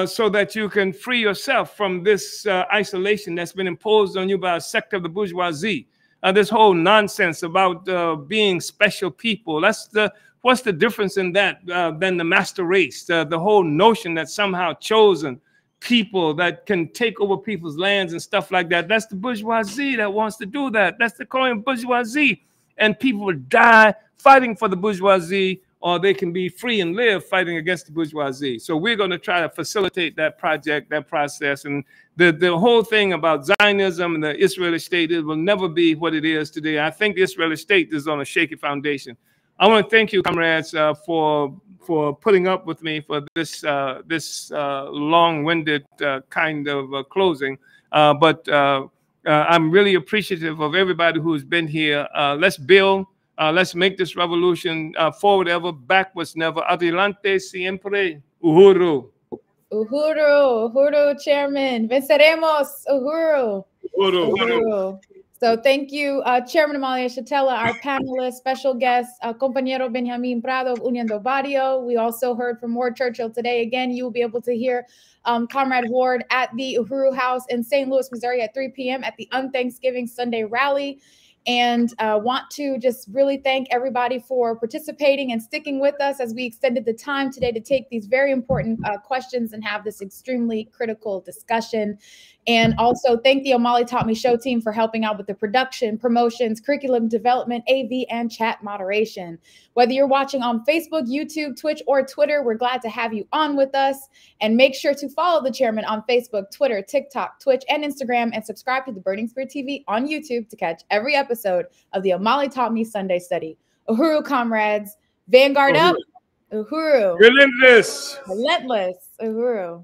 so that you can free yourself from this isolation that's been imposed on you by a sect of the bourgeoisie. This whole nonsense about being special people. What's the difference in that than the master race? The whole notion that somehow chosen people that can take over people's lands and stuff like that. That's the bourgeoisie that wants to do that. That's the colonial bourgeoisie. And people will die fighting for the bourgeoisie, or they can be free and live fighting against the bourgeoisie. So we're going to try to facilitate that project, that process. And the whole thing about Zionism and the Israeli state, it will never be what it is today. I think the Israeli state is on a shaky foundation. I want to thank you, comrades, for putting up with me for this long-winded kind of closing. But I'm really appreciative of everybody who's been here. Let's build. Let's make this revolution forward ever, backwards never. Adelante siempre. Uhuru. Uhuru, Uhuru, Chairman. Venceremos. Uhuru. Uhuru. Uhuru. So thank you, Chairman Omali Yeshitela, our panelist, special guest, compañero Benjamin Prado of Union del Barrio. We also heard from Ward Churchill today. Again, you will be able to hear Comrade Ward at the Uhuru House in St. Louis, Missouri at 3 p.m. at the Unthanksgiving Sunday rally. And want to just really thank everybody for participating and sticking with us as we extended the time today to take these very important questions and have this extremely critical discussion. And also thank the Omali Taught Me Show team for helping out with the production, promotions, curriculum development, AV, and chat moderation. Whether you're watching on Facebook, YouTube, Twitch, or Twitter, we're glad to have you on with us. And make sure to follow the chairman on Facebook, Twitter, TikTok, Twitch, and Instagram, and subscribe to the Burning Spear TV on YouTube to catch every episode of the Omali Taught Me Sunday Study. Uhuru, comrades. Vanguard up. Uhuru. Relentless. Relentless. Uhuru.